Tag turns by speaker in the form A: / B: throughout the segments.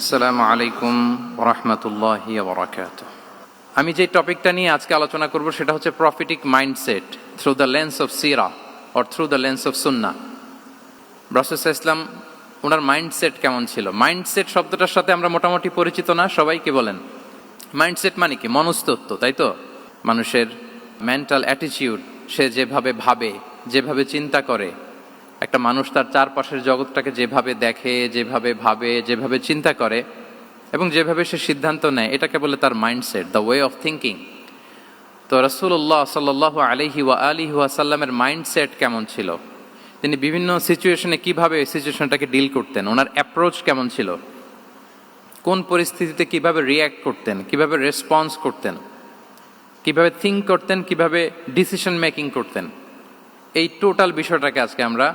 A: আসসালামু আলাইকুম ওয়া রাহমাতুল্লাহি ওয়া বারাকাতুহু। আমি যে টপিকটা নিয়ে আজকে আলোচনা করব সেটা হচ্ছে prophetic mindset through the lens of সিরা or through the lens of সুন্নাহ। রাসূল সাল্লাল্লাহু আলাইহি ওয়াসাল্লাম ওনার মাইন্ডসেট কেমন ছিল? মাইন্ডসেট শব্দটার সাথে আমরা মোটামুটি পরিচিত না, সবাই কি বলেন? মাইন্ডসেট মানে কি? মনস্তত্ত্ব, তাই তো? মানুষের মেন্টাল অ্যাটিটিউড, সে যেভাবে ভাবে, যেভাবে চিন্তা করে, একটা মানুষ তার চারপাশের জগৎটাকে যেভাবে দেখে, যেভাবে ভাবে, যেভাবে চিন্তা করে এবং যেভাবে সে সিদ্ধান্ত নেয়, এটাকে বলে তার mindset, the way of thinking. তো রাসূলুল্লাহ সাল্লাল্লাহু আলাইহি ওয়া আলিহি ওয়াসাল্লামের মাইন্ডসেট কেমন ছিল? তিনি বিভিন্ন সিচুয়েশনে কিভাবে সিচুয়েশনটাকে ডিল করতেন, ওনার অ্যাপ্রোচ কেমন ছিল, কোন পরিস্থিতিতে কিভাবে রিয়্যাক্ট করতেন, কিভাবে রেসপন্স করতেন, কিভাবে থিঙ্ক করতেন, কিভাবে ডিসিশন মেকিং করতেন, এই টোটাল বিষয়টাকে আজকে আমরা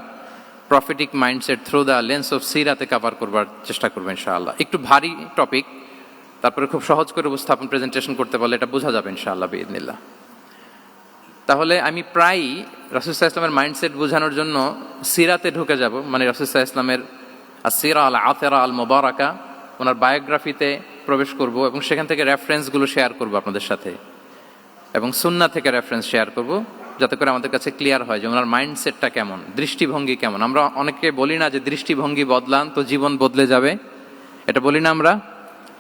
A: prophetic mindset through the lens of সিরাতে কভার করবার চেষ্টা করবো ইনশাআল্লাহ। একটু ভারী টপিক, তারপরে খুব সহজ করে উপস্থাপন প্রেজেন্টেশন করতে পারলে এটা বোঝা যাবে ইনশাআল্লাহ বিইذনিল্লাহ। তাহলে আমি প্রায়ই রাসূল সাল্লাল্লাহু আলাইহি ওয়াসাল্লামের মাইন্ডসেট বোঝানোর জন্য সিরাতে ঢুকে যাব, মানে রাসূল সাল্লাল্লাহু আলাইহি ওয়াসাল্লামের আসিরা আল আতিরা আল মুবারাকা, ওনার বায়োগ্রাফিতে প্রবেশ করব এবং সেখান থেকে রেফারেন্সগুলো শেয়ার করব আপনাদের সাথে, এবং সুন্নাহ থেকে রেফারেন্স শেয়ার করব, যাতে করে আমাদের কাছে ক্লিয়ার হয় যে ওনার মাইন্ডসেটটা কেমন, দৃষ্টিভঙ্গি কেমন। আমরা অনেকে বলি না যে দৃষ্টিভঙ্গি বদলান তো জীবন বদলে যাবে, এটা বলি না আমরা?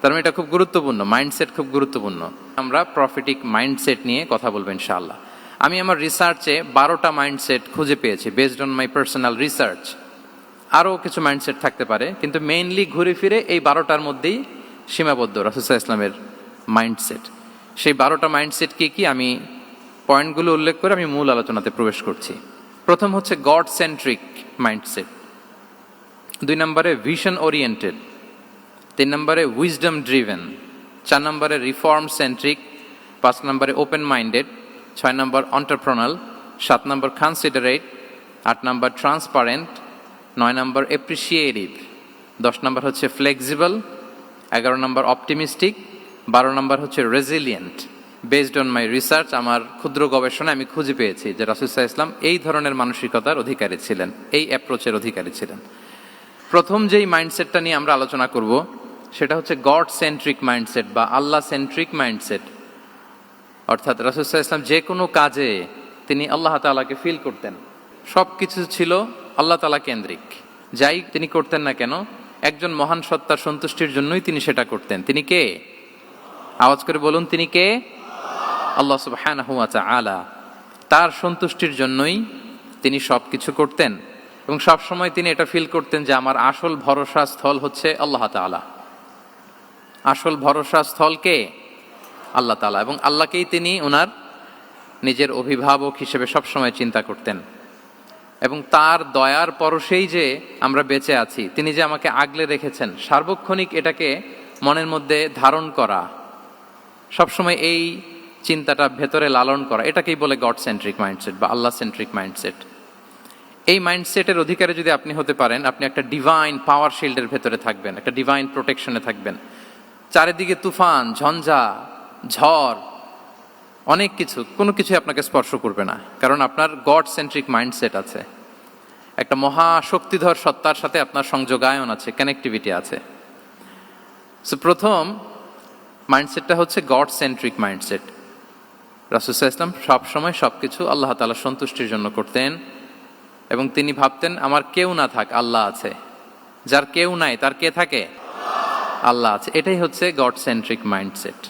A: তার মানে এটা খুব গুরুত্বপূর্ণ, মাইন্ডসেট খুব গুরুত্বপূর্ণ। আমরা প্রফিটিক মাইন্ডসেট নিয়ে কথা বলবো ইনশাআল্লাহ। আমি আমার রিসার্চে 12টা মাইন্ডসেট খুঁজে পেয়েছি, based on my personal research. আরও কিছু মাইন্ডসেট থাকতে পারে, কিন্তু মেইনলি ঘুরে ফিরে এই 12টার মধ্যেই সীমাবদ্ধ রাসূল সাল্লাল্লাহু আলাইহি ওয়াসাল্লামের মাইন্ডসেট। সেই 12টা মাইন্ডসেট কি কি, আমি পয়েন্টগুলো উল্লেখ করে আমি মূল আলোচনাতে প্রবেশ করছি। প্রথম হচ্ছে গড সেন্ট্রিক মাইন্ডসেট, 2 নম্বরে ভিশন ওরিয়েন্টেড, 3 নম্বরে উইজডম ড্রিভেন, 4 নম্বরে রিফর্ম সেন্ট্রিক, 5 নম্বরে ওপেন মাইন্ডেড, 6 নম্বর এন্টারপ্রেনাল, 7 নম্বর কনসিডারেট, 8 নম্বর ট্রান্সপারেন্ট, 9 নম্বর এপ্রিসিয়েটিভ, 10 নম্বর হচ্ছে ফ্লেক্সিবল, 11 নম্বর অপটিমিস্টিক, 12 নম্বর হচ্ছে resilient. Based on my research, আমার ক্ষুদ্র গবেষণায় আমি খুঁজে পেয়েছি যে রাসূল সাল্লাল্লাহু আলাইহি ওয়াসাল্লাম এই ধরনের মানসিকতার অধিকারী ছিলেন, এই অ্যাপ্রোচের অধিকারী ছিলেন। প্রথম যেই মাইন্ডসেটটা নিয়ে আমরা আলোচনা করব সেটা হচ্ছে গড সেন্ট্রিক মাইন্ডসেট বা আল্লাহ সেন্ট্রিক মাইন্ডসেট। অর্থাৎ রাসূল সাল্লাল্লাহু আলাইহি ওয়াসাল্লাম যে কোনো কাজে তিনি আল্লাহ তাআলাকে ফিল করতেন, সব কিছু ছিল আল্লাহ তাআলা কেন্দ্রিক। যাই তিনি করতেন না কেন, একজন মহান সত্তার সন্তুষ্টির জন্যই তিনি সেটা করতেন। তিনি কে? আওয়াজ করে বলুন, তিনি কে? আল্লাহ সুবহানাহু ওয়া তাআলা। তার সন্তুষ্টির জন্যই তিনি সব কিছু করতেন এবং সব সময় তিনি এটা ফিল করতেন যে আমার আসল ভরসা স্থল হচ্ছে আল্লাহ তাআলা। আসল ভরসা স্থল কে? আল্লাহ তাআলা। এবং আল্লাহকেই তিনি ওনার নিজের অভিভাবক হিসেবে সবসময় চিন্তা করতেন এবং তার দয়ার পরশেই যে আমরা বেঁচে আছি, তিনি যে আমাকে আগলে রেখেছেন, সার্বক্ষণিক এটাকে মনের মধ্যে ধারণ করা, সবসময় এই চিন্তাটা ভেতরে লালন করা, এটাকেই বলে গড সেন্ট্রিক মাইন্ডসেট বা আল্লাহ সেন্ট্রিক মাইন্ডসেট। এই মাইন্ডসেটের অধিকারী যদি আপনি হতে পারেন, আপনি একটা ডিভাইন পাওয়ার শিল্ডের ভেতরে থাকবেন, একটা ডিভাইন প্রোটেকশনে থাকবেন। চারিদিকে তুফান, ঝঞ্ঝা, ঝড়, অনেক কিছু, কোনো কিছু আপনাকে স্পর্শ করবে না, কারণ আপনার গড সেন্ট্রিক মাইন্ডসেট আছে। একটা মহাশক্তিধর সত্তার সাথে আপনার সংযোগায়ন আছে, কানেক্টিভিটি আছে। সো প্রথম মাইন্ডসেটটা হচ্ছে গড সেন্ট্রিক মাইন্ডসেট। রাসূল সাল্লাল্লাহু আলাইহি ওয়াসাল্লাম সবসময় সবকিছু আল্লাহ তাআলার সন্তুষ্টির জন্য করতেন এবং তিনি ভাবতেন আমার কেউ না থাক, আল্লাহ আছে। যার কেউ নাই তার কে থাকে? আল্লাহ আছে। এটাই হচ্ছে গড সেন্ট্রিক মাইন্ডসেট।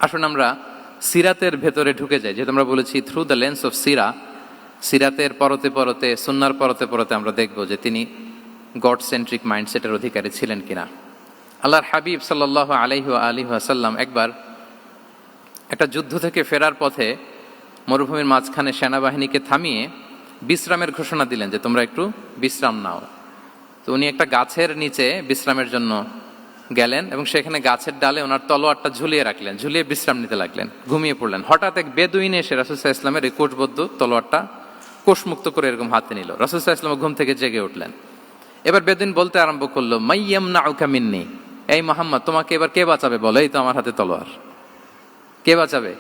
A: আসুন আমরা সিরাতের ভেতরে ঢুকে যাই, যেহেতু আমরা বলেছি থ্রু দ্য লেন্স অফ সিরা। সিরাতের পরতে পরতে, সুন্নাহর পরতে পরতে আমরা দেখব যে তিনি গড সেন্ট্রিক মাইন্ডসেটের অধিকারী ছিলেন কিনা। আল্লাহর হাবিব সাল্লাল্লাহু আলাইহি ওয়া আলিহি ওয়াসাল্লাম একবার একটা যুদ্ধ থেকে ফেরার পথে মরুভূমির মাঝখানে সেনাবাহিনীকে থামিয়ে বিশ্রামের ঘোষণা দিলেন যে তোমরা একটু বিশ্রাম নাও। তো উনি একটা গাছের নিচে বিশ্রামের জন্য গেলেন এবং সেখানে গাছের ডালে ওনার তলোয়ারটা ঝুলিয়ে রাখলেন, ঝুলিয়ে বিশ্রাম নিতে লাগলেন, ঘুমিয়ে পড়লেন। হঠাৎ এক বেদুইন এসে রাসূল সাল্লাল্লাহু আলাইহি ওয়াসাল্লামের এই কোষবদ্ধ তলোয়ারটা কোষমুক্ত করে এরকম হাতে নিল। রাসূল সাল্লাল্লাহু আলাইহি ওয়াসাল্লাম ঘুম থেকে জেগে উঠলেন। এবার বেদুইন বলতে আরম্ভ করলো, মাইয়ামনাউকা মিন্নি, এই মুহাম্মদ তোমাকে এবার কে বাঁচাবে বলো, এই তো আমার হাতে তলোয়ার, কে বাঁচাবে?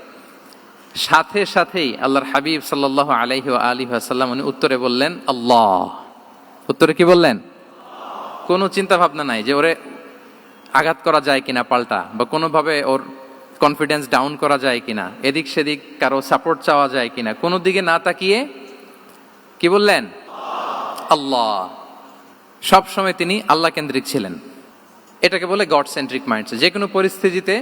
A: সাথে সাথেই আল্লাহর হাবিব সাল্লাল্লাহু আলাইহি ওয়া আলিহি ওয়াসাল্লাম উনি উত্তরে বললেন আল্লাহ। উত্তরে কি বললেন? কোনো চিন্তা ভাবনা নাই যে ওরে আঘাত করা যায় কিনা পাল্টা, বা কোনোভাবে ওর কনফিডেন্স ডাউন করা যায় কিনা, এদিক সেদিক কারো সাপোর্ট চাওয়া যায় কিনা, কোনো দিকে না তাকিয়ে কি বললেন? আল্লাহ। সব সময় তিনি আল্লাহ কেন্দ্রিক ছিলেন। এটাকে বলে গড সেন্ট্রিক মাইন্ডসেট। যে কোনো পরিস্থিতিতে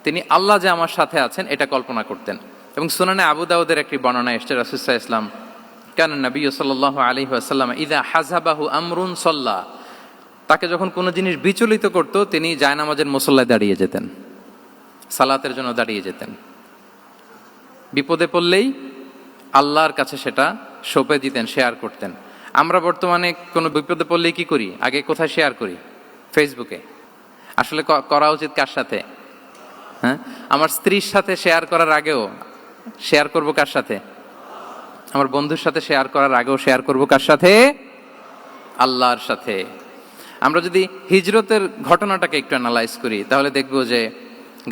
A: তিনি আল্লাহ যে আমার সাথে আছেন এটা কল্পনা করতেন। এবং সুনানে আবু দাউদের একটি বর্ণনা এসেছে, রাসূল সাল্লাল্লাহু আলাইহি ওয়াসাল্লাম কানা নবী সাল্লাল্লাহু আলাইহি ওয়াসাল্লাম ইযা হাযাবাহু আমরুন সাল্লা, তাকে যখন কোনো জিনিস বিচলিত করত তিনি জায়নামাজের মুসল্লায় দাঁড়িয়ে যেতেন, সালাতের জন্য দাঁড়িয়ে যেতেন। বিপদে পড়লেই আল্লাহর কাছে সেটা সঁপে দিতেন, শেয়ার করতেন। আমরা বর্তমানে কোনো বিপদে পড়লেই কি করি? আগে কোথায় শেয়ার করি? ফেসবুকে। আসলে করা উচিত কার সাথে? হ্যাঁ, আমার স্ত্রীর সাথে শেয়ার করার আগেও শেয়ার করব কার সাথে? আমার বন্ধুর সাথে শেয়ার করার আগেও শেয়ার করব কার সাথে? আল্লাহর সাথে। আমরা যদি হিজরতের ঘটনাটাকে একটু অ্যানালাইজ করি তাহলে দেখব যে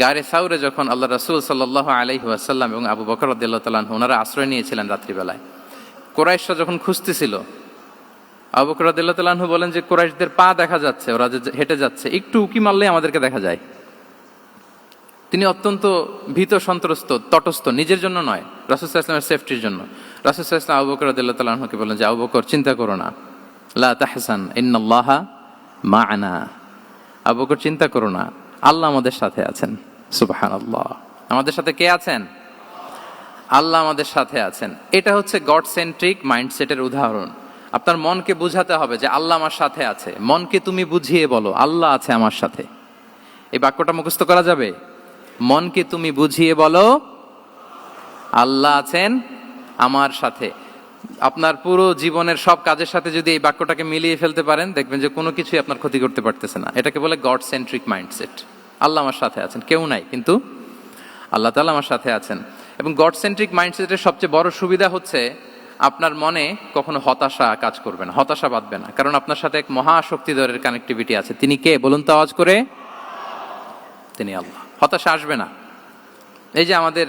A: গারে সাউরে যখন আল্লাহ রাসূল সাল্লাল্লাহু আলাইহি ওয়াসাল্লাম এবং আবু বকর রাদিয়াল্লাহু তাআলা আনহু ওনারা আশ্রয় নিয়েছিলেন রাত্রিবেলায়, কুরাইশরা যখন খুঁজতেছিল, আবু বকর রাদিয়াল্লাহু তাআলা আনহু বলেন যে কুরাইশদের পা দেখা যাচ্ছে, ওরা যে হেঁটে যাচ্ছে, একটু উকি মারলেই আমাদেরকে দেখা যায়। তিনি অত্যন্ত ভীত সন্ত্রস্ত, তটস্থ, নিজের জন্য নয়, রাসূল সাল্লাল্লাহু আলাইহি ওয়াসাল্লামের সেফটির জন্য। রাসূল সাল্লাল্লাহু আলাইহি ওয়াসাল্লাম আবু বকর রাদিয়াল্লাহু তাআলা আনহুকে বলেন যে আবু বকর চিন্তা করো না, লা তাহসান ইন্নাল্লাহা মা'ানা, আবু বকর চিন্তা করো না, আল্লাহ আমাদের সাথে আছেন। সুবহানাল্লাহ। আমাদের সাথে কে আছেন? আল্লাহ আমাদের সাথে আছেন। এটা হচ্ছে গড সেন্ট্রিক মাইন্ডসেটের উদাহরণ। আপনার মনকে বুঝাতে হবে যে আল্লাহ আমার সাথে আছে। মনকে তুমি বুঝিয়ে বলো আল্লাহ আছে আমার সাথে। এই বাক্যটা মুখস্থ করা যাবে? মনকে তুমি বুঝিয়ে বলো আল্লাহ আছেন আমার সাথে। আপনার পুরো জীবনের সব কাজের সাথে যদি এই বাক্যটাকে মিলিয়ে ফেলতে পারেন দেখবেন যে কোনো কিছুই আপনার ক্ষতি করতে পারতেছে না। এটাকে বলে গড সেন্ট্রিক মাইন্ডসেট। আল্লাহ আমার সাথে আছেন, কেউ নাই কিন্তু আল্লাহ তাআলা আমার সাথে আছেন। এবং গড সেন্ট্রিক মাইন্ডসেটের সবচেয়ে বড় সুবিধা হচ্ছে আপনার মনে কখনো হতাশা কাজ করবে না, হতাশা বাঁধবে না, কারণ আপনার সাথে এক মহাশক্তিধরের কানেক্টিভিটি আছে। তিনি কে বলুন তো আওয়াজ করে? তিনি আল্লাহ। হতাশা আসবে না। এই যে আমাদের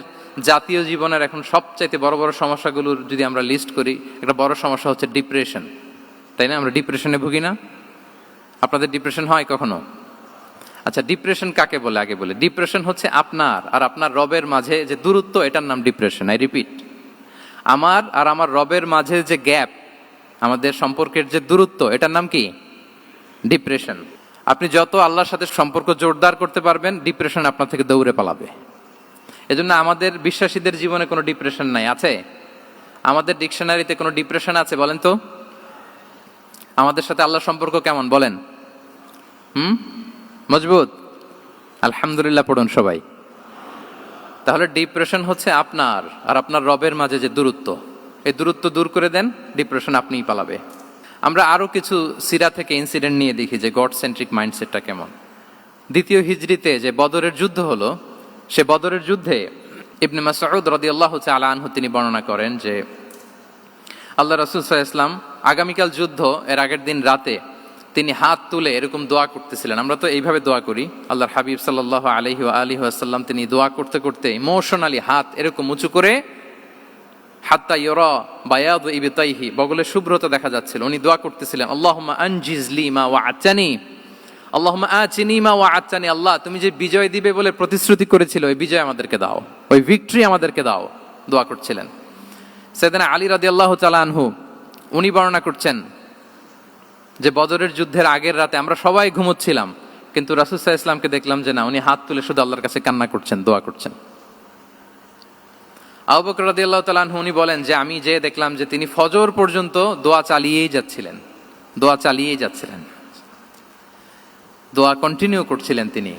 A: জাতীয় জীবনের এখন সবচাইতে বড় বড় সমস্যাগুলোর যদি আমরা লিস্ট করি, একটা বড় সমস্যা হচ্ছে ডিপ্রেশন, তাই না? আমরা ডিপ্রেশনে ভুগি না? আপনাদের ডিপ্রেশন হয় কখনো? আচ্ছা, ডিপ্রেশন কাকে বলে আগে বলে। ডিপ্রেশন হচ্ছে আপনার আর আপনার রবের মাঝে যে দূরত্ব, এটার নাম ডিপ্রেশন। আই রিপিট, আমার আর আমার রবের মাঝে যে গ্যাপ, আমাদের সম্পর্কের যে দূরত্ব, এটার নাম কি? ডিপ্রেশন। আপনি যত আল্লাহর সাথে সম্পর্ক জোরদার করতে পারবেন, ডিপ্রেশন আপনার থেকে দৌড়ে পালাবে। এজন্য আমাদের বিশ্বাসীদের জীবনে কোনো ডিপ্রেশন নাই। আছে? আমাদের ডিকশনারিতে কোনো ডিপ্রেশন আছে বলেন তো? আমাদের সাথে আল্লাহর সম্পর্ক কেমন বলেন? মজবুত? আলহামদুলিল্লাহ পড়ুন সবাই। তাহলে ডিপ্রেশন হচ্ছে আপনার আর আপনার রবের মাঝে যে দূরত্ব, এই দূরত্ব দূর করে দেন, ডিপ্রেশন আপনিই পালাবে। আমরা আরো কিছু সিরা থেকে ইনসিডেন্ট নিয়ে দেখি যে গড সেন্ট্রিক মাইন্ডসেটটা কেমন। দ্বিতীয় হিজরিতে যে বদরের যুদ্ধ হলো, সে বদরের যুদ্ধে ইবনে মাসউদ রাদিয়াল্লাহু তাআলা আনহু তিনি বর্ণনা করেন যে আল্লাহ রাসূল সাল্লাল্লাহু আলাইহি ওয়াসাল্লাম আগামীকাল যুদ্ধ, এর আগের দিন রাতে তিনি হাত তুলে এরকম দোয়া করতেছিলেন। আমরা তো এইভাবে দোয়া করি। আল্লাহর হাবিব সাল্লাল্লাহু আলাইহি ওয়া আলিহি ওয়াসাল্লাম তিনি দোয়া করতে করতে ইমোশনালি হাত এরকম উঁচু করে, হাত্তা ইউরা বায়াদু ইবতাইহি, বগলে শুভ্রতা দেখা যাচ্ছিল, উনি দোয়া করতেছিলেন আল্লাহুম্মা আনজিজ লি মা ওয়া'আতানি, আল্লাহুম্মা আতিনি মা ওয়া'আতানি, আল্লাহ তুমি যে বিজয় দিবে বলে প্রতিশ্রুতি করেছিল, ওই বিজয় আমাদেরকে দাও, ওই ভিক্টরি আমাদেরকে দাও। দোয়া করছিলেন। সাইয়েদনা আলী রাদিয়াল্লাহু তাআলা আনহু উনি বর্ণনা করছেন যে বদরের যুদ্ধের আগের রাতে আমরা সবাই ঘুমোচ্ছিলাম, কিন্তু রাসূল সাল্লাল্লাহু আলাইহি ওয়াসাল্লামকে দেখলাম যে না, উনি হাত তুলে শুধু আল্লাহর কাছে কান্না করছেন, দোয়া করছেন। আবু বকর রাদিয়াল্লাহু তাআলা আনহু উনি বলেন যে আমি যে দেখলাম যে তিনি ফজর পর্যন্ত দোয়া চালিয়েই যাচ্ছিলেন, দোয়া চালিয়েই যাচ্ছিলেন, দোয়া কন্টিনিউ করছিলেন তিনি।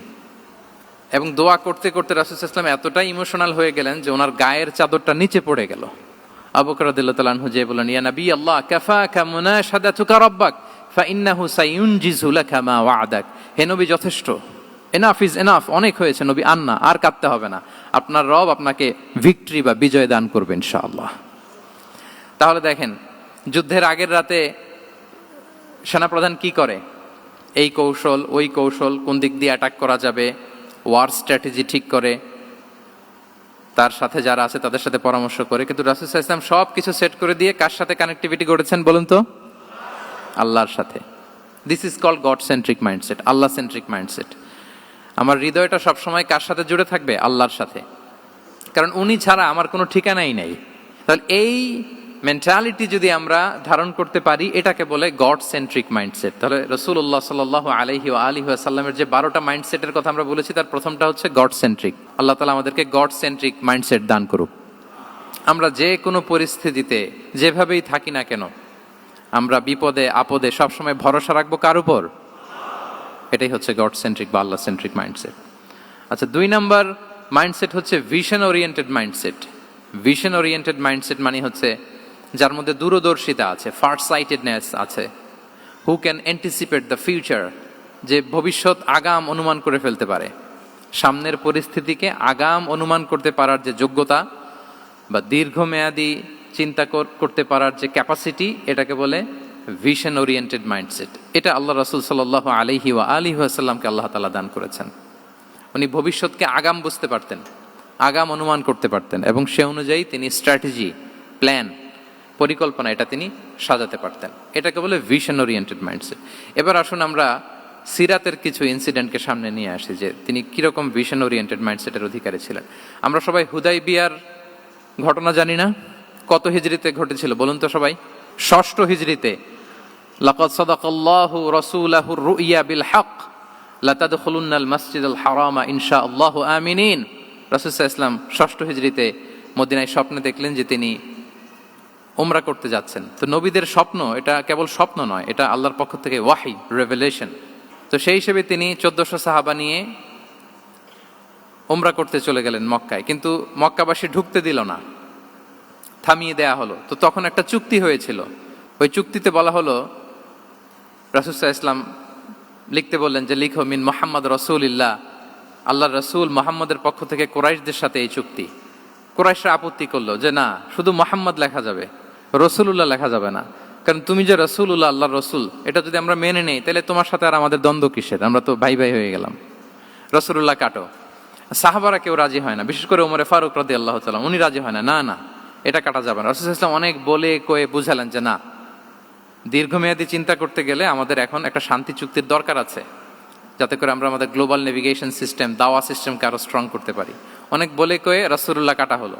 A: এবং দোয়া করতে করতে রাসূল সাল্লাল্লাহু আলাইহি ওয়াসাল্লাম এতটাই ইমোশনাল হয়ে গেলেন যে ওনার গায়ের চাদরটা নিচে পড়ে গেল। আবু বকর রাদিয়াল্লাহু তাআলা আনহু যে বলেন ইয়া নবী আল্লাহ কাফাকা মুনাশাদাতুকা রাব্বাক ফাইন্নাহু সায়ুনজিজু লাকা মা ওয়া'দাক, হে নবী যথেষ্ট, এনাফ ইজ এনাফ, অনেক হয়েছে নবী, আন্না, আর কাঁদতে হবে না, আপনার রব আপনাকে ভিক্টরি বা বিজয় দান করবে ইনশাআল্লাহ। তাহলে দেখেন, যুদ্ধের আগের রাতে সেনাপ্রধান কি করে? এই কৌশল ওই কৌশল, কোন দিক দিয়ে অ্যাটাক করা যাবে, ওয়ার স্ট্র্যাটেজি ঠিক করে, তার সাথে যারা আছে তাদের সাথে পরামর্শ করে। কিন্তু রাসূল সাল্লাল্লাহু আলাইহি ওয়াসাল্লাম সব কিছু সেট করে দিয়ে কার সাথে কানেক্টিভিটি গড়েছেন বলুন তো? আল্লাহর সাথে। This is called God centric mindset, Allah centric mindset. আমার হৃদয়টা সবসময় কার সাথে জুড়ে থাকবে? আল্লাহর সাথে, কারণ উনি ছাড়া আমার কোনো ঠিকানাই নাই। তাহলে এই মেন্টালিটি যদি আমরা ধারণ করতে পারি, এটাকে বলে গড সেন্ট্রিক মাইন্ডসেট। তাহলে রাসূলুল্লাহ সাল্লাল্লাহু আলাইহি ওয়া আলিহি ওয়াসাল্লামের যে 12টা মাইন্ডসেটের কথা আমরা বলেছি, তার প্রথমটা হচ্ছে গড সেন্ট্রিক। আল্লাহ তাআলা আমাদেরকে গড সেন্ট্রিক মাইন্ডসেট দান করুক। আমরা যে কোনো পরিস্থিতিতে যেভাবেই থাকি না কেন, আমরা বিপদে আপদে সবসময় ভরসা রাখবো কার উপর? এটাই হচ্ছে গড সেন্ট্রিক বা আল্লাহ সেন্ট্রিক মাইন্ডসেট। আচ্ছা, 2 নাম্বার মাইন্ডসেট হচ্ছে vision oriented mindset. Vision oriented mindset মানে হচ্ছে যার মধ্যে দূরদর্শিতা আছে, ফার সাইটেডনেস আছে, who can anticipate the future, যে ভবিষ্যৎ আগাম অনুমান করে ফেলতে পারে, সামনের পরিস্থিতিকে আগাম অনুমান করতে পারার যে যোগ্যতা বা দীর্ঘমেয়াদী চিন্তা করতে পারার যে ক্যাপাসিটি, এটাকে বলে ভিশন ওরিয়েন্টেড মাইন্ডসেট। এটা আল্লাহ রাসূল সাল্লাল্লাহু আলাইহি ওয়া আলিহি ওয়াসাল্লামকে আল্লাহ তাআলা দান করেছেন। উনি ভবিষ্যৎকে আগাম বুঝতে পারতেন, আগাম অনুমান করতে পারতেন, এবং সে অনুযায়ী তিনি স্ট্র্যাটেজি, প্ল্যান, পরিকল্পনা এটা তিনি সাজাতে পারতেন। এটাকে বলে ভিশন ওরিয়েন্টেড মাইন্ডসেট। এবার আসুন আমরা সিরাতের কিছু ইনসিডেন্টকে সামনে নিয়ে আসি যে তিনি কিরকম ভিশন ওরিয়েন্টেড মাইন্ডসেটের অধিকারী ছিলেন। আমরা সবাই হুদাইবিয়ার ঘটনা জানি না? কত হিজরিতে ঘটেছিল বলুন তো সবাই? 6ষ্ঠ হিজরিতে। লাকাদ সাদাকাল্লাহু রাসূলাহুর রুইয়া বিল হক লাতাদখুলুন্নাল মাসজিদাল হারামা ইনশাআল্লাহু আমিনিন। রাসূল সাল্লাল্লাহু আলাইহি ওয়াসাল্লাম 6ষ্ঠ হিজরিতে মদিনায় স্বপ্নে দেখলেন যে তিনি উমরা করতে যাচ্ছেন। তো নবীদের স্বপ্ন এটা কেবল স্বপ্ন নয়, এটা আল্লাহর পক্ষ থেকে ওয়াহি, রেভেলেশন। তো সেই হিসেবে তিনি 1400 সাহাবা নিয়ে উমরা করতে চলে গেলেন মক্কায়, কিন্তু মক্কাবাসী ঢুকতে দিল না, থামিয়ে দেয়া হলো। তো তখন একটা চুক্তি হয়েছিল, ওই চুক্তিতে বলা হলো, রাসূল সাল্লাল্লাহু আলাইহি ওয়াসাল্লাম লিখতে বললেন যে লিখো মিন মুহাম্মদ রাসূলুল্লাহ, আল্লাহর রাসূল মুহাম্মদের পক্ষ থেকে কুরাইশদের সাথে এই চুক্তি। কুরাইশরা আপত্তি করলো যে না, শুধু মুহাম্মদ লেখা যাবে, রাসূলুল্লাহ লেখা যাবে না, কারণ তুমি যে রাসূলুল্লাহ, আল্লাহর রাসূল, এটা যদি আমরা মেনে নেই তাহলে তোমার সাথে আর আমাদের দ্বন্দ্ব কিসের, আমরা তো ভাই ভাই হয়ে গেলাম, রাসূলুল্লাহ কাটো। সাহাবারা কেউ রাজি হয় না, বিশেষ করে ওমরে ফারুক রাদিয়াল্লাহু তাআলা, উনি রাজি হয় না, না না এটা কাটা যাবে না। রাসূল সাল্লাল্লাহু আলাইহি ওয়াসাল্লাম অনেক বলে কয়ে বুঝালেন যে না, দীর্ঘমেয়াদী চিন্তা করতে গেলে আমাদের এখন একটা শান্তি চুক্তির দরকার আছে, যাতে করে আমরা আমাদের গ্লোবাল নেভিগেশন সিস্টেম, দাওয়া সিস্টেমকে আরো স্ট্রং করতে পারি। অনেক বলে কয়ে রাসূলুল্লাহ কাটা হলো।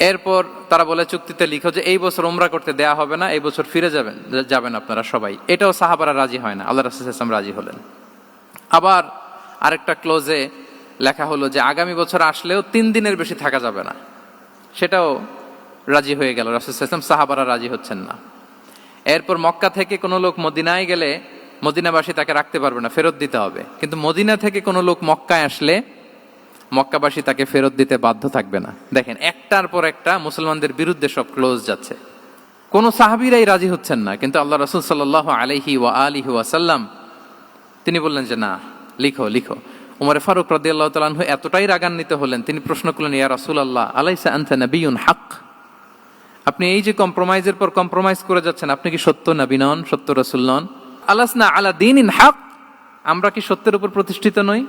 A: এরপর তারা বলে চুক্তিতে লিখো যে এই বছর উমরা করতে দেয়া হবে না, এই বছর ফিরে যাবেন আপনারা সবাই। এটাও সাহাবারা রাজি হয় না, আল্লাহ রাসূল সাল্লাল্লাহু আলাইহি ওয়াসাল্লাম রাজি হলেন। আবার আরেকটা ক্লোজে লেখা হলো যে আগামী বছর আসলেও 3 দিনের বেশি থাকা যাবে না, সেটাও রাজি হয়ে গেল রাসূল সাল্লাল্লাহু আলাইহি ওয়াসাল্লাম। সাহাবারা রাজি হচ্ছেন না। এরপর মক্কা থেকে কোনো লোক মদিনায় গেলে মদিনাবাসী তাকে রাখতে পারবে না, ফেরত দিতে হবে। কিন্তু মদিনা থেকে কোনো লোক মক্কায় আসলে মক্কাবাসী তাকে ফেরত দিতে বাধ্য থাকবে না। দেখেন, একটার পর একটা মুসলমানদের বিরুদ্ধে সব ক্লোজ যাচ্ছে, কোন সাহাবীরাই রাজি হচ্ছেন না। কিন্তু আল্লাহ রাসূল সাল্লাল্লাহু আলাইহি ওয়া আলিহি ওয়াসাল্লাম তিনি বললেন যে না, লিখো লিখো। ওমর ফারুক রাদিয়াল্লাহু তাআলা আনহু এতটাই রাগান্বিত হলেন, তিনি প্রশ্ন করলেন, ইয়া রাসূলুল্লাহ, আলাইসা আনতা নাবিয়্যুন হক, আপনি এই যে কম্প্রোমাইজের পর কম্প্রোমাইজ করে যাচ্ছেন, আপনি কি সত্য নবী নন, সত্য রাসূল নন? আলাসনা আলা দীনিন হক, আমরা কি সত্যের উপর প্রতিষ্ঠিত নই?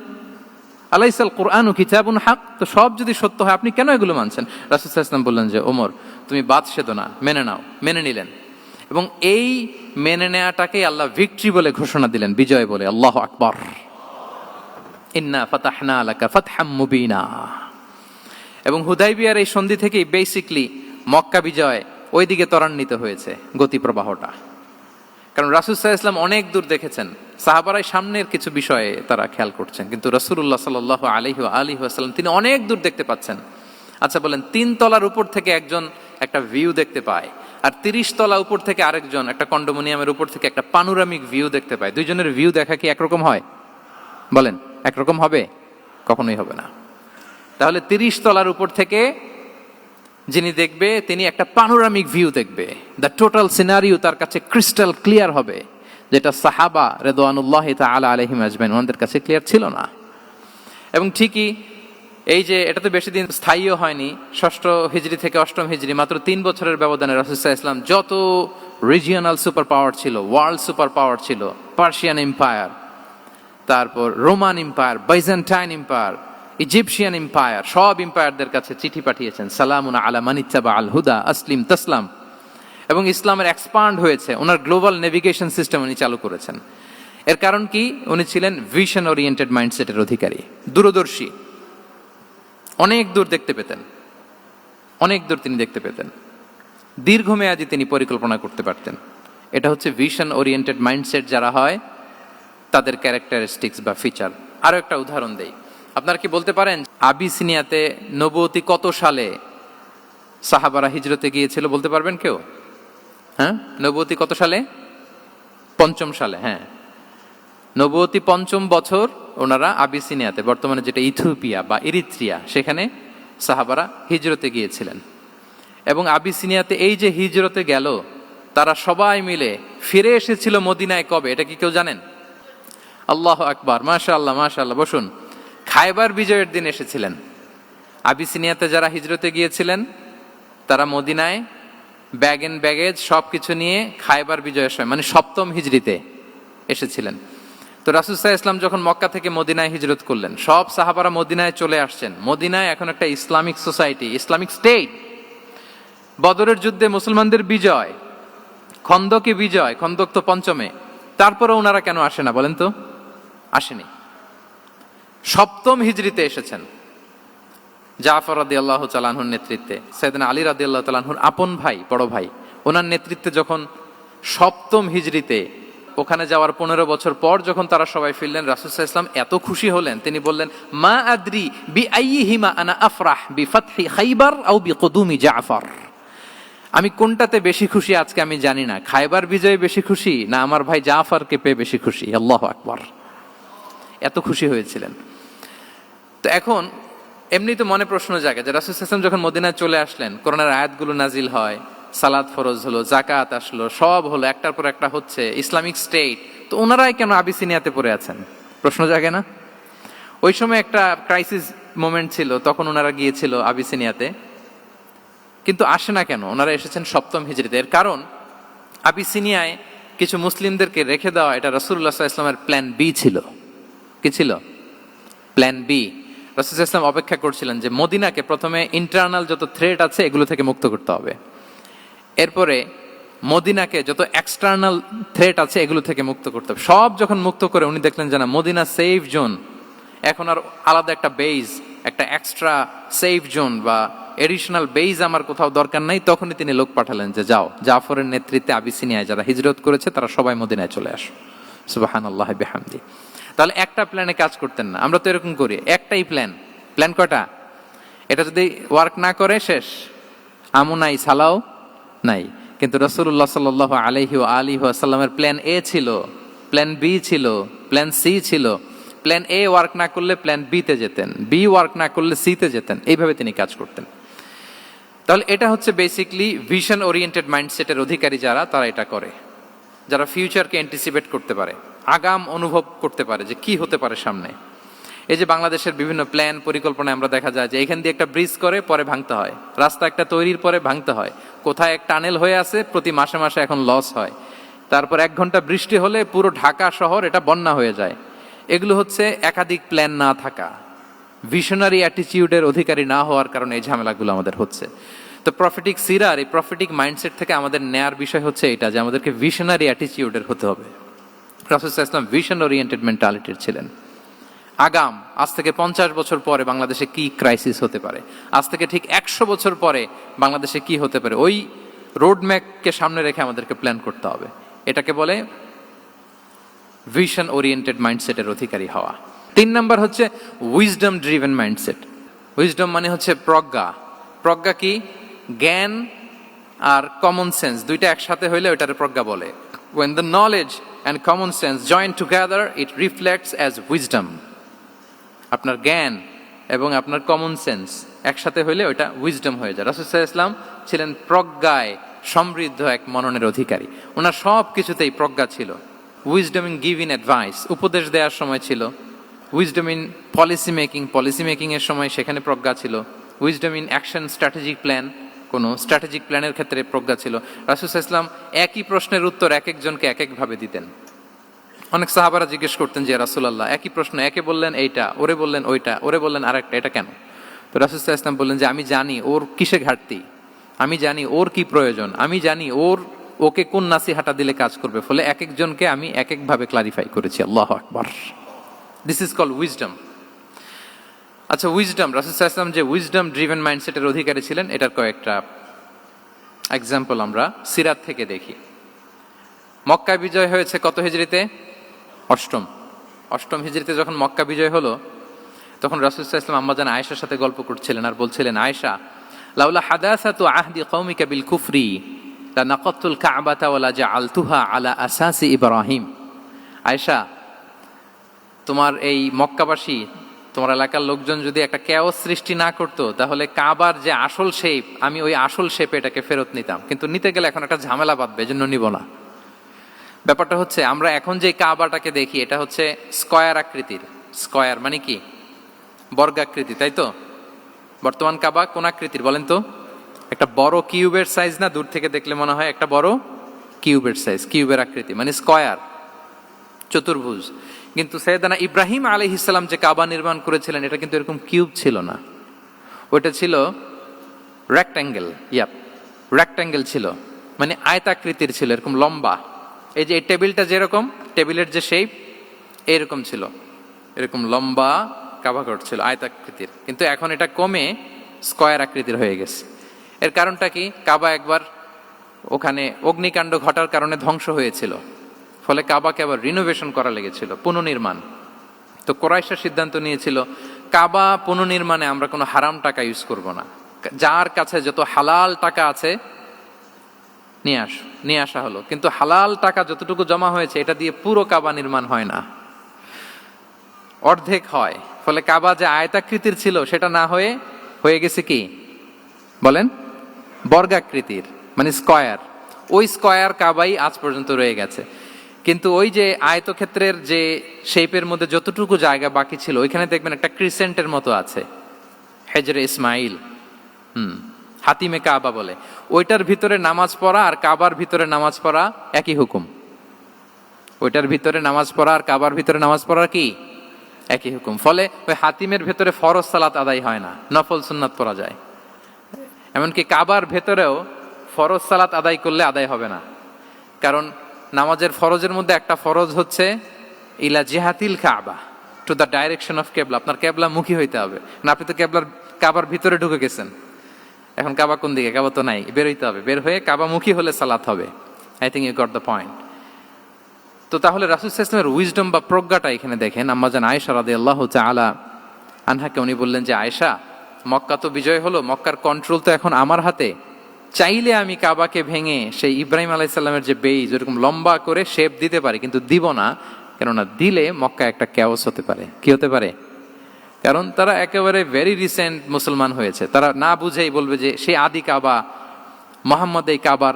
A: আলাইসাল কুরআনু কিতাবুন হক, তো সব যদি সত্য হয় আপনি কেন এগুলো মানছেন? রাসূল সাল্লাল্লাহু আলাইহি ওয়াসাল্লাম বললেন যে ওমর, তুমি বাদ সেদো না, মেনে নাও। মেনে নিলেন, এবং এই মেনে নেওয়াটাকে আল্লাহ ভিক্টরি বলে ঘোষণা দিলেন, বিজয় বলে। আল্লাহু আকবার। ইন্না ফাতাহনা লাকা ফাতহাম মুবিনা। এবং হুদাইবিয়ার এই সন্ধি থেকেই বেসিকলি মক্কা বিজয় ওইদিকে ত্বরান্বিত হয়েছে গতি প্রবাহটা। কারণ রাসূল সাল্লাল্লাহু আলাইহি ওয়াসাল্লাম অনেক দূর দেখেছেন, সাহাবারাই সামনের কিছু বিষয়ে তারা খেয়াল করছেন, কিন্তু রাসূলুল্লাহ সাল্লাল্লাহু আলাইহি ওয়াসাল্লাম তিনি অনেক দূর দেখতে পাচ্ছেন। আচ্ছা বলেন, 3 তলার উপর থেকে একজন একটা ভিউ দেখতে পায়, আর 30 তলা উপর থেকে আরেকজন একটা কন্ডোমিনিয়ামের উপর থেকে একটা পানোরামিক ভিউ দেখতে পায়, দুইজনের ভিউ দেখা কি একরকম হয়? বলেন, একরকম হবে? কখনোই হবে না। তাহলে 30 তলার উপর থেকে যিনি দেখবে, তিনি একটা পানোরামিক ভিউ দেখবে, দ্য টোটাল সিনারিও তার কাছে ক্রিস্টাল ক্লিয়ার হবে, যেটা সাহাবা রিদওয়ানুল্লাহি তাআলা আলাইহিম আজমাইন ওনাদের কাছে ক্লিয়ার ছিল না। এবং ঠিকই এই যে এটা তো বেশি দিন স্থায়ীও হয়নি, 6ষ্ঠ হিজরি থেকে 8ম হিজরি, মাত্র 3 বছরের ব্যবধানে রাসূল সাল্লাল্লাহু আলাইহি ওয়াসাল্লাম যত রিজিওনাল সুপার পাওয়ার ছিল, ওয়ার্ল্ড সুপার পাওয়ার ছিল, পার্সিয়ান এম্পায়ার, তারপর Roman empire, Byzantine empire, Egyptian empire, সব এম্পায়ারদের কাছে চিঠি পাঠিয়েছেন, সালামুন আলা মান ইত্তাবা আল হুদা আসলিম তাসলাম। এবং ইসলামের এক্সপান্ড হয়েছে, ওনার গ্লোবাল নেভিগেশন সিস্টেম উনি চালু করেছেন। এর কারণ কি? উনি ছিলেন ভিশন ওরিয়েন্টেড মাইন্ডসেটের অধিকারী, দূরদর্শী, অনেক দূর দেখতে পেতেন, অনেক দূর তিনি দেখতে পেতেন, দীর্ঘমেয়াদী তিনি পরিকল্পনা করতে পারতেন। এটা হচ্ছে ভিশন ওরিয়েন্টেড মাইন্ডসেট যারা হয় তাদের ক্যারেক্টারিস্টিক্স বা ফিচার। আরো একটা উদাহরণ দেই, আপনারা কি বলতে পারেন আবিসিনিয়াতে নবুয়তি কত সালে সাহাবারা হিজরতে গিয়েছিল? বলতে পারবেন কেউ? হ্যাঁ, নবুয়তি কত সালে? 5ম সালে। হ্যাঁ, নবুয়তি 5ম বছর ওনারা আবিসিনিয়াতে, বর্তমানে যেটা ইথিওপিয়া বা ইরিত্রিয়া, সেখানে সাহাবারা হিজরতে গিয়েছিলেন। এবং আবিসিনিয়াতে এই যে হিজরতে গেল, তারা সবাই মিলে ফিরে এসেছিল মদিনায় কবে? এটা কি কেউ জানেন? আল্লাহু আকবার, মাশাআল্লাহ মাশাআল্লাহ। বসুন। খায়বার বিজয়ের দিন এসেছিলেন। আবিসিনিয়াতে যারা হিজরতে গিয়েছিলেন তারা মদিনায় ব্যাগ এন্ড ব্যাগেজ সবকিছু নিয়ে খায়বার বিজয়ের সময়, মানে 7ম হিজরিতে এসেছিলেন। তো রাসূল সাল্লাল্লাহু আলাইহি ওয়াসাল্লাম যখন মক্কা থেকে মদিনায় হিজরত করলেন, সব সাহাবারা মদিনায় চলে আসছেন। মদিনায় এখন একটা ইসলামিক সোসাইটি, ইসলামিক স্টেট। বদরের যুদ্ধে মুসলমানদের বিজয়, খন্দকে বিজয়, খন্দক তো 5মে। তারপরে ওনারা কেন আসে না বলেন তো? আসেনি। 7ম হিজরিতে এসেছেন। জাফর রাদিয়াল্লাহু তাআলা আনহুর নেতৃত্বে, সাইয়েদনা আলী রাদিয়াল্লাহু তাআলা আনহুর আপন ভাই, বড় ভাই, ওনার নেতৃত্বে যখন 7ম হিজরিতে ওখানে যাওয়ার 15 বছর পর যখন তারা সবাই ফিরলেন, রাসূল সাল্লাল্লাহু আলাইহি ওয়াসাল্লাম এত খুশি হলেন, তিনি বললেন, মা আদরি বিআইয়িহিমা আনা আফরাহ বিফাতহি খাইবার আও বিকুদুমি জাফর। আমি কোনটাতে বেশি খুশি আজকে আমি জানি না, খায়বার বিজয়ে বেশি খুশি না আমার ভাই জাফরকে পেয়ে বেশি খুশি। আল্লাহু আকবার, এত খুশি হয়েছিলেন। তো এখন এমনি তো মনে প্রশ্ন জাগে যে রাসূল সাল্লাল্লাহু আলাইহি ওয়াসাল্লাম যখন মদিনায় চলে আসলেন, কোরআনের আয়াতগুলো নাজিল হয়, সালাত ফরজ হলো, যাকাত আসলো, সব হলো, একটার পর একটা হচ্ছে, ইসলামিক স্টেট, তো ওনারাই কেন আবিসিনিয়াতে পড়ে আছেন? প্রশ্ন জাগে না? ওই সময় একটা ক্রাইসিস মোমেন্ট ছিল, তখন ওনারা গিয়েছিল আবিসিনিয়াতে, কিন্তু আসে না কেন? ওনারা এসেছেন 7ম হিজরিতে। এর কারণ আবিসিনিয়ায় কিছু মুসলিমদেরকে রেখে দেওয়া, এটা রাসূলুল্লাহ সাল্লাল্লাহু আলাইহি ওয়াসাল্লামের প্ল্যান বি ছিল। কি ছিল? Plan B. রাসূল সাল্লাল্লাহু আলাইহি ওয়াসাল্লাম অপেক্ষা করছিলেন যে মদিনাকে প্রথমে ইন্টারনাল যত থ্রেট আছে এগুলো থেকে মুক্ত করতে হবে, এরপরে মদিনাকে যত এক্সটার্নাল থ্রেট আছে এগুলো থেকে মুক্ত করতে হবে। সব যখন মুক্ত করে উনি দেখলেন যে না, মদিনা সেফ জোন, এখন আর আলাদা একটা বেজ, একটা এক্সট্রা সেফ জোন বা এডিশনাল বেজ আমার কোথাও দরকার নাই। তখনই তিনি লোক পাঠালেন যে যাও, জাফরের নেতৃত্বে আবিসিনিয়ায় যারা হিজরত করেছে তারা সবাই মদিনায় চলে আসো। সুবহানাল্লাহ বিহামদি। তাহলে একটা প্ল্যানে কাজ করতেন না। আমরা তো এরকম করি, একটাই প্ল্যান। প্ল্যান কয়টা? এটা যদি ওয়ার্ক না করে শেষ, আমও নাই, সালাও নাই। কিন্তু রাসূলুল্লাহ সাল্লাল্লাহু আলাইহি ওয়া আলিহি ওয়াসাল্লামের প্ল্যান এ ছিল, প্ল্যান বি ছিল, প্ল্যান সি ছিল। প্ল্যান এ ওয়ার্ক না করলে প্ল্যান বি তে যেতেন, বি ওয়ার্ক না করলে সি তে যেতেন, এইভাবে তিনি কাজ করতেন। তাহলে এটা হচ্ছে বেসিকলি ভিশন ওরিয়েন্টেড মাইন্ডসেটের অধিকারী যারা, তারা এটা করে, যারা ফিউচারকে অ্যান্টিসিপেট করতে পারে, আগাম অনুভব করতে পারে যে কি হতে পারে সামনে। এই যে বাংলাদেশের বিভিন্ন প্ল্যান পরিকল্পনায় আমরা দেখা যায় যে এখান দিয়ে একটা ব্রিজ করে পরে ভাঙতে হয়, রাস্তা একটা তৈরির পরে ভাঙতে হয়, কোথায় এক টানেল হয়ে আছে প্রতি মাসে মাসে এখন লস হয়, তারপর 1 ঘন্টা বৃষ্টি হলে পুরো ঢাকা শহর এটা বন্যা হয়ে যায়। এগুলো হচ্ছে একাধিক প্ল্যান না থাকা, ভিশনারি অ্যাটিটিউডের অধিকারী না হওয়ার কারণে এই ঝামেলাগুলো আমাদের হচ্ছে। তো প্রফেটিক সিরার এই প্রফেটিক মাইন্ডসেট থেকে আমাদের নেয়ার বিষয় হচ্ছে এটা, যে আমাদেরকে ভিশনারি অ্যাটিটিউডের হতে হবে। রাসূল সাল্লাল্লাহু আলাইহি ওয়াসাল্লাম ভিশন ওরিয়েন্টেড মেন্টালিটির ছিলেন। আগাম, আজ থেকে 50 বছর পরে বাংলাদেশে কি ক্রাইসিস হতে পারে, আজ থেকে ঠিক 100 বছর পরে বাংলাদেশে কি হতে পারে, ওই রোড ম্যাপকে সামনে রেখে আমাদেরকে প্ল্যান করতে হবে। এটাকে বলে ভিশন ওরিয়েন্টেড মাইন্ডসেটের অধিকারী হওয়া। 3 নাম্বার হচ্ছে উইজডম ড্রিভেন মাইন্ডসেট। উইজডম মানে হচ্ছে প্রজ্ঞা। প্রজ্ঞা কি? জ্ঞান আর কমন সেন্স দুইটা একসাথে হইলে ওইটারে প্রজ্ঞা বলে। When the knowledge and common sense join together, it reflects as wisdom. আপনার জ্ঞান এবং আপনার কমন সেন্স একসাথে হইলে ওইটা উইজডম হয়ে যায়। রাসূল সাল্লাল্লাহু আলাইহি ওয়াসাল্লাম ছিলেন প্রজ্ঞায় সমৃদ্ধ এক মননের অধিকারী। ওনার সব কিছুতেই প্রজ্ঞা ছিল। উইজডম ইন গিভিং অ্যাডভাইস, উপদেশ দেওয়ার সময় ছিল। উইজডম ইন পলিসি মেকিং এর সময় সেখানে প্রজ্ঞা ছিল। Wisdom in action, strategic plan, কোনো স্ট্র্যাটেজিক প্ল্যানের ক্ষেত্রে প্রজ্ঞা ছিল। রাসূল সাল্লাল্লাহু আলাইহি ওয়াসাল্লাম একই প্রশ্নের উত্তর এক একজনকে এক একভাবে দিতেন। অনেক সাহাবারা জিজ্ঞেস করতেন যে রাসূলুল্লাহ, একই প্রশ্ন, একে বললেন এইটা, ওরে বললেন ওইটা, ওরে বললেন আরেকটা, এটা কেন? তো রাসূল সাল্লাল্লাহু আলাইহি ওয়াসাল্লাম বললেন যে আমি জানি ওর কিসে ঘাটতি, আমি জানি ওর কি প্রয়োজন, আমি জানি ওকে কোন নাসিহাটা দিলে কাজ করবে, ফলে এক একজনকে আমি এক একভাবে ক্লারিফাই করেছি। আল্লাহু আকবার। This is called wisdom. আচ্ছা, উইজডম, রাসূল সাল্লাল্লাহু আলাইহি ওয়াসাল্লাম যে উইজডম ড্রিভেন মাইন্ডসেটের অধিকারী ছিলেন, এটার কয়েকটা এক্সাম্পল আমরা সিরাত থেকে দেখি। মক্কা বিজয় হয়েছে কত হিজরিতে? অষ্টম হিজরিতে যখন মক্কা বিজয় হলো, তখন রাসূল সাল্লাল্লাহু আলাইহি ওয়াসাল্লাম আম্মাজান আয়েশার সাথে গল্প করছিলেন আর বলছিলেন, আয়েশা, লাউলা হাদাসাতু আহদি কওমিকা বিল কুফরি লা নাকাতুল কাবাতা ওয়া লা জাআলতুহা আলা আসাসি ইব্রাহিম। আয়েশা, তোমার এই মক্কাবাসী, তোমার এলাকার লোকজন যদি একটা কেওস সৃষ্টি না করতো, তাহলে কাবার যে আসল শেপ, আমি ওই আসল শেপে এটাকে ফেরত নিতাম, কিন্তু নিতে গেলে এখন একটা ঝামেলা বাঁধবে, এজন্য নিব না। ব্যাপারটা হচ্ছে, আমরা এখন যে কাবাটাকে দেখি, এটা হচ্ছে স্কয়ার আকৃতির। স্কয়ার মানে কি? বর্গাকৃতি, তাই তো? বর্তমান কাবা কোন আকৃতির বলেন তো? একটা বড় কিউবের সাইজ না? দূর থেকে দেখলে মনে হয় একটা বড় কিউবের সাইজ, কিউবের আকৃতি মানে স্কয়ার, চতুর্ভুজ। কিন্তু সাইয়েদানা ইব্রাহিম আলাইহিস সালাম যে কাবা নির্মাণ করেছিলেন, এটা কিন্তু এরকম কিউব ছিল না, ওটা ছিল রেক্ট্যাঙ্গেল। রেক্ট্যাঙ্গেল ছিল, মানে আয়তাকৃতির ছিল, এরকম লম্বা। এই যে এই টেবিলটা যেরকম, টেবিলের যে শেপ এরকম ছিল, এরকম লম্বা কাবা ঘর ছিল আয়তাকৃতির। কিন্তু এখন এটা কমে স্কয়ার আকৃতির হয়ে গেছে। এর কারণটা কি? কাবা একবার ওখানে অগ্নিকাণ্ড ঘটার কারণে ধ্বংস হয়েছিল, ফলে কাবাকে আবার রিনোভেশন করা লেগেছিল, পুনর্নির্মাণ। তো কুরাইশরা সিদ্ধান্ত নিয়েছিল, কাবা পুনর্নির্মাণে আমরা কোনো হারাম টাকা ইউজ করব না, যার কাছে যত হালাল টাকা আছে নিয়ে আসা হলো। কিন্তু হালাল টাকা যতটুকু জমা হয়েছে, এটা দিয়ে পুরো কাবা নির্মাণ হয় না, অর্ধেক হয়। ফলে কাবা যে আয়তাকৃতির ছিল, সেটা না হয়ে গেছে কি বলেন? বর্গাকৃতির, মানে স্কয়ার। ওই স্কয়ার কাবাই আজ পর্যন্ত রয়ে গেছে। কিন্তু ওই যে আয়তক্ষেত্রের যে শেপের মধ্যে যতটুকু জায়গা বাকি ছিল, ওইখানে দেখবেন একটা ক্রিসেন্টের মতো আছে, হেজরে ইসমাইল, হাতিমে কাবা বলে। ওইটার ভিতরে নামাজ পড়া আর কাবার ভিতরে নামাজ পড়া একই হুকুম। ওইটার ভিতরে নামাজ পড়া আর কাবার ভিতরে নামাজ পড়া কি একই হুকুম। ফলে ওই হাতিমের ভেতরে ফরজ সালাত আদায় হয় না, নফল সুন্নাত পড়া যায়। এমনকি কাবার ভেতরেও ফরজ সালাত আদায় করলে আদায় হবে না, কারণ নামাজের ফরজের মধ্যে একটা ফরজ হচ্ছে ইলা জিহাতিল কাবা, টু দ্য ডাইরেকশন অফ কেবলা। আপনার কেবলা মুখী হইতে হবে না। আপনি তো কাবার ভিতরে ঢুকে গেছেন, এখন কাবা কোন দিকে? কাবা তো নাই, বের হইতে হবে। বের হয়ে কাবা মুখী হলে সালাত হবে। I think you got the point. তো তাহলে রাসূল সাল্লাল্লাহু আলাইহি ওয়াসাল্লামের উইজডম বা প্রজ্ঞাটা এখানে দেখেন। আম্মাজান আয়েশা রাদিয়াল্লাহু তাআলা আনহাকে উনি বললেন যে, আয়েশা, মক্কা তো বিজয় হলো, মক্কার কন্ট্রোল তো এখন আমার হাতে। চাইলে আমি কাবাকে ভেঙে সেই ইব্রাহিম আলাইহিস সালামের যে বেইজ, ওরকম লম্বা করে শেপ দিতে পারি, কিন্তু দিব না। কেননা দিলে মক্কা একটা ক্যাওস হতে পারে। কি হতে পারে? কারণ তারা একেবারে ভেরি রিসেন্ট মুসলমান হয়েছে, তারা না বুঝেই বলবে যে সেই আদি কাবা, মুহাম্মদ এই কাবার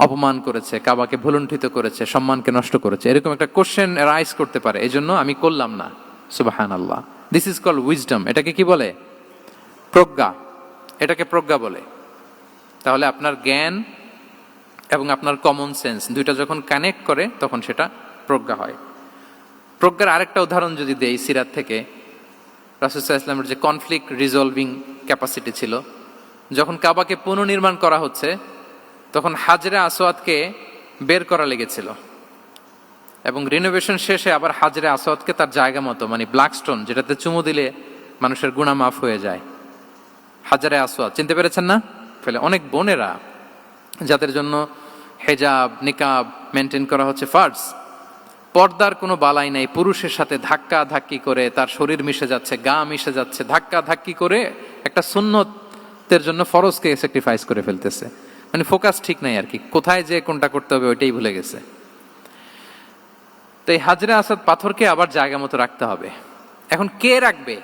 A: অপমান করেছে, কাবাকে ভুলুণ্ঠিত করেছে, সম্মানকে নষ্ট করেছে, এরকম একটা কোশ্চেন রাইজ করতে পারে। এই জন্য আমি করলাম না। সুবহানাল্লাহ। This is called wisdom. এটাকে কি বলে? প্রজ্ঞা। এটাকে প্রজ্ঞা বলে। তাহলে আপনার জ্ঞান এবং আপনার কমন সেন্স দুইটা যখন কানেক্ট করে, তখন সেটা প্রজ্ঞা হয়। প্রজ্ঞার আরেকটা উদাহরণ যদি দেই সিরাত থেকে, রাসূল সাল্লাল্লাহু আলাইহি ওয়াসাল্লামের যে কনফ্লিক্ট রিজলভিং ক্যাপাসিটি ছিল, যখন কাবাকে পুনর্নির্মাণ করা হচ্ছে, তখন হাজরে আসওয়াদকে বের করা লেগেছিল, এবং রিনোভেশন শেষে আবার হাজরে আসওয়াদকে তার জায়গা মতো, মানে ব্ল্যাক স্টোন, যেটাতে চুমু দিলে মানুষের গুনাহ মাফ হয়ে যায়, হাজরে আসওয়াদ, চিনতে পেরেছেন না? ফলে অনেক বোনেরা, যাদের জন্য হেজাব নিকাব মেনটেন করা হচ্ছে ফার্জ, পর্দার কোনো বালাই নাই, পুরুষের সাথে ধাক্কা ধাক্কি করে তার শরীর মিশে যাচ্ছে, গা মিশে যাচ্ছে, ধাক্কা ধাক্কি করে একটা সুন্নতের জন্য ফরজকে স্যাক্রিফাইস করে ফেলতেছে। মানে ফোকাস ঠিক নাই আর কি, কোথায় যে কোনটা করতে হবে ওইটাই ভুলে গেছে। তো এই হাজরে আসওয়াদ পাথরকে আবার জায়গা মতো রাখতে হবে। এখন কে রাখবে,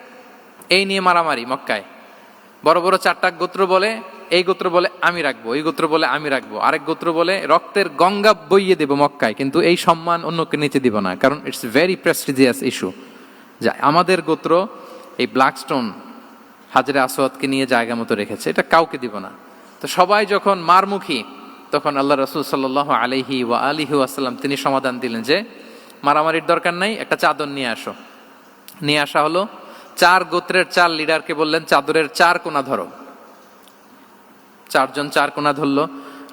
A: এই নিয়ে মারামারি মক্কায়। বড় বড় চারটা গোত্র বলে, এই গোত্র বলে আমি রাখবো, এই গোত্র বলে আমি রাখবো, আরেক গোত্র বলে রক্তের গঙ্গা বইয়ে দেবো মক্কায়, কিন্তু এই সম্মান অন্যকে নিতে দিব না, কারণ ইটস ভেরি প্রেস্টিজিয়াস ইস্যু, যে আমাদের গোত্র এই ব্ল্যাক স্টোন হাজরে আসওয়াদকে নিয়ে জায়গা মতো রেখেছে, এটা কাউকে দিব না। তো সবাই যখন মারমুখী, তখন আল্লাহ রাসূল সাল্লাল্লাহু আলাইহি ওয়া আলিহি ওয়াসাল্লাম তিনি সমাধান দিলেন যে মারামারির দরকার নাই, একটা চাদর নিয়ে আসো। নিয়ে আসা হলো। 4 গোত্রের 4 লিডারকে বললেন, চাদরের 4 কোনা ধরো। চারজন চার কোনা ধরলো,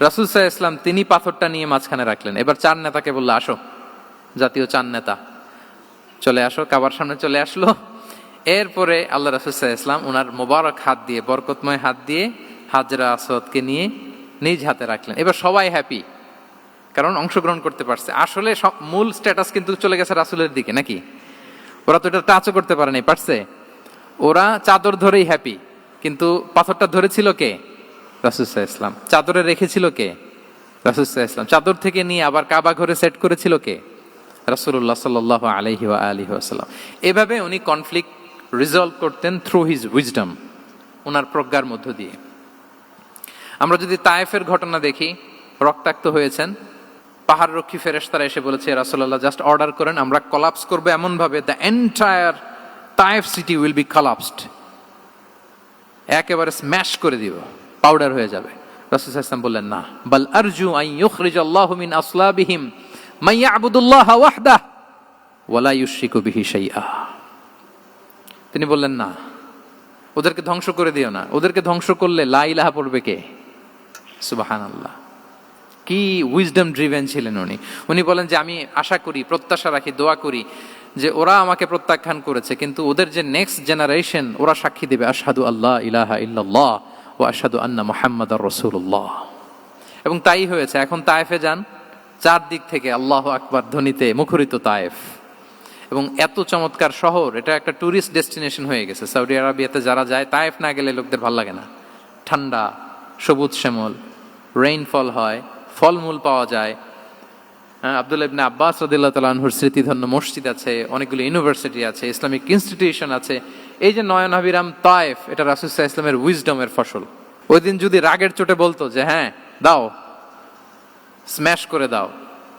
A: রাসূল সাল্লাল্লাহু আলাইহি ওয়াসাল্লাম তিনি পাথরটা নিয়ে মাঝখানে রাখলেন। এবার চার নেতাকে বললো, আসো, জাতীয় চার নেতা চলে আসো, কাবার সামনে চলে আসলো। এরপরে আল্লাহ রাসূল সাল্লাল্লাহু আলাইহি ওয়াসাল্লাম ওনার মোবারক হাত দিয়ে, বরকতময় হাত দিয়ে হাজরা আসওয়াদকে নিয়ে নিজ হাতে রাখলেন। এবার সবাই হ্যাপি, কারণ অংশগ্রহণ করতে পারছে। আসলে মূল স্ট্যাটাস কিন্তু চলে গেছে রাসূলের দিকে, নাকি? ওরা তো এটা টাচও করতে পারে নাই, পারছে? ওরা চাদর ধরেই হ্যাপি, কিন্তু পাথরটা ধরেছিল কে? রাসূল সাল্লাল্লাহু আলাইহি ওয়াসাল্লাম। চাদরে রেখেছিল কে? রাসূল সাল্লাল্লাহু আলাইহি ওয়াসাল্লাম। চাদর থেকে নিয়ে আবার কাবা ঘরে সেট করেছিল কে? রাসূলুল্লাহ সাল্লাল্লাহু আলাইহি ওয়া আলিহি ওয়াসাল্লাম। এভাবে উনি কনফ্লিক্ট রিজলভ করতেন থ্রু হিজ উইজডম, ওনার প্রজ্ঞার মধ্য দিয়ে। আমরা যদি তায়েফের ঘটনা দেখি, রক্তাক্ত হয়েছেন, পাহাড় রক্ষী ফেরেশতারা এসে বলেছে, রাসূলুল্লাহ জাস্ট অর্ডার করেন, আমরা কলাপস করবো এমন ভাবে the entire Taif city will be collapsed, একেবারে স্ম্যাশ করে দিব, পাউডার হয়ে যাবে। রাসূল সাল্লাল্লাহু আলাইহি ওয়াসাল্লাম বললেন, না, বাল আরজু আন ইউখরিজাল্লাহু মিন আসলাবিহিম মান ইয়াবুদুল্লাহ ওয়াহদাহু ওয়া লা ইউশরিকু বিহি শাইআ। তিনি বললেন, না, ওদেরকে ধ্বংস করে দিও না, ওদেরকে ধ্বংস করলে লা ইলাহা পড়বে কে? সুবহানাল্লাহ। কি উইজডম ড্রিভেন ছিলেন উনি। উনি বলেন যে আমি আশা করি, প্রত্যাশা রাখি, দোয়া করি যে ওরা আমাকে প্রত্যাখ্যান করেছে, কিন্তু ওদের যে নেক্সট জেনারেশন, ওরা সাক্ষী দেবে আশহাদু আল্লাহ ইলাহা ইল্লাল্লাহ ওয়া আশহাদু আন্না মুহাম্মাদার রাসূলুল্লাহ। এবং তাই হয়েছে। এখন তায়েফে যান, চারদিক থেকে আল্লাহু আকবার ধ্বনিতে মুখরিত তায়েফ, এবং এত চমৎকার শহর, এটা একটা ট্যুরিস্ট ডেস্টিনেশন হয়ে গেছে। সৌদি আরবিয়াতে যারা যায়, তায়েফ না গেলে লোকদের ভালো লাগে না। ঠান্ডা, সবুজ শ্যামল, রেইনফল হয়, ফলমূল পাওয়া যায়। আব্দুল্লাহ ইবনে আব্বাস রাদিয়াল্লাহু তাআলা আনহুর স্মৃতিধন্য মসজিদ আছে, অনেকগুলো ইউনিভার্সিটি আছে, ইসলামিক ইনস্টিটিউশন আছে। এই যে নয়নাভিরাম তায়েফ, এটা রাসূল সাল্লাল্লাহু আলাইহি ওয়াসাল্লামের উইজডমের ফসল। ওই দিন যদি রাগের চোটে বলতো যে হ্যাঁ দাও, স্ম্যাশ করে দাও,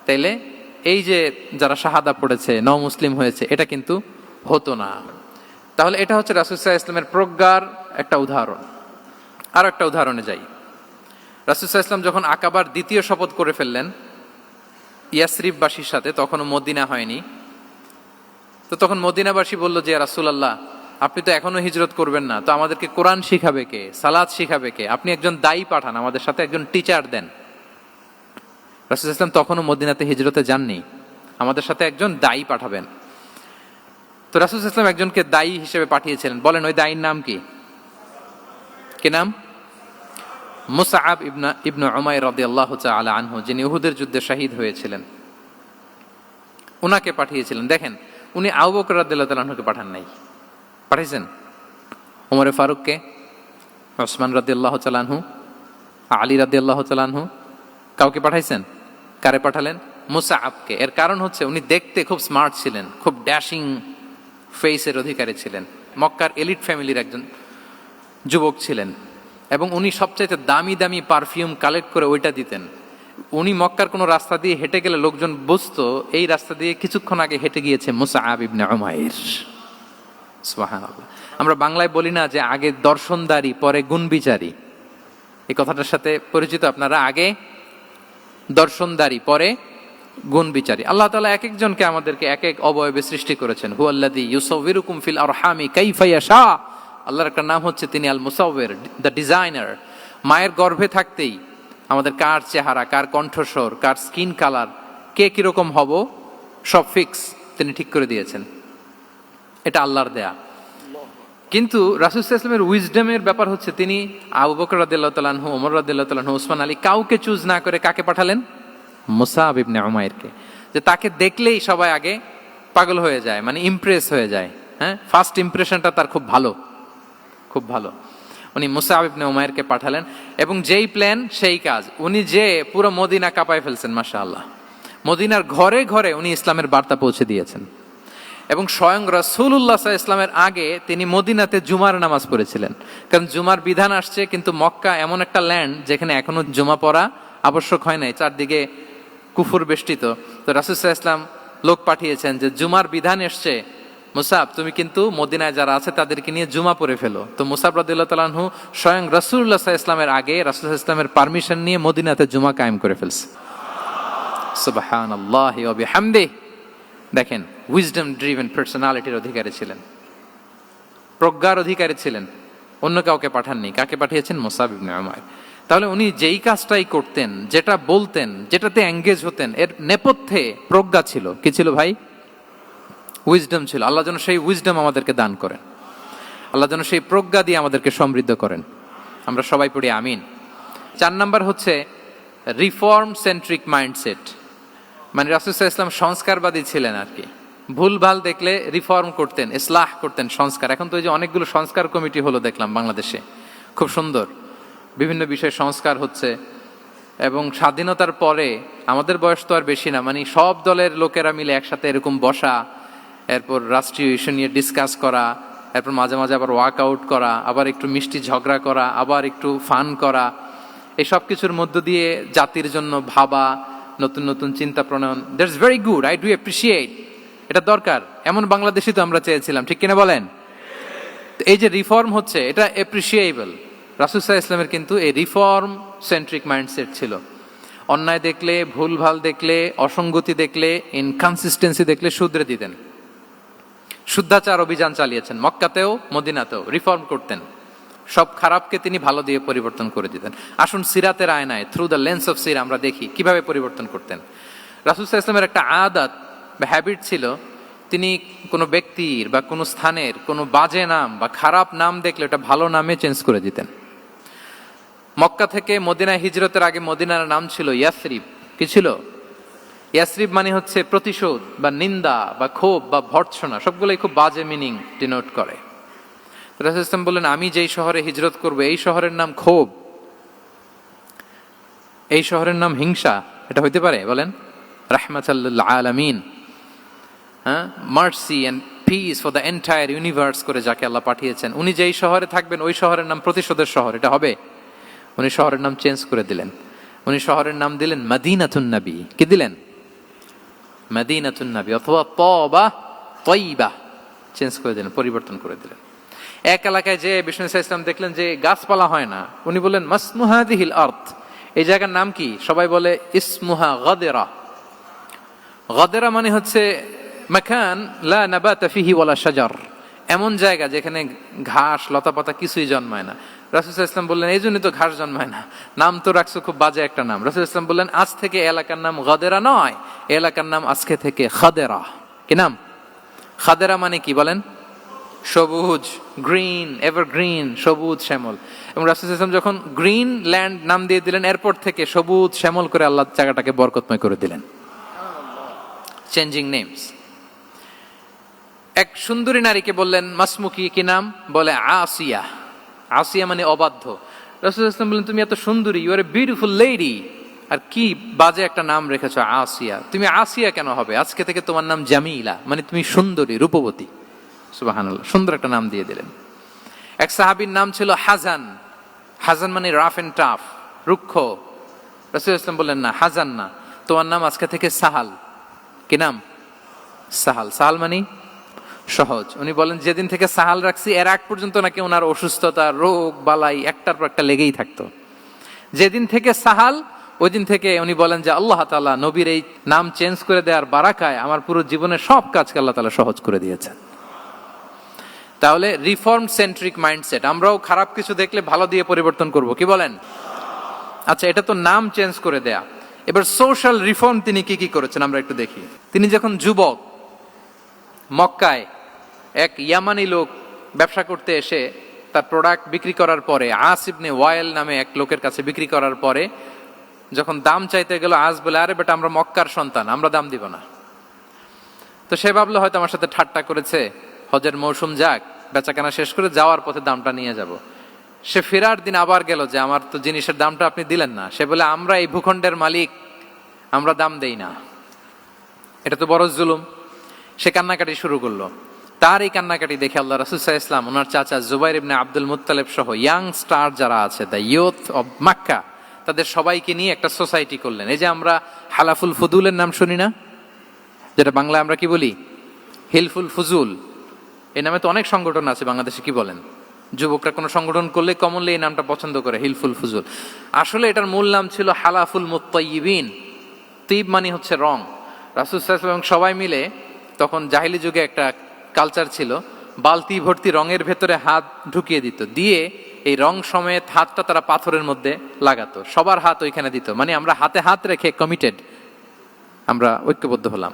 A: তাইলে এই যে যারা শাহাদা পড়েছে, নও মুসলিম হয়েছে, এটা কিন্তু হতো না। তাহলে এটা হচ্ছে রাসূল সাল্লাল্লাহু আলাইহি ওয়াসাল্লামের প্রজ্ঞার একটা উদাহরণ। আর একটা উদাহরণে যাই। রাসূল সাল্লাল্লাহু আলাইহি ওয়াসাল্লাম যখন আকাবার দ্বিতীয় শপথ করে ফেললেন ইয়াসরিববাসীর সাথে, তখনও মদিনা হয়নি, তো তখন মদিনাবাসী বলল যে রাসূলুল্লাহ, আপনি তো এখনো হিজরত করবেন না, তো আমাদেরকে কোরআন শিখাবে কে, সালাত শিখাবে কে? আপনি একজন দায়ী পাঠান, আমাদের সাথে একজন টিচার দেন। রাসূল সাল্লাল্লাহু আলাইহি ওয়াসাল্লাম তখনও মদিনাতে হিজরতে যাননি, আমাদের সাথে একজন দায়ী পাঠাবেন। তো রাসূল সাল্লাল্লাহু আলাইহি ওয়াসাল্লাম একজনকে দায়ী হিসেবে পাঠিয়েছিলেন। বলেন ওই দায়ীর নাম কি? কি নাম? মুসআব ইবনে উমাইর রাদিয়াল্লাহু তাআলা আনহু, যিনি উহুদের যুদ্ধে শহীদ হয়েছিলেন, উনাকে পাঠিয়েছিলেন। দেখেন, উনি আবু বকর রাদিয়াল্লাহু তাআলা আনহুকে পাঠান নাই, পাঠিয়েছেন ওমর ফারুককে, ওসমান রাদিয়াল্লাহু তাআলা আনহু, আলী রাদিয়াল্লাহু তাআলা আনহু, কাউকে পাঠাইছেন? কারে পাঠালেন? মুসআবকে। এর কারণ হচ্ছে উনি দেখতে খুব স্মার্ট ছিলেন, খুব ড্যাশিং ফেসের অধিকারী ছিলেন, মক্কার এলিট ফ্যামিলির একজন যুবক ছিলেন, এবং উনি সবচাইতে দামি দামি পারফিউম কালেক্ট করে ওইটা দিতেন। উনি মক্কার কোনো রাস্তা দিয়ে হেঁটে গেলে লোকজন বুঝতো এই রাস্তা দিয়ে কিছুক্ষণ আগে হেঁটে গিয়েছে মুসআব ইবনে উমাইর। সুবহানাল্লাহ। আমরা বাংলায় বলি না যে আগে দর্শনদারি পরে গুণবিচারী, এই কথাটার সাথে পরিচিত আপনারা? আগে দর্শনদারি পরে গুণবিচারী। আল্লাহ তাআলা এক একজনকে আমাদেরকে এক এক অবয়বে সৃষ্টি করেছেন। হুয়াল্লাযী ইউসাউবিরুকুম ফিল আরহামি কাইফা ইয়াশা। আল্লাহর একটা নাম হচ্ছে তিনি আল মুসাউবির, দ্য ডিজাইনার। মায়ের গর্ভে থাকতেই আমাদের কার চেহারা, কার কণ্ঠস্বর, কার স্কিন কালার, কে কিরকম হব, সব ফিক্স তিনি ঠিক করে দিয়েছেন। এটা আল্লাহর দেয়া। কিন্তু রাসূল সাল্লাল্লাহু আলাইহি ওয়াসাল্লামের উইজডমের ব্যাপার হচ্ছে তিনি আবু বকর রাদিয়াল্লাহু তাআলা আনহু, ওমর রাদিয়াল্লাহু তাআলা আনহু, ওসমান আলী, কাউকে চুজ না করে কাকে পাঠালেন? মুসআব ইবনে উমাইরকে। যে তাকে দেখলেই সবাই আগে পাগল হয়ে যায়, মানে ইমপ্রেস হয়ে যায়। হ্যাঁ, ফার্স্ট ইমপ্রেশনটা তার খুব ভালো, খুব ভালো। উনি মুসআব ইবনে উমাইরকে পাঠালেন, এবং যেই প্ল্যান সেই কাজ। উনি যে পুরো মদিনা কাঁপায় ফেলছেন, মাশাআল্লাহ। মদিনার ঘরে ঘরে উনি ইসলামের বার্তা পৌঁছে দিয়েছেন, এবং স্বয়ং রাসূলুল্লাহ সাল্লাল্লাহু আলাইহি ওয়াসাল্লামের আগে তিনি মদিনাতে জুমার নামাজ পড়েছিলেন। কারণ জুমার বিধান আসছে, কিন্তু মক্কা এমন একটা ল্যান্ড যেখানে এখনো জুমা পড়া আবশ্যক হয় নাই, চারদিকে কুফর বেষ্টিত। তো রাসূল সাল্লাল্লাহু আলাইহি ওয়াসাল্লাম লোক পাঠিয়েছেন যে জুমার বিধান এসছে, মুসাব তুমি কিন্তু মদিনায় যারা আছে তাদেরকে নিয়ে জুমা পড়ে ফেলো। তো মুসাব রাদিয়াল্লাহু তাআলা আনহু স্বয়ং রাসূলুল্লাহ সাল্লাল্লাহু আলাইহি ওয়াসাল্লামের আগে রাসূল সাল্লাল্লাহু আলাইহি ওয়াসাল্লামের পারমিশন নিয়ে মদিনাতে জুমা কায়েম করে ফেলছে। সুবহানাল্লাহি ওয়া বিহামদিহি। দেখেন, উইজডম ড্রিভেন পার্সোনালিটির অধিকারী ছিলেন, প্রজ্ঞার অধিকারী ছিলেন, অন্য কাউকে পাঠাননি। কাকে পাঠিয়েছেন? মুসআব ইবনে উমাইর। তাহলে উনি যেই কাজটাই করতেন, যেটা বলতেন, যেটাতে এঙ্গেজ হতেন, এর নেপথ্যে প্রজ্ঞা ছিল। কি ছিল ভাই? উইজডম ছিল। আল্লাহ যেন সেই উইজডম আমাদেরকে দান করেন, আল্লাহ যেন সেই প্রজ্ঞা দিয়ে আমাদেরকে সমৃদ্ধ করেন। আমরা সবাই পড়ি আমিন। 4 নাম্বার হচ্ছে রিফর্ম সেন্ট্রিক মাইন্ডসেট। মানে রাসূল সাল্লাল্লাহু আলাইহি ওয়াসাল্লাম সংস্কারবাদী ছিলেন আর কি। ভুলভাল দেখলে রিফর্ম করতেন, ইসলাহ করতেন, সংস্কার। এখন তো এই যে অনেকগুলো সংস্কার কমিটি হলো দেখলাম বাংলাদেশে, খুব সুন্দর, বিভিন্ন বিষয়ে সংস্কার হচ্ছে। এবং স্বাধীনতার পরে আমাদের বয়স তো আর বেশি না, মানে সব দলের লোকেরা মিলে একসাথে এরকম বসা, এরপর রাষ্ট্রীয় ইস্যু নিয়ে ডিসকাস করা, এরপর মাঝে মাঝে আবার ওয়াক আউট করা, আবার একটু মিষ্টি ঝগড়া করা, আবার একটু ফান করা, এই সব কিছুর মধ্য দিয়ে জাতির জন্য ভাবা, নতুন নতুন চিন্তা প্রণয়ন। That's very good, I do appreciate. এটা দরকার, এমন বাংলাদেশই তো আমরা চেয়েছিলাম, ঠিক কিনা বলেন? এই যে রিফর্ম হচ্ছে, এটা অ্যাপ্রিসিয়েবল। রাসূল সাল্লাল্লাহু আলাইহি ওয়াসাল্লামের কিন্তু এই রিফর্ম সেন্ট্রিক মাইন্ডসেট ছিল। অন্যায় দেখলে, ভুলভাল দেখলে, অসঙ্গতি দেখলে, ইনকনসিস্টেন্সি দেখলে শুধরে দিতেন। শুদ্ধাচার অভিযান চালিয়েছেন মক্কাতেও মদিনাতেও, রিফর্ম করতেন। সব খারাপকে তিনি ভালো দিয়ে পরিবর্তন করে দিতেন। আসুন সিরাতের আয়নায়, থ্রু দ্য লেন্স অফ সিরা আমরা দেখি কিভাবে পরিবর্তন করতেন। রাসূল সাল্লাল্লাহু আলাইহি ওয়াসাল্লামের একটা আদত বা হ্যাবিট ছিল, তিনি কোনো ব্যক্তির বা কোনো স্থানের কোনো বাজে নাম বা খারাপ নাম দেখলে ওটা ভালো নামে চেঞ্জ করে দিতেন। মক্কা থেকে মদিনায় হিজরতের আগে মদিনার নাম ছিল ইয়াসরিব। কি ছিল? ইয়াসরিব মানে হচ্ছে প্রতিশোধ বা নিন্দা বা ক্ষোভ বা ভর্ৎসনা, সবগুলোই খুব বাজে মিনিং ডিনোট করে। রাসূল সাল্লাল্লাহু আলাইহি ওয়াসাল্লাম বললেন, আমি যেই শহরে হিজরত করব এই শহরের নাম ক্ষোভ, এই শহরের নাম হিংসা, এটা হইতে পারে? বলেন। রাহমাতাল লিল আলামিন, mercy and peace for the entire universe করে যাকে আল্লাহ পাঠিয়েছেন, উনি যেই শহরে থাকবেন ওই শহরের নাম প্রতিশোধের শহর, এটা হবে? উনি শহরের নাম চেঞ্জ করে দিলেন। উনি শহরের নাম দিলেন মদিনাতুন নবী। কি দিলেন? মদিনাতুন নবী, অথবা তওবা তয়্যিবা, চেঞ্জ করে দিলেন, পরিবর্তন করে দিলেন। এক এলাকায় যে বিষ্ণু ইসলাম দেখলেন যে গাছপালা হয় না, উনি বললেন মাসমু হাযিহিল আরদ, এই জায়গার নাম কি? সবাই বলে ইসমুহা গাদেরা। গাদেরা মানে হচ্ছে মাকান লা নাবাতা ফিহি ওয়ালা শাজার, এমন জায়গা যেখানে ঘাস লতাপাতা কিছুই জন্মায় না। রাসূল সাল্লাল্লাহু আলাইহি ওয়াসাল্লাম বললেন, এই জন্যই তো ঘাস জন্মায় না, নাম তো রাখছো খুব বাজে একটা নাম। রাসূল সাল্লাল্লাহু আলাইহি ওয়াসাল্লাম বললেন, আজ থেকে এলাকার নাম গাদেরা নয়, এলাকার নাম আজকে থেকে খাদেরা। কি নাম? খাদেরা মানে কি বলেন? সবুজ, গ্রিন, এভারগ্রিন, সবুজ শ্যামল। এবং রাসূল সাল্লাল্লাহু আলাইহি ওয়াসাল্লাম যখন গ্রিন ল্যান্ড নাম দিয়ে দিলেন, এরপর থেকে সবুজ শ্যামল করে আল্লাহ জায়গাটাকে বরকতময় করে দিলেন। Changing names. এক সুন্দরী নারীকে বললেন মাসমুকি, কি নাম? বলে আসিয়া। আসিয়া মানে অবাধ্য। রাসূল সাল্লাল্লাহু আলাইহি ওয়াসাল্লাম বললেন, তুমি এত সুন্দরী, you are a beautiful lady, আর কি বাজে একটা নাম রেখেছো আসিয়া। তুমি আসিয়া কেন হবে? আজকে থেকে তোমার নাম জামিলা, মানে তুমি সুন্দরী, রূপবতী। সুবহানাল্লাহ, সুন্দর একটা নাম দিয়ে দিলেন। এক সাহাবীর নাম ছিল হাজান। হাজান মানে রাফ এন্ড টাফ, রুক্ষ। রাসূল সাল্লাল্লাহু আলাইহি ওয়াসাল্লাম বললেন, না, হাজান না, তোমার নাম আজকে থেকে সাহাল। কি নাম? সাহাল। সাহাল মানে সহজ। উনি বলেন, যেদিন থেকে সাহাল রাখছি এর আগ পর্যন্ত নাকি ওনার অসুস্থতা, রোগ বালাই একটার পর একটা লেগেই থাকতো। যেদিন থেকে সাহাল, ওই দিন থেকে উনি বলেন যে আল্লাহ তাআলা নবীর এই নাম চেঞ্জ করে দেওয়ার বারাকায় আমার পুরো জীবনের সব কাজকে আল্লাহ তাআলা সহজ করে দিয়েছেন। তাহলে রিফর্ম সেন্ট্রিক মাইন্ডসেট, আমরাও খারাপ কিছু দেখলে ভালো দিয়ে পরিবর্তন করব। কি বলেন? আচ্ছা, এটা তো নাম চেঞ্জ করে দেয়া। এবার সোশ্যাল রিফর্ম তিনি কি কি করেছেন আমরা একটু দেখি। তিনি যখন যুবক, মক্কায় এক ইয়ামানি লোক ব্যবসা করতে এসে তার প্রোডাক্ট বিক্রি করার পরে, আস ইবনে ওয়াইল নামে এক লোকের কাছে বিক্রি করার পরে যখন দাম চাইতে গেল, আস বলে, আরে বেটা, আমরা মক্কার সন্তান, আমরা দাম দিব না। তো সে ভাবলো হয়তো আমার সাথে ঠাট্টা করেছে, হজের মৌসুম যাক, বেচাকেনা শেষ করে যাওয়ার পথে দামটা নিয়ে যাব। সে ফেরার দিন আবার গেল যে আমার তো জিনিসের দামটা আপনি দিলেন না। সে বলে, আমরা এই ভূখণ্ডের মালিক, আমরা দাম দেই না, এটা তো বড় জুলুম। সে কান্নাকাটি শুরু করলো। তার এই কান্নাকাটি দেখে আল্লাহ রাসূল সাল্লাল্লাহু আলাইহি ওয়াসাল্লাম ওনার চাচা জুবাইর ইবনে আব্দুল মুত্তালিব সহ ইয়াং স্টার যারা আছে, দ্য ইয়ুথ অফ মক্কা, তাদের সবাইকে নিয়ে একটা সোসাইটি করলেন। এই যে আমরা হালাফুল ফুদুলের নাম শুনি না, যেটা বাংলায় আমরা কি বলি? হিলফুল ফুজুল। এই নামে তো অনেক সংগঠন আছে বাংলাদেশে। কি বলেন? যুবকরা কোনো সংগঠন করলে কমনলি এই নামটা পছন্দ করে, হিলফুল ফুজুল। আসলে এটার মূল নাম ছিল হালাফুল মুত্তাইয়িবিন। তিব মানে হচ্ছে রং। রাসূল সাল্লাল্লাহু আলাইহি ওয়াসাল্লাম সবাই মিলে, তখন জাহিলি যুগে একটা কালচার ছিল, বালতি ভর্তি রঙের ভেতরে হাত ঢুকিয়ে দিত, দিয়ে এই রং সমেত হাতটা তারা পাথরের মধ্যে লাগাতো, সবার হাত ওইখানে দিত, মানে আমরা হাতে হাত রেখে কমিটেড, আমরা ঐক্যবদ্ধ হলাম।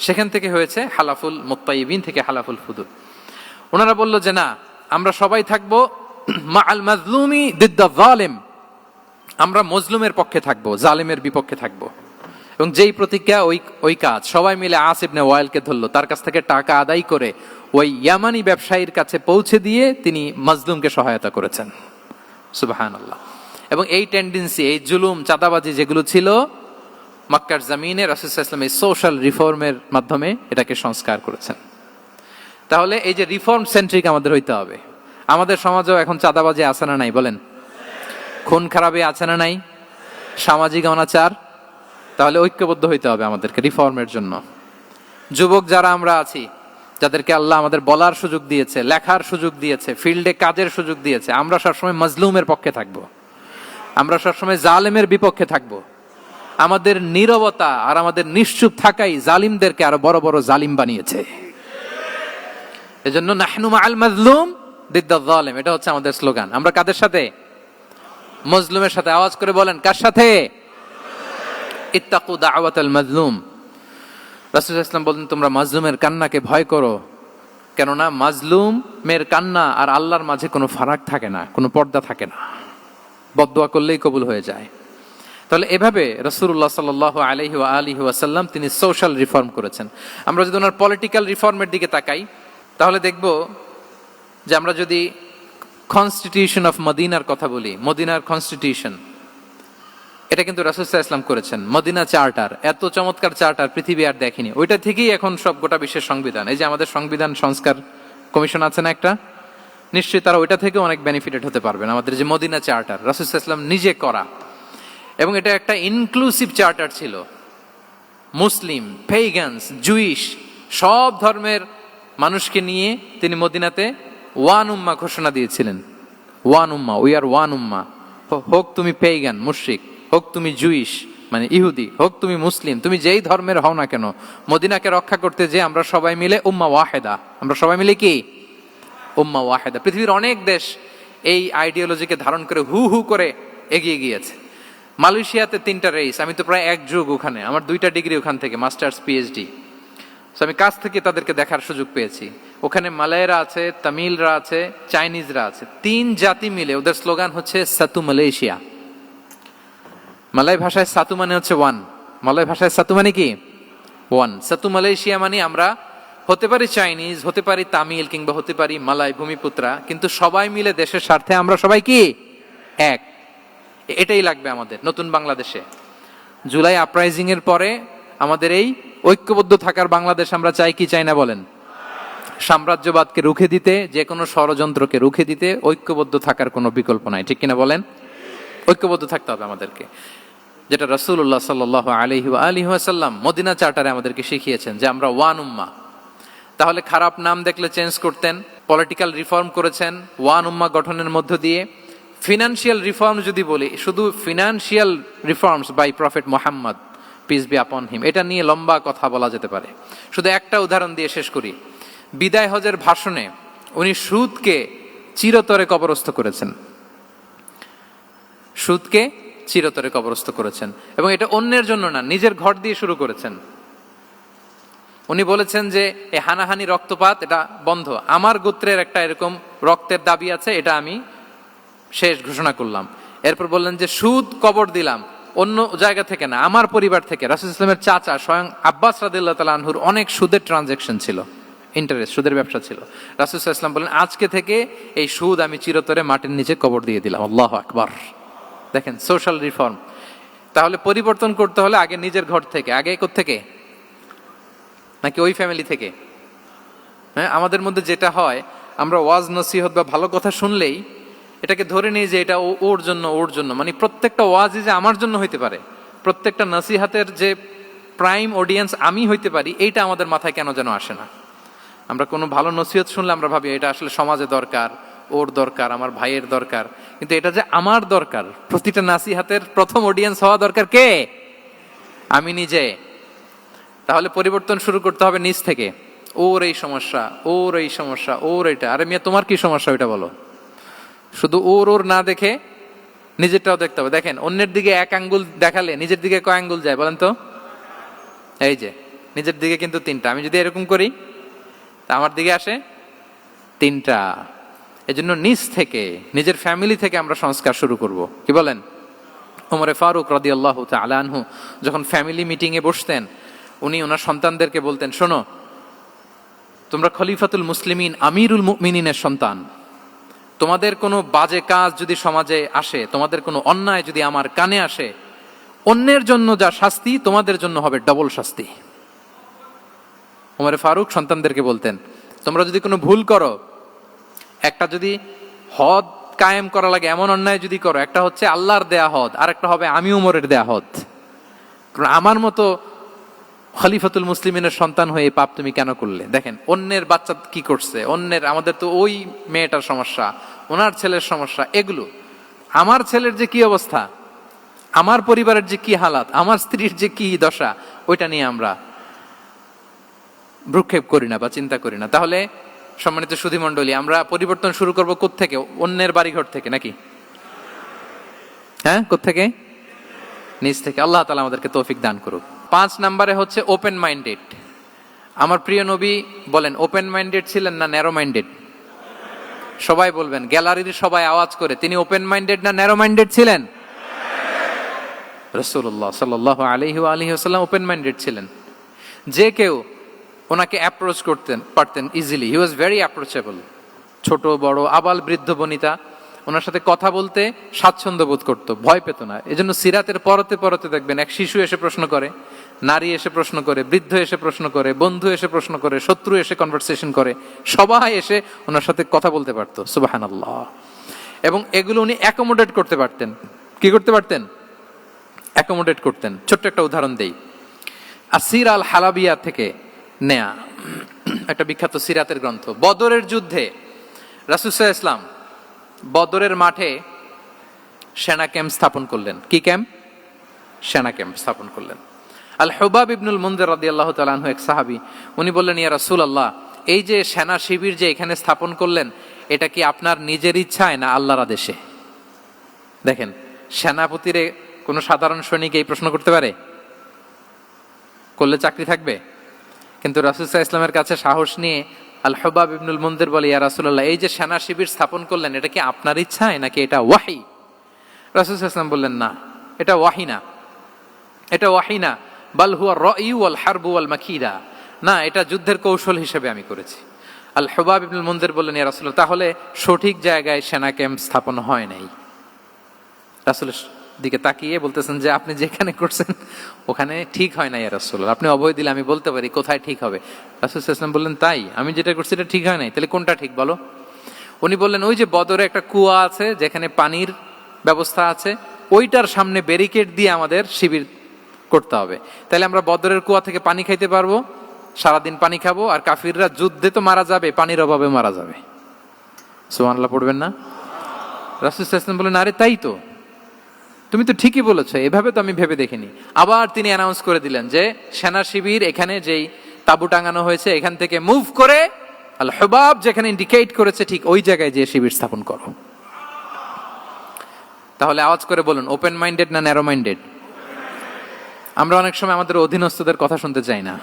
A: সেখান থেকে হয়েছে হালাফুল মুত্তাইবিন থেকে হালাফুল ফুদুল। ওনারা বলল যে না, আমরা সবাই থাকবো মা আল মাজলুমি দিদ্দা জালেম, আমরা মজলুমের পক্ষে থাকবো, জালেমের বিপক্ষে থাকবো। এবং যেই প্রতিজ্ঞা ওই কাজ, সবাই মিলে আস ইবনে ওয়াইলকে ধরলো, তার কাছ থেকে টাকা আদায় করে ওই ইয়ামানি ব্যবসায়ীর কাছে পৌঁছে দিয়ে তিনি মাজলুমকে সহায়তা করেছেন। সুবহানাল্লাহ। এবং এই টেন্ডেন্সি, এই জুলুম, চাঁদাবাজি যেগুলো ছিল মক্কার জমিনে, রাসূল সাল্লাল্লাহু আলাইহি ওয়াসাল্লাম এই সোশ্যাল রিফর্মের মাধ্যমে এটাকে সংস্কার করেছেন। তাহলে এই যে রিফর্ম সেন্ট্রিক আমাদের হইতে হবে। আমাদের সমাজেও এখন চাঁদাবাজি আছে না নাই বলেন? খুন খারাপি আছে না নাই? সামাজিক অনাচার? তাহলে ঐক্যবদ্ধ হইতে হবে আমাদেরকে রিফর্মের জন্য। যুবক যারা আমরা আছি, যাদেরকে আল্লাহ আমাদের বলার সুযোগ দিয়েছে, লেখার সুযোগ দিয়েছে, ফিল্ডে কাজের সুযোগ দিয়েছে, আমরা সবসময় মজলুমের পক্ষে থাকবো, আমরা সবসময় জালেমের বিপক্ষে থাকবো। আমাদের নীরবতা আর আমাদের নিশ্চুপ থাকাই জালিমদেরকে আরো বড় বড় জালিম বানিয়েছে। এজন্য নাহনু মাআল মাজলুম দিদ্দা যালিম, এটা হচ্ছে আমাদের স্লোগান। আমরা কাদের সাথে? মজলুমের সাথে। আওয়াজ করে বলেন, কার সাথে? ইত্তাকু দাওয়াতাল মাজলুম। রাসূল সাল্লাল্লাহু আলাইহি ওয়াসাল্লাম বলেন, তোমরা মাজলুমের কান্নাকে ভয় করো, কেননা মাজলুমের কান্না আর আল্লাহর মাঝে কোনো ফারাক থাকে না, কোনো পর্দা থাকে না, বদদোয়া করলেই কবুল হয়ে যায়। তাহলে এভাবে রাসূলুল্লাহ সাল্লাল্লাহু আলাইহি ওয়া আলিহি ওয়াসাল্লাম তিনি সোশ্যাল রিফর্ম করেছেন। আমরা যদি ওনার পলিটিক্যাল রিফর্মের দিকে তাকাই, তাহলে দেখব যে আমরা যদি কনস্টিটিউশন অফ মদিনার কথা বলি, মদিনার কনস্টিটিউশন, এটা কিন্তু রাসূল সাল্লাল্লাহু আলাইহি ওয়াসাল্লাম করেছেন। মদিনা চার্টার, এত চমৎকার চার্টার পৃথিবী আর দেখেনি। ওইটা থেকেই এখন সব গোটা বিশ্বের সংবিধান। এই যে আমাদের সংবিধান সংস্কার কমিশন আছে না একটা, নিশ্চয়ই তারা ওইটা থেকে অনেক বেনিফিটেড হতে পারবেন। আমাদের যে মদিনা চার্টার, রাসূল সাল্লাল্লাহু আলাইহি ওয়াসাল্লাম নিজে করা, এবং এটা একটা ইনক্লুসিভ চার্টার ছিল। মুসলিম, পেগানস, জুইশ, সব ধর্মের মানুষকে নিয়ে তিনি মদিনাতে ওয়ান উম্মাহ ঘোষণা দিয়েছিলেন। ওয়ান উম্মাহ, উই আর ওয়ান উম্মাহ। হোক তুমি পেগান মুশরিক, হোক তুমি জুইশ মানে ইহুদি, হোক তুমি মুসলিম, তুমি যেই ধর্মের হও না কেন, মদিনাকে রক্ষা করতে যে আমরা সবাই মিলে উম্মাহ ওয়াহিদা, আমরা সবাই মিলে কি উম্মাহ ওয়াহিদা। পৃথিবীর অনেক দেশ এই আইডিওলজিকে ধারণ করে হু হু করে এগিয়ে গিয়েছে। মালয়েশিয়াতে 3টা রেস, আমি তো প্রায় এক যুগ ওখানে, আমার 2টা ডিগ্রি ওখান থেকে, মাস্টার্স পিএইচডি। আমি কাছ থেকে তাদেরকে দেখার সুযোগ পেয়েছি। ওখানে মালয়েরা আছে, তামিলরা আছে, চাইনিজরা আছে, 3 জাতি মিলে ওদের স্লোগান হচ্ছে সাতু মালয়েশিয়া। মালয় ভাষায় সাতু মানে হচ্ছে ওয়ান, মালয় ভাষায় সাতু মানে কি ওয়ান। সাতু মালয়েশিয়া মানে আমরা হতে পারি চাইনিজ, হতে পারি তামিল, কিংবা হতে পারি মালয় ভূমিপুত্রা, কিন্তু সবাই মিলে দেশের স্বার্থে আমরা সবাই কি এক। এটাই লাগবে আমাদের নতুন বাংলাদেশে। জুলাই আপরাইজিং এর পরে আমাদের এই ঐক্যবদ্ধ থাকার বাংলাদেশ আমরা চাই কি চাই না বলেন? সাম্রাজ্যবাদকে রুখে দিতে, যে কোনো ষড়যন্ত্রকে রুখে দিতে ঐক্যবদ্ধ থাকার কোনো বিকল্প নাই, ঠিক কিনা বলেন? ঐক্যবদ্ধ থাকতে হবে আমাদেরকে, যেটা রাসূলুল্লাহ সাল্লাল্লাহু আলাইহি ওয়া আলিহি ওয়াসাল্লাম মদিনা চার্টারে আমাদেরকে শিখিয়েছেন যে আমরা ওয়ান উম্মাহ। তাহলে খারাপ নাম দেখলে চেঞ্জ করতেন, পলিটিক্যাল রিফর্ম করেছেন ওয়ান উম্মাহ গঠনের মধ্য দিয়ে। ফিনান্সিয়াল রিফর্ম যদি বলি, শুধু financial reforms by prophet Muhammad peace be upon him, এটা নিয়ে লম্বা কথা বলা যেতে পারে। শুধু একটা উদাহরণ দিয়ে শেষ করি। বিদায় হজের ভাষণে উনি সুদকে চিরতরে কবরস্থ করেছেন, সুদকে চিরতরে কবরস্থ করেছেন, এবং এটা অন্যের জন্য না, নিজের ঘর দিয়ে শুরু করেছেন। উনি বলেছেন যে এই হানাহানি, রক্তপাত এটা বন্ধ, আমার গোত্রের একটা এরকম রক্তের দাবি আছে, এটা আমি শেষ ঘোষণা করলাম। এরপর বললেন যে সুদ কবর দিলাম, অন্য জায়গা থেকে না, আমার পরিবার থেকে। রাসূল সাল্লাল্লাহু আলাইহি ওয়াসাল্লামের চাচা স্বয়ং আব্বাস রাদিয়াল্লাহু তাআলা আনহুর অনেক সুদের ট্রানজাকশন ছিল, ইন্টারেস্ট, সুদের ব্যবসা ছিল। রাসূল সাল্লাল্লাহু আলাইহি ওয়াসাল্লাম বলেন আজকে থেকে এই সুদ আমি চিরতরে মাটির নিচে কবর দিয়ে দিলাম। আল্লাহু আকবার। দেখেন সোশ্যাল রিফর্ম। তাহলে পরিবর্তন করতে হলে আগে নিজের ঘর থেকে, আগে কোত্থেকে? নাকি ওই ফ্যামিলি থেকে? হ্যাঁ, আমাদের মধ্যে যেটা হয়, আমরা ওয়াজ নসিহত বা ভালো কথা শুনলেই এটাকে ধরে নিই যে এটা ওর জন্য, ওর জন্য, মানে প্রত্যেকটা ওয়াজই যে আমার জন্য হইতে পারে, প্রত্যেকটা নসিহাতের যে প্রাইম অডিয়েন্স আমি হইতে পারি, এইটা আমাদের মাথায় কেন যেন আসে না। আমরা কোনো ভালো নসিহত শুনলে আমরা ভাবি এটা আসলে সমাজে দরকার, ওর দরকার, আমার ভাইয়ের দরকার, কিন্তু এটা যে আমার দরকার, প্রতিটা নাসিহাতের প্রথম অডিয়েন্স হওয়া দরকার কে? আমি নিজে। তাহলে পরিবর্তন শুরু করতে হবে নিজ থেকে। ওর এই সমস্যা, ওর এই সমস্যা, ওর এটা, আরে মিয়া তোমার কি সমস্যা ওইটা বলো। শুধু ওর ওর না দেখে নিজেরটাও দেখতে হবে। দেখেন, অন্যের দিকে এক আঙ্গুল দেখালে নিজের দিকে কয় আঙ্গুল যায় বলেন তো? এই যে নিজের দিকে কিন্তু তিনটা। আমি যদি এরকম করি তা আমার দিকে আসে তিনটা। এজন্য নিজ থেকে, নিজের ফ্যামিলি থেকে আমরা সংস্কার শুরু করব। কি বলেন? ওমরে ফারুক রাদিয়াল্লাহু তাআলা আনহু যখন ফ্যামিলি মিটিং এ বসতেন, উনি ওনার সন্তানদেরকে বলতেন, শোনো, তোমরা খলিফাতুল মুসলিমিন, আমিরুল মুমিনিনের সন্তান। তোমাদের কোনো বাজে কাজ যদি সমাজে আসে, তোমাদের কোনো অন্যায় যদি আমার কানে আসে, অন্যের জন্য যা শাস্তি তোমাদের জন্য হবে ডবল শাস্তি। ওমরে ফারুক সন্তানদেরকে বলতেন, তোমরা যদি কোনো ভুল করো, একটা যদি হদ কায়েম করা লাগে এমন অন্যায় যদি করো, একটা হচ্ছে আল্লাহর দেয়া হদ, আর একটা হবে আমি উমরের দেয়া হদ। কারণ আমার মতো খলিফাতুল মুসলিমিনের সন্তান হয়ে পাপ তুমি কেন করলে? দেখেন অন্যের বাচ্চা কি করছে, অন্যের, আমাদের তো ওই মেয়েটার সমস্যা, ওনার ছেলের সমস্যা, এগুলো আমার ছেলের যে কি অবস্থা, আমার পরিবারের যে কি হালাত, আমার স্ত্রীর যে কি দশা, ওইটা নিয়ে আমরা ভ্রুক্ষেপ করি না বা চিন্তা করি না। তাহলে সম্মানিত সুধী মণ্ডলী, আমরা পরিবর্তন শুরু করবো কোত্থেকে? অন্যের বাড়িঘর থেকে নাকি? হ্যাঁ, কোত্থেকে? নিজ থেকে। আল্লাহ তাআলা আমাদেরকে তৌফিক দান করুক। 5 নম্বরে হচ্ছে ওপেন মাইন্ডেড। আমার প্রিয় নবী বলেন, ওপেন মাইন্ডেড ছিলেন না ন্যারো মাইন্ডেড? সবাই বলবেন, গ্যালারির সবাই আওয়াজ করে, তিনি ওপেন মাইন্ডেড না ন্যারো মাইন্ডেড ছিলেন? রাসূলুল্লাহ সাল্লাল্লাহু আলাইহি ওয়া আলিহি ওয়াসাল্লাম ওপেন মাইন্ডেড ছিলেন। যে কেউ ওনাকে অ্যাপ্রোচ করতেন পারতেন easily. He was very approachable. ছোট বড় আবাল বৃদ্ধ বনিতা ওনার সাথে কথা বলতে স্বাচ্ছন্দ্য বোধ করতো, ভয় পেত না। এজন্য সিরাতের পরতে পরতে দেখবেন, এক শিশু এসে প্রশ্ন করে, নারী এসে প্রশ্ন করে, বৃদ্ধ এসে প্রশ্ন করে, বন্ধু এসে প্রশ্ন করে, শত্রু এসে কনভারসেশন করে, সবাই এসে ওনার সাথে কথা বলতে পারতো। সুবহানাল্লাহ। এবং এগুলো উনি অ্যাকোমোডেট করতে পারতেন। কি করতে পারতেন? অ্যাকোমোডেট করতেন। ছোট্ট একটা উদাহরণ দেই, আসির আল হালাবিয়া থেকে নেয়া একটা বিখ্যাত সিরাতের গ্রন্থ। বদরের যুদ্ধে রাসূল সাল্লাল্লাহু আলাইহি ওয়াসাল্লাম বদরের মাঠে সেনা ক্যাম্প স্থাপন করলেন। কি ক্যাম্প? সেনা ক্যাম্প স্থাপন করলেন। আল হুবাব ইবনুল মুনজির রাদিয়াল্লাহু তাআলা আনহু এক সাহাবী, উনি বললেন, ইয়া রাসূলুল্লাহ, এই যে সেনা শিবির যে এখানে স্থাপন করলেন, এটা কি আপনার নিজের ইচ্ছায় না আল্লাহর আদেশে? দেখেন, সেনাপতিরে কোনো সাধারণ সৈনিক এই প্রশ্ন করতে পারে? করলে চাকরি থাকবে? কিন্তু রাসূল সাল্লাল্লাহু আলাইহি ওয়াসাল্লামের কাছে সাহস নিয়ে আল হুবাব ইবনুল মুনজির বলে, ইয়া রাসূলুল্লাহ, এই যে সেনা শিবির স্থাপন করলেন, এটা কি আপনার ইচ্ছায় নাকি এটা ওয়াহি? রাসূল সাল্লাল্লাহু আলাইহি ওয়াসাল্লাম বললেন, না, এটা ওয়াহি না, এটা ওয়াহি না, বাল হুয়া রায়ু ওয়াল হারবু ওয়াল মাকিদা, না, এটা যুদ্ধের কৌশল হিসেবে আমি করেছি। আল হুবাব ইবনুল মুনজির বললেন, ইয়া রাসূলুল্লাহ, তাহলে সঠিক জায়গায় সেনা ক্যাম্প স্থাপন হয় নাই। রাসূলের দিকে তাকিয়ে বলতেছেন যে আপনি যেখানে করছেন ওখানে ঠিক হয় না ইয়া রাসূলুল্লাহ, আপনি অভয় দিলে আমি বলতে পারি কোথায় ঠিক হবে। রাসূল সাল্লাল্লাহু আলাইহি ওয়াসাল্লাম বললেন, তাই? আমি যেটা করছি এটা ঠিক হয় নাই, তাহলে কোনটা ঠিক বলো? উনি বললেন, ওই যে বদরে একটা কুয়া আছে যেখানে পানির ব্যবস্থা আছে, ওইটার সামনে ব্যারিকেড দিয়ে আমাদের শিবির করতে হবে। তাহলে আমরা বদরের কুয়া থেকে পানি খাইতে পারবো, সারাদিন পানি খাবো, আর কাফিররা যুদ্ধে তো মারা যাবে, পানির অভাবে মারা যাবে। সুবহানাল্লাহ পড়বেন না? রাসূল সাল্লাল্লাহু আলাইহি ওয়াসাল্লাম বললেন, আরে তাই তো, তুমি তো ঠিকই বলেছো, এভাবে তো আমি ভেবে দেখিনি। আবার তিনি অ্যানাউন্স করে দিলেন যে সেনা শিবির এখানে যেই তাবু টাঙানো হয়েছে এখান থেকে মুভ করে আল হুবাব যেখানে ইন্ডিকেট করেছে ঠিক ওই জায়গায় যে শিবির স্থাপন করো। তাহলে আওয়াজ করে বলুন, ওপেন মাইন্ডেড না ন্যারো মাইন্ডেড? আমরা অনেক সময় আমাদের অধীনস্থদের কথা শুনতে চাই না।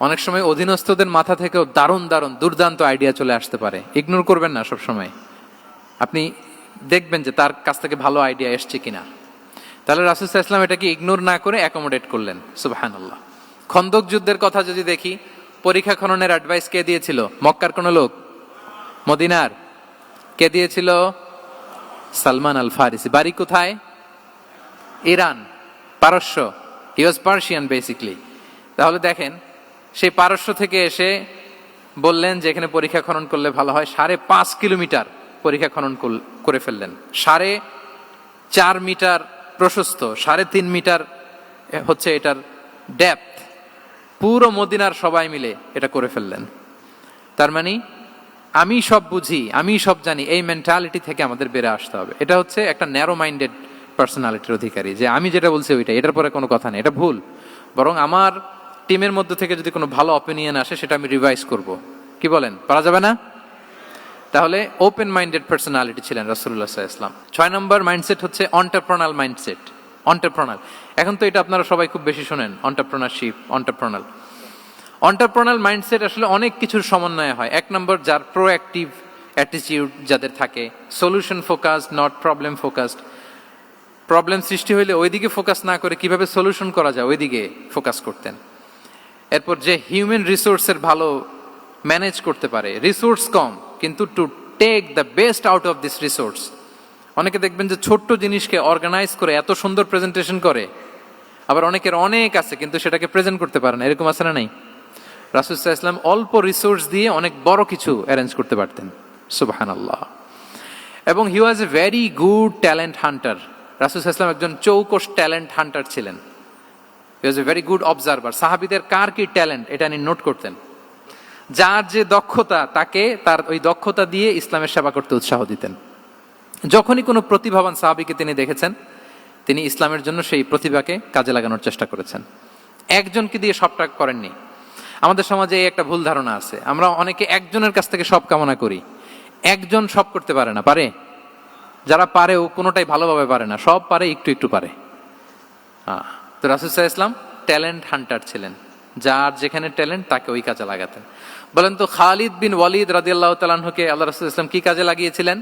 A: অনেক সময় অধীনস্থদের মাথা থেকেও দারুণ দারুণ দুর্দান্ত আইডিয়া চলে আসতে পারে। ইগনোর করবেন না সব সময়, আপনি দেখবেন যে তার কাছ থেকে ভালো আইডিয়া এসছে কিনা। তাহলে রাসূল সাল্লাল্লাহু আলাইহি ওয়াসাল্লাম এটাকে ইগনোর না করে অ্যাকোমোডেট করলেন। সুবহানাল্লাহ। খন্দক যুদ্ধের কথা যদি দেখি, পরীক্ষা খননের অ্যাডভাইস কে দিয়েছিল? মক্কার কোন লোক? মদিনার? কে দিয়েছিল? সালমান আল ফারিসি। বাড়ি কোথায়? ইরান, পারস্য। হি ওয়াজ পার্সিয়ান বেসিক্যালি। তাহলে দেখেন, সেই পারস্য থেকে এসে বললেন যে এখানে পরীক্ষা খনন করলে ভালো হয়। 5.5 কিলোমিটার পরীক্ষা খনন করে ফেললেন। 4.5 মিটার প্রশস্ত, 3.5 মিটার হচ্ছে এটার ডেপথ। পুরো মদিনার সবাই মিলে এটা করে ফেললেন। তার মানে আমি সব বুঝি, আমি সব জানি, এই মেন্টালিটি থেকে আমাদের বেড়ে আসতে হবে। এটা হচ্ছে একটা ন্যারো মাইন্ডেড পার্সোনালিটির অধিকারী, যে আমি যেটা বলছি ওইটা, এটার পরে কোনো কথা নেই, এটা ভুল। বরং আমার টিমের মধ্যে থেকে যদি কোনো ভালো অপিনিয়ন আসে সেটা আমি রিভাইজ করব। কি বলেন, পারা যাবে না? তাহলে ওপেন মাইন্ডেড পার্সোনালিটি ছিলেন রাসূলুল্লাহ সাল্লাল্লাহু আলাইহি ওয়াসাল্লাম। 6 নম্বর মাইন্ডসেট হচ্ছে অন্টারপ্রেনাল মাইন্ডসেট। অন্টারপ্রেনাল, এখন তো এটা আপনারা সবাই খুব বেশি শোনেন, অন্টারপ্রেনারশিপ, অন্টারপ্রেনাল মাইন্ডসেট আসলে অনেক কিছুর সমন্বয় হয়। 1 নম্বর, যার প্রোঅ্যাক্টিভ অ্যাটিটিউড যাদের থাকে, solution focused, not problem focused. Problem সৃষ্টি হইলে ওইদিকে ফোকাস না করে কিভাবে সলিউশন করা যায় ওইদিকে ফোকাস করতেন। এরপর যে হিউম্যান রিসোর্সের ভালো ম্যানেজ করতে পারে, রিসোর্স কম কিন্তু to take the best out of this resource. অনেকে দেখবেন যে ছোট্ট জিনিসকে অর্গানাইজ করে এত সুন্দর প্রেজেন্টেশন করে, আবার অনেকের অনেক আছে কিন্তু সেটাকে প্রেজেন্ট করতে পারে না, এরকম আছে না নাই? রাসূল সাল্লাল্লাহু আলাইহি ওয়াসাল্লাম অল্প রিসোর্স দিয়ে অনেক বড় কিছু অ্যারেঞ্জ করতে পারতেন, সুবহানাল্লাহ। এবং he was a very good talent hunter. রাসূল সাল্লাল্লাহু আলাইহি ওয়াসাল্লাম একজন চৌকস ট্যালেন্ট হান্টার ছিলেন। He was a very good observer. সাহাবীদের কার কি ট্যালেন্ট এটা তিনি নোট করতেন। যার যে দক্ষতা তাকে তার ওই দক্ষতা দিয়ে ইসলামের সেবা করতে উৎসাহ দিতেন। যখনই কোনো প্রতিভাবান সাহাবীকে তিনি দেখেছেন, তিনি ইসলামের জন্য সেই প্রতিভাকে কাজে লাগানোর চেষ্টা করেছেন। একজনকে দিয়ে সবটা করেননি। আমাদের সমাজে এই একটা ভুল ধারণা আছে, আমরা অনেকে একজনের কাছ থেকে সব কামনা করি। একজন সব করতে পারে না, পারে? যারা পারেও কোনোটাই ভালোভাবে পারে না, সব পারে, একটু একটু পারে। তো রাসূল সাল্লাল্লাহু আলাইহি ওয়াসাল্লাম ট্যালেন্ট হান্টার ছিলেন, যার যেখানে ট্যালেন্ট তাকে ওই কাজে লাগাতেন। বলেন তো, খালিদ বিন ওয়ালিদ রাদিয়াল্লাহু তাআলা আনহুকে আল্লাহ রাসূল সাল্লাল্লাহু আলাইহি ওয়াসাল্লাম কি কাজে লাগিয়েছিলেন?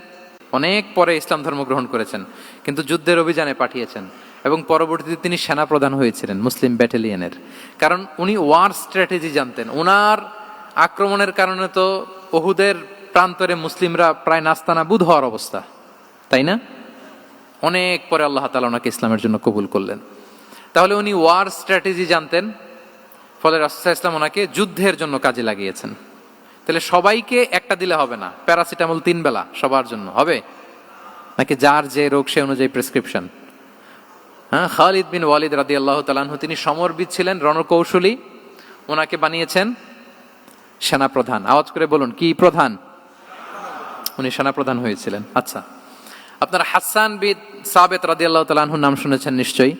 A: অনেক পরে ইসলাম ধর্ম গ্রহণ করেছেন, কিন্তু যুদ্ধের অভিযানে পাঠিয়েছেন এবং পরবর্তীতে তিনি সেনাপ্রধান হয়েছিলেন মুসলিম ব্যাটালিয়নের। কারণ উনি ওয়ার স্ট্র্যাটেজি জানতেন। ওনার আক্রমণের কারণে তো উহুদের প্রান্তরে মুসলিমরা প্রায় নাস্তানাবুদ হওয়ার অবস্থা, তাই না? অনেক পরে আল্লাহ তাআলা ওনাকে ইসলামের জন্য কবুল করলেন। তাহলে উনি ওয়ার স্ট্র্যাটেজি জানতেন, ফলে রাসূল সাল্লাল্লাহু আলাইহি ওয়াসাল্লাম ওনাকে যুদ্ধের জন্য কাজে লাগিয়েছেন। তাহলে সবাইকে একটা দিলে হবে না, প্যারাসিটামল 3 বেলা সবার জন্য হবে নাকি যার যে রোগ সে অনুযায়ী প্রেসক্রিপশন? হ্যাঁ, খালিদ বিন ওয়ালিদ রাদিয়াল্লাহু তাআলা আনহু তিনি সমরবিদ ছিলেন, রণকৌশলী। ওনাকে বানিয়েছেন সেনাপ্রধান। আওয়াজ করে বলুন, কি প্রধান? উনি সেনাপ্রধান হয়েছিলেন। আচ্ছা, আপনারা হাসান বিন সাবিত রাদিয়াল্লাহু তাআলা আনহুর নাম শুনেছেন নিশ্চয়ই।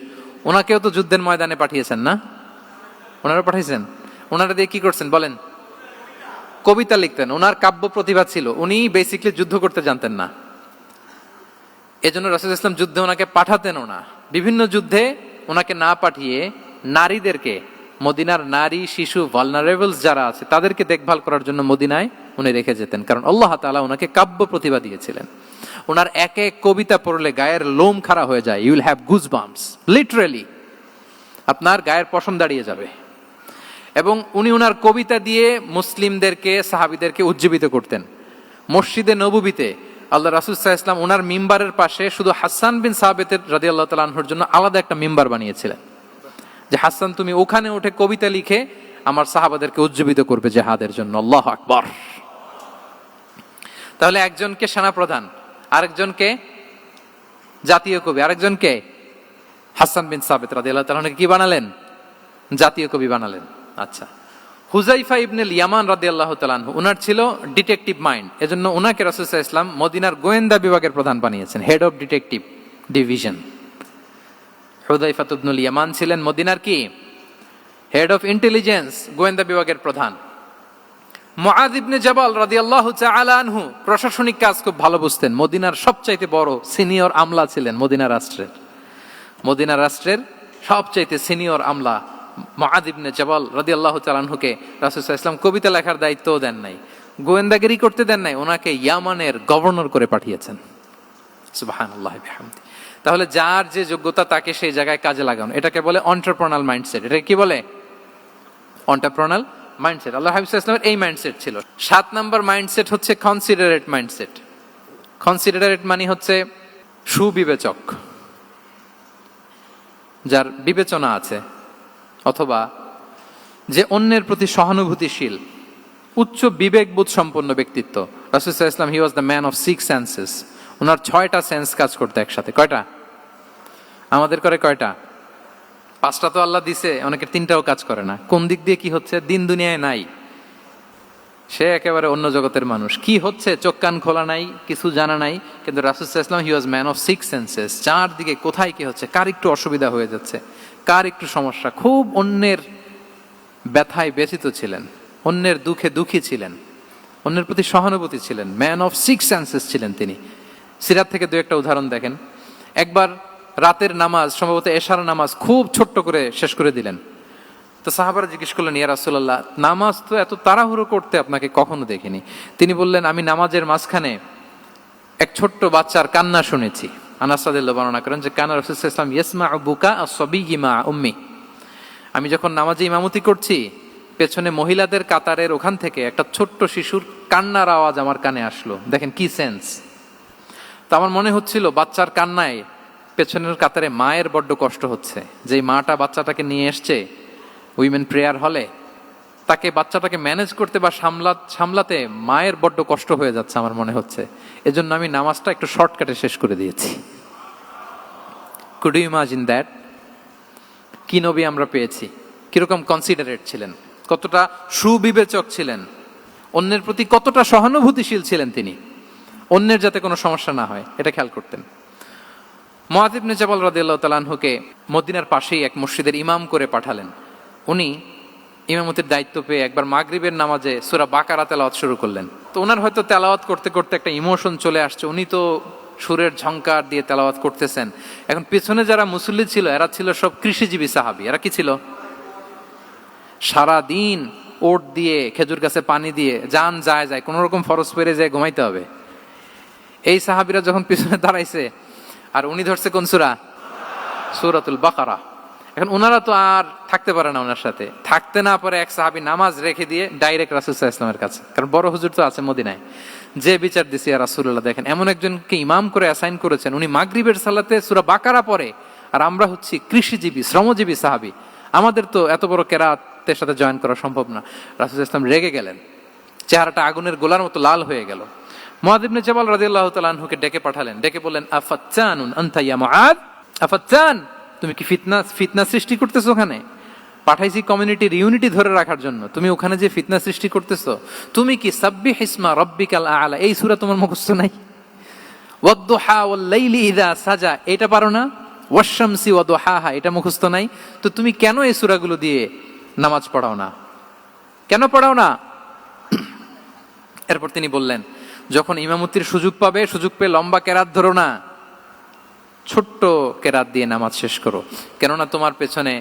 A: ওনাকেও তো যুদ্ধের ময়দানে পাঠিয়েছেন না? ওনারা পাঠিয়েছেন। ওনারা দিয়ে কি করছেন বলেন? কবিতা লিখতেন। ওনার কাব্য প্রতিভা ছিল। উনি বেসিক্যালি যুদ্ধ করতে জানতেন না, এজন্য রাসূল সাল্লাল্লাহু আলাইহি ওয়াসাল্লাম যুদ্ধে ওনাকে পাঠাতেনও না। বিভিন্ন যুদ্ধে ওনাকে না পাঠিয়ে নারীদেরকে, মদিনার নারী, শিশু, ভালনারেবলস যারা আছে তাদেরকে দেখভাল করার জন্য মদিনায় উনি রেখে যেতেন, কারণ আল্লাহ তাআলা ওনাকে কাব্য প্রতিভা দিয়েছিলেন। ওনার এক এক কবিতা পড়লে গায়ের লোম খাড়া হয়ে যায়। You will have goosebumps, literally আপনার গায়ের পশম দাঁড়িয়ে যাবে। এবং উনি ওনার কবিতা দিয়ে মুসলিমদেরকে, সাহাবীদেরকে উজ্জীবিত করতেন। মসজিদে নববীতে আল্লাহ রাসূল সাল্লাল্লাহু আলাইহি ওয়াসাল্লাম ওনার মিম্বারের পাশে শুধু হাসান বিন সাবিত রাদিয়াল্লাহু তাআলা আনহুর জন্য আলাদা একটা মিম্বার বানিয়েছিলেন, যে হাসান তুমি ওখানে উঠে কবিতা লিখে আমার সাহাবাদেরকে উজ্জীবিত করবে জিহাদের জন্য। আল্লাহু আকবার। তাহলে একজনকে সেনাপ্রধান, আরেকজনকে জাতীয় কবি, আরেকজনকে হাসান বিন সাবিত রাদিয়াল্লাহু তাআলা আনহুকে কি বানালেন? জাতীয় কবি বানালেন। আচ্ছা, হুযাইফা ইবনুল ইয়ামান রাদিয়াল্লাহু তাআলা আনহু, ওনার ছিল ডিটেকটিভ মাইন্ড, এজন্য ওনাকে রাসূল সাল্লাল্লাহু আলাইহি ওয়াসাল্লাম মদিনার গোয়েন্দা বিভাগের প্রধান বানিয়েছেন, head of detective division. Hudhaifa ibnul Yaman ছিলেন মদিনার কি? হেড অফ ইন্টেলিজেন্স, গোয়েন্দা বিভাগের প্রধান। মুআয ইবনে জাবাল রাদিয়াল্লাহু তাআলা আনহু প্রশাসনিক কাজ খুব ভালো বুঝতেন। মদিনার সবচাইতে বড় সিনিয়র আমলা ছিলেন মদিনা রাষ্ট্রের সবচাইতে সিনিয়র আমলা মুআয ইবনে জাবাল রাদিয়াল্লাহু তাআলা আনহুকে রাসূল সাল্লাল্লাহু আলাইহি ওয়াসাল্লাম কবিতা লেখার দায়িত্বও দেন নাই, গোয়েন্দাগিরি করতে দেন নাই, ওনাকে ইয়ামানের গভর্নর করে পাঠিয়েছেন। সুবহানাল্লাহি বিহামদি। তাহলে যার যে যোগ্যতা তাকে সেই জায়গায় কাজে লাগানো, এটাকে বলে এন্টারপ্রেনাল মাইন্ডসেট। এটা কি বলে? এন্টারপ্রেনাল মাইন্ডসেট। আল্লাহ হাবিব সাল্লাল্লাহু আলাইহি ওয়াসাল্লামের এই মাইন্ডসেট ছিল। 7 নম্বর মাইন্ডসেট হচ্ছে কনসিডারেট মাইন্ডসেট। কনসিডারেট মানে হচ্ছে সুবিবেচক, যার বিবেচনা আছে, অথবা যে অন্যের প্রতি সহানুভূতিশীল, উচ্চ বিবেকবোধ সম্পন্ন ব্যক্তিত্ব। রাসূল সাল্লাল্লাহু আলাইহি ওয়াসাল্লাম he was the man of 6 senses. ওনার 6টা সেন্স কাজ করতে একসাথে। কয়টা? আমাদের করে কয়টা? 5টা তো আল্লাহ দিছে, অনেকের 3টাও কাজ করে না। কোন দিক দিয়ে কি হচ্ছে দিন দুনিয়ায় নাই, সে একেবারে অন্য জগতের মানুষ। কি হচ্ছে চোখ কান খোলা নাই, কিছু জানা নাই। কিন্তু রাসূল সাল্লাল্লাহু আলাইহি ওয়াসাল্লাম he was man of 6 senses. চারদিকে কোথায় কি হচ্ছে, কার একটু অসুবিধা হয়ে যাচ্ছে, কার একটু সমস্যা, খুব অন্যের ব্যথায় ব্যথিত ছিলেন, অন্যের দুঃখে দুঃখী ছিলেন। অন্যের প্রতি সহানুভূতি ছিলেন, ম্যান অফ সিক্স সেন্সেস ছিলেন তিনি। সিরাত থেকে দু একটা উদাহরণ দেখেন। একবার রাতের নামাজ, সম্ভবত এশার নামাজ, খুব ছোট্ট করে শেষ করে দিলেন। তো সাহাবারা জিজ্ঞেস করলেন, ইয়া রাসূলুল্লাহ, নামাজ তো এত তাড়াহুড়ো করতে আপনাকে কখনো দেখিনি। তিনি বললেন, আমি নামাজের মাঝখানে এক ছোট্ট বাচ্চার কান্না শুনেছি। আনাস রাদিয়াল্লাহু বর্ণনা করেন যে কানা রাসূলুল্লাহ সাল্লাল্লাহু আলাইহি ওয়াসাল্লাম ইয়াসমাউ বুকা আস-সাবিয়্যি মা উম্মি। আমি যখন নামাজে ইমামতি করছি, পেছনে মহিলাদের কাতারের ওখান থেকে একটা ছোট্ট শিশুর কান্নার আওয়াজ আমার কানে আসলো। দেখেন কি সেন্স। তো আমার মনে হচ্ছিল বাচ্চার কান্নায় পেছনের কাতারে মায়ের বড্ড কষ্ট হচ্ছে, যে মাটা বাচ্চাটাকে নিয়ে এসছে উইমেন প্রেয়ার হলে, তাকে বাচ্চাটাকে ম্যানেজ করতে বা সামলাতে মায়ের বড্ড কষ্ট হয়ে যাচ্ছে আমার মনে হচ্ছে। এজন্য আমি নামাজটা একটু শর্টকাটে শেষ করে দিয়েছি। Could you imagine that? কি নবী আমরা পেয়েছি, কিরকম কনসিডারেট ছিলেন, কতটা সুবিবেচক ছিলেন, অন্যের প্রতি কতটা সহানুভূতিশীল ছিলেন তিনি, অন্যের যাতে কোনো সমস্যা না হয় এটা খেয়াল করতেন। মুআয ইবনে জাবাল রাদিয়াল্লাহু তাআলা আনহুকে মদিনার পাশেই এক মসজিদের ইমাম করে পাঠালেন। উনি ইমামতির দায়িত্ব পেয়ে একবার মাগরিবের নামাজে সূরা বাকারা তেলাওয়াত শুরু করলেন। তো ওনার হয়তো তেলাওয়াত করতে করতে একটা ইমোশন চলে আসছে, উনি তো সুরের ঝংকার দিয়ে তেলাওয়াত করতেছেন। এখন পিছনে যারা মুসল্লি ছিল এরা ছিল সব কৃষিজীবী সাহাবী। এরা কি ছিল? সারা দিন ওট দিয়ে, খেজুর গাছে পানি দিয়ে জান যায় কোন রকম ফরজ পেরে যায় ঘুমাইতে হবে। এই সাহাবীরা যখন পিছনে দাঁড়াইছে আর উনি ধরছে কোন সূরা? সূরাতুল বাকারা। এখন ওনারা তো আর থাকতে পারে না, ওনার সাথে থাকতে না পারে এক সাহাবী নামাজ রেখে দিয়ে ডাইরেক্ট রাসূল সাল্লাল্লাহু আলাইহি ওয়াসাল্লামের কাছে, কারণ বড় হুজুর তো আছে মদিনায়। যে বিচার দিছে ইয়া রাসূলুল্লাহ, দেখেন এমন একজনকে ইমাম করে অ্যাসাইন করেছেন, উনি মাগরিবের সালাতে সূরা বাকারা পড়ে, আর আমরা হচ্ছি কৃষিজীবী শ্রমজীবী সাহাবী, আমাদের তো এত বড় কেরাতের সাথে জয়েন করা সম্ভব না। রাসূল সাল্লাল্লাহু আলাইহি ওয়াসাল্লাম রেগে গেলেন, চেহারাটা আগুনের গোলার মতো লাল হয়ে গেল। মুআয ইবনে জাবাল রাদিয়াল্লাহু তাআলা আনহুকে ডেকে পাঠালেন, ডেকে বললেন, আফাত্তানুন আনতা ইয়া মুআয, আফাত্তান, তুমি কি ফিতনা সৃষ্টি করতেছো? ওখানে পাঠাইছি কমিউনিটির ইউনিটি ধরে রাখার জন্য, তুমি ওখানে যে ফিতনা সৃষ্টি করতেছো। তুমি কি সাব্বিহ ইসমা রাব্বিকাল আ'লা এই সূরা তোমার মুখস্থ নাই? ওয়াদ-দুহা ওয়াল-লাইলি ইযা সাজা এটা পারো না? ওয়াশ-শামসি ওয়া দুহাহা এটা মুখস্থ নাই? তো তুমি কেন এই সূরাগুলো দিয়ে নামাজ পড়াও না? কেন পড়াও না? এরপর তিনি বললেন, যখন ইমামতির সুযোগ পাবে, সুযোগ পেয়ে লম্বা কেরাত ধরো না, ছোট্ট কেরাত দিয়ে নামাজ শেষ করো। কেননা তোমার পেছনে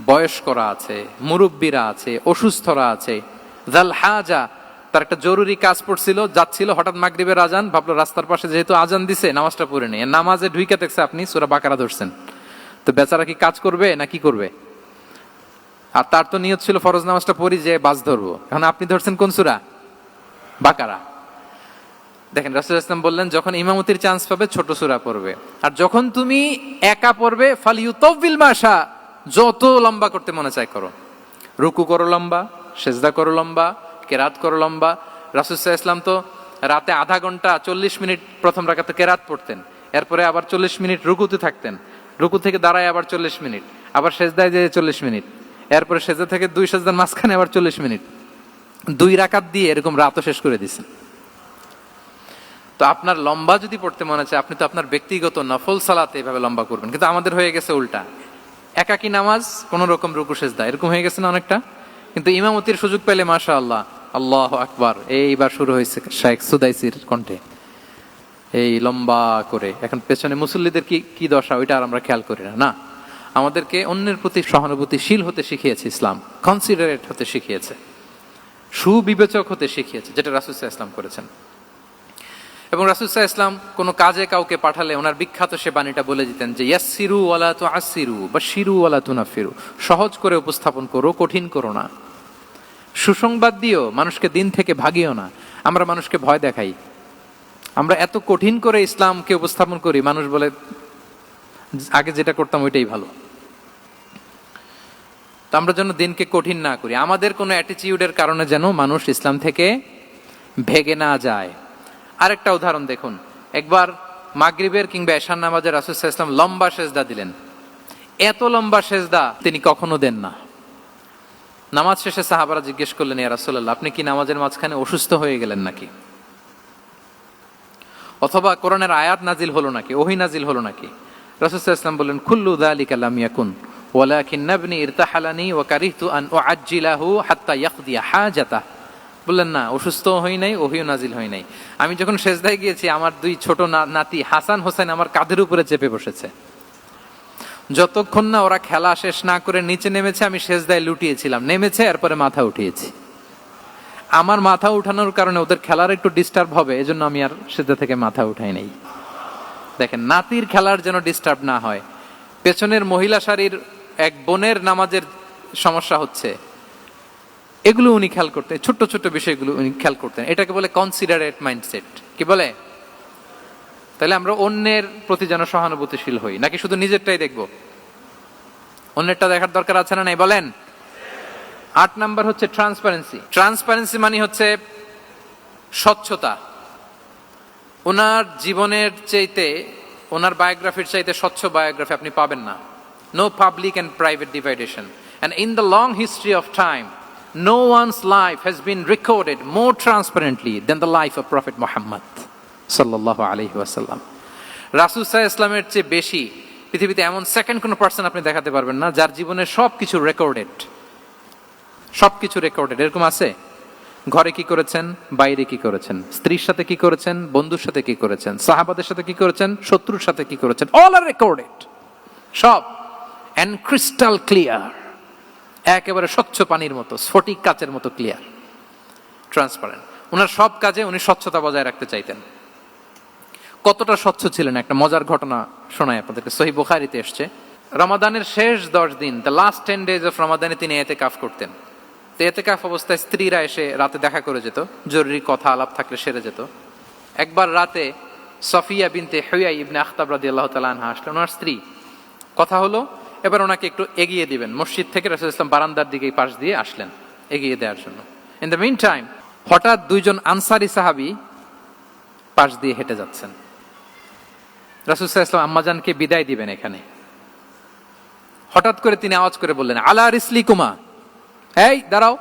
A: বয়স্করা আছে, মুরব্বীরা আছে, অসুস্থরা আছে। জাল হাজা, তার একটা জরুরি কাজ পড়ছিল, যাচ্ছিল, হঠাৎ মাগরিবের আজান, ভাবলো রাস্তার পাশে যেহেতু আজান দিছে নামাজটা পড়ে নেই। নামাজে ঢুইকা দেখছে আপনি সূরা বাকারা ধরছেন, তো বেচারা কি কাজ করবে না কি করবে? আর তার তো নিয়ত ছিল ফরজ নামাজটা পড়ি যে বাস ধরবো, এখন আপনি ধরছেন কোন সূরা? বাকারা। দেখেন রাসূল সাল্লাল্লাহু আলাইহি ওয়াসাল্লাম বললেন, যখন ইমামতির চান্স পাবে ছোট সূরা পড়বে, আর যখন তুমি একা পড়বে ফালিউতাউবিল মাশা, যত লম্বা করতে মনে চায় করো, রুকু করো লম্বা, সেজদা করো লম্বা, কেরাত করো লম্বা। রাসূল সাল্লাল্লাহু আলাইহি ওয়াসাল্লাম তো রাতে আধা ঘন্টা 40 মিনিট প্রথম রাকাতে কেরাত পড়তেন, এরপরে আবার 40 মিনিট রুকুতে থাকতেন, রুকু থেকে দাঁড়ায় আবার 40 মিনিট, আবার সেজদায় যেয়ে 40 মিনিট, এরপরে সেজদা থেকে 2 সেজদার মাঝখানে আবার 40 মিনিট, 2 রাকাত দিয়ে এরকম রাতও শেষ করে দিয়েছেন। তো আপনার লম্বা যদি পড়তে মনে চায়, আপনি তো আপনার ব্যক্তিগত নফল সালাতে এভাবে লম্বা করবেন। কিন্তু আমাদের হয়ে গেছে উল্টা, একাকী নামাজ কোন রকম রুকু সেজদা এরকম হয়ে গেছে না অনেকটা। কিন্তু ইমামতির সুযোগ পেলে মাশাআল্লাহ, আল্লাহু আকবার, এইবার শুরু হয়েছে শাইখ সুদাইসির কণ্ঠে এই লম্বা করে। এখন পেছনে মুসল্লিদের কি দশা ওইটা আর আমরা খেয়াল করি না। আমাদেরকে অন্যের প্রতি সহানুভূতিশীল হতে শিখিয়েছে ইসলাম, কনসিডারেট হতে শিখিয়েছে, সুবিবেচক হতে শিখিয়েছে, যেটা রাসূল সাল্লাল্লাহু আলাইহি ওয়াসাল্লাম করেছেন। এবং রাসূল সাল্লাল্লাহু আলাইহি ওয়াসাল্লাম কোনো কাজে কাউকে পাঠালে ওনার বিখ্যাত সে বাণীটা বলে দিতেন যে ইয়াসসিরু ওয়ালা তুআসসিরু বাশশিরু ওয়ালা তুনাফিরু, সহজ করে উপস্থাপন করো, কঠিন করো না। সুসংবাদ দিও, মানুষকে দিন থেকে ভাগিও না। আমরা মানুষকে ভয় দেখাই, আমরা এত কঠিন করে ইসলামকে উপস্থাপন করি, মানুষ বলে আগে যেটা করতাম ওইটাই ভালো। তো আমরা যেন দিনকে কঠিন না করি, আমাদের কোনো অ্যাটিটিউডের কারণে যেন মানুষ ইসলাম থেকে ভেগে না যায়। আরেকটা উদাহরণ দেখুন, একবার মাগরিবের কিংবা এশার নামাজে রাসূল সাল্লাল্লাহু আলাইহি ওয়াসাল্লাম লম্বা সেজদা দিলেন। এত লম্বা সেজদা তিনি কখনো দেন না। নামাজ শেষে সাহাবারা জিজ্ঞেস করলেন, ইয়া রাসূলুল্লাহ, আপনি কি নামাজের মাঝখানে অসুস্থ হয়ে গেলেন নাকি? অথবা কোরআনের আয়াত নাজিল হলো নাকি, ওহী নাজিল হলো নাকি? রাসূল সাল্লাল্লাহু আলাইহি ওয়াসাল্লাম বললেন, কুল্লু যালিকা লাম ইয়াকুন ওয়ালাকিন নাবনি ইরতাহালানি ওয়া কারিহতু আন উআজ্জিলাহু হাত্তা ইয়াকদিয়া হাজাতাহ। বললেন না, অসুস্থ হই নাই, ওহিও নাজিল হই নাই। আমি যখন সেজদায় গিয়েছি, আমার দুই ছোট নাতি হাসান হোসেন আমার কাঁধের উপরে চেপে বসেছে। যতক্ষণ না ওরা খেলা শেষ না করে নিচে নেমেছে, আমি সেজদায় লুটিয়েছিলাম। নেমেছে, এরপরে মাথা উঠিয়েছি। আমার মাথা উঠানোর কারণে ওদের খেলার একটু ডিস্টার্ব হবে, এজন্য আমি আর সেজদা থেকে মাথা উঠাই নাই। দেখেন, নাতির খেলার যেন ডিস্টার্ব না হয়। পেছনের মহিলা সারির এক বোনের নামাজের সমস্যা হচ্ছে, এগুলো উনি খেয়াল করতেন, ছোট্ট ছোট্ট বিষয়গুলো উনি খেয়াল করতেন। এটাকে বলে কনসিডারেট মাইন্ডসেট। কি বলে? তাহলে আমরা অন্যের প্রতি যেন সহানুভূতিশীল হই, নাকি শুধু নিজেরটাই দেখবো? অন্যেরটা দেখার দরকার আছে না নাই বলেন? 8 নাম্বার হচ্ছে ট্রান্সপারেন্সি। ট্রান্সপারেন্সি মানে হচ্ছে স্বচ্ছতা। ওনার জীবনের চাইতে, ওনার বায়োগ্রাফির চাইতে স্বচ্ছ বায়োগ্রাফি আপনি পাবেন না। No public and private divideation, and in the long history of time no one's life has been recorded more transparently than the life of Prophet Muhammad sallallahu alaihi wasallam. রাসূল সাল্লাল্লাহু আলাইহি ওয়াসাল্লামের চেয়ে বেশি পৃথিবীতে এমন সেকেন্ড কোন পারসন আপনি দেখাতে পারবেন না যার জীবনের সবকিছু রেকর্ডেড। সবকিছু রেকর্ডেড। এরকম আছে? ঘরে কি করেছেন, বাইরে কি করেছেন, স্ত্রীর সাথে কি করেছেন, বন্ধুর সাথে কি করেছেন, সাহাবাদের সাথে কি করেছেন, শত্রুর সাথে কি করেছেন, অল আর রেকর্ডেড। সব এন্ড ক্রিস্টাল ক্লিয়ার, একেবারে স্বচ্ছ পানির মতো, স্ফটিক কাচের মতো ক্লিয়ার, ট্রান্সপারেন্ট। ওনার সব কাজে উনি স্বচ্ছতা বজায় রাখতে চাইতেন। কতটা স্বচ্ছ ছিলেন একটা মজার ঘটনা শোনায় আপনাদেরকে। সহিহ বুখারীতে এসেছে, রমাদানের শেষ 10 দিন, দ্য লাস্ট 10 days অফ রমাদানে তিনি ইতিকাফ করতেন। তো ইতিকাফ অবস্থায় স্ত্রীরা এসে রাতে দেখা করে যেত, জরুরি কথা আলাপ থাকলে সেরে যেত। একবার রাতে সফিয়া বিনতে হুয়াই ইবনে আখতাব রাদিয়াল্লাহু তাআলা আনহা আসলেন, ওনার স্ত্রী। কথা হলো এবার ওনাকে একটু এগিয়ে দিবেন। মসজিদ থেকে রাসূলুল্লাহ সাল্লাল্লাহু আলাইহি ওয়াসাল্লাম বারান্দার দিকে পাশ দিয়ে আসলেন এগিয়ে দেওয়ার জন্য। ইন দ্য মিন টাইম হঠাৎ দুইজন আনসারী সাহাবী পাশ দিয়ে হেঁটে যাচ্ছেন। রাসূলুল্লাহ সাল্লাল্লাহু আলাইহি ওয়াসাল্লাম আম্মাজানকে বিদায় দিবেন এখানে। হঠাৎ করে তিনি আওয়াজ করে বললেন, আলা রিসলিকুমা, এই দাঁড়াও।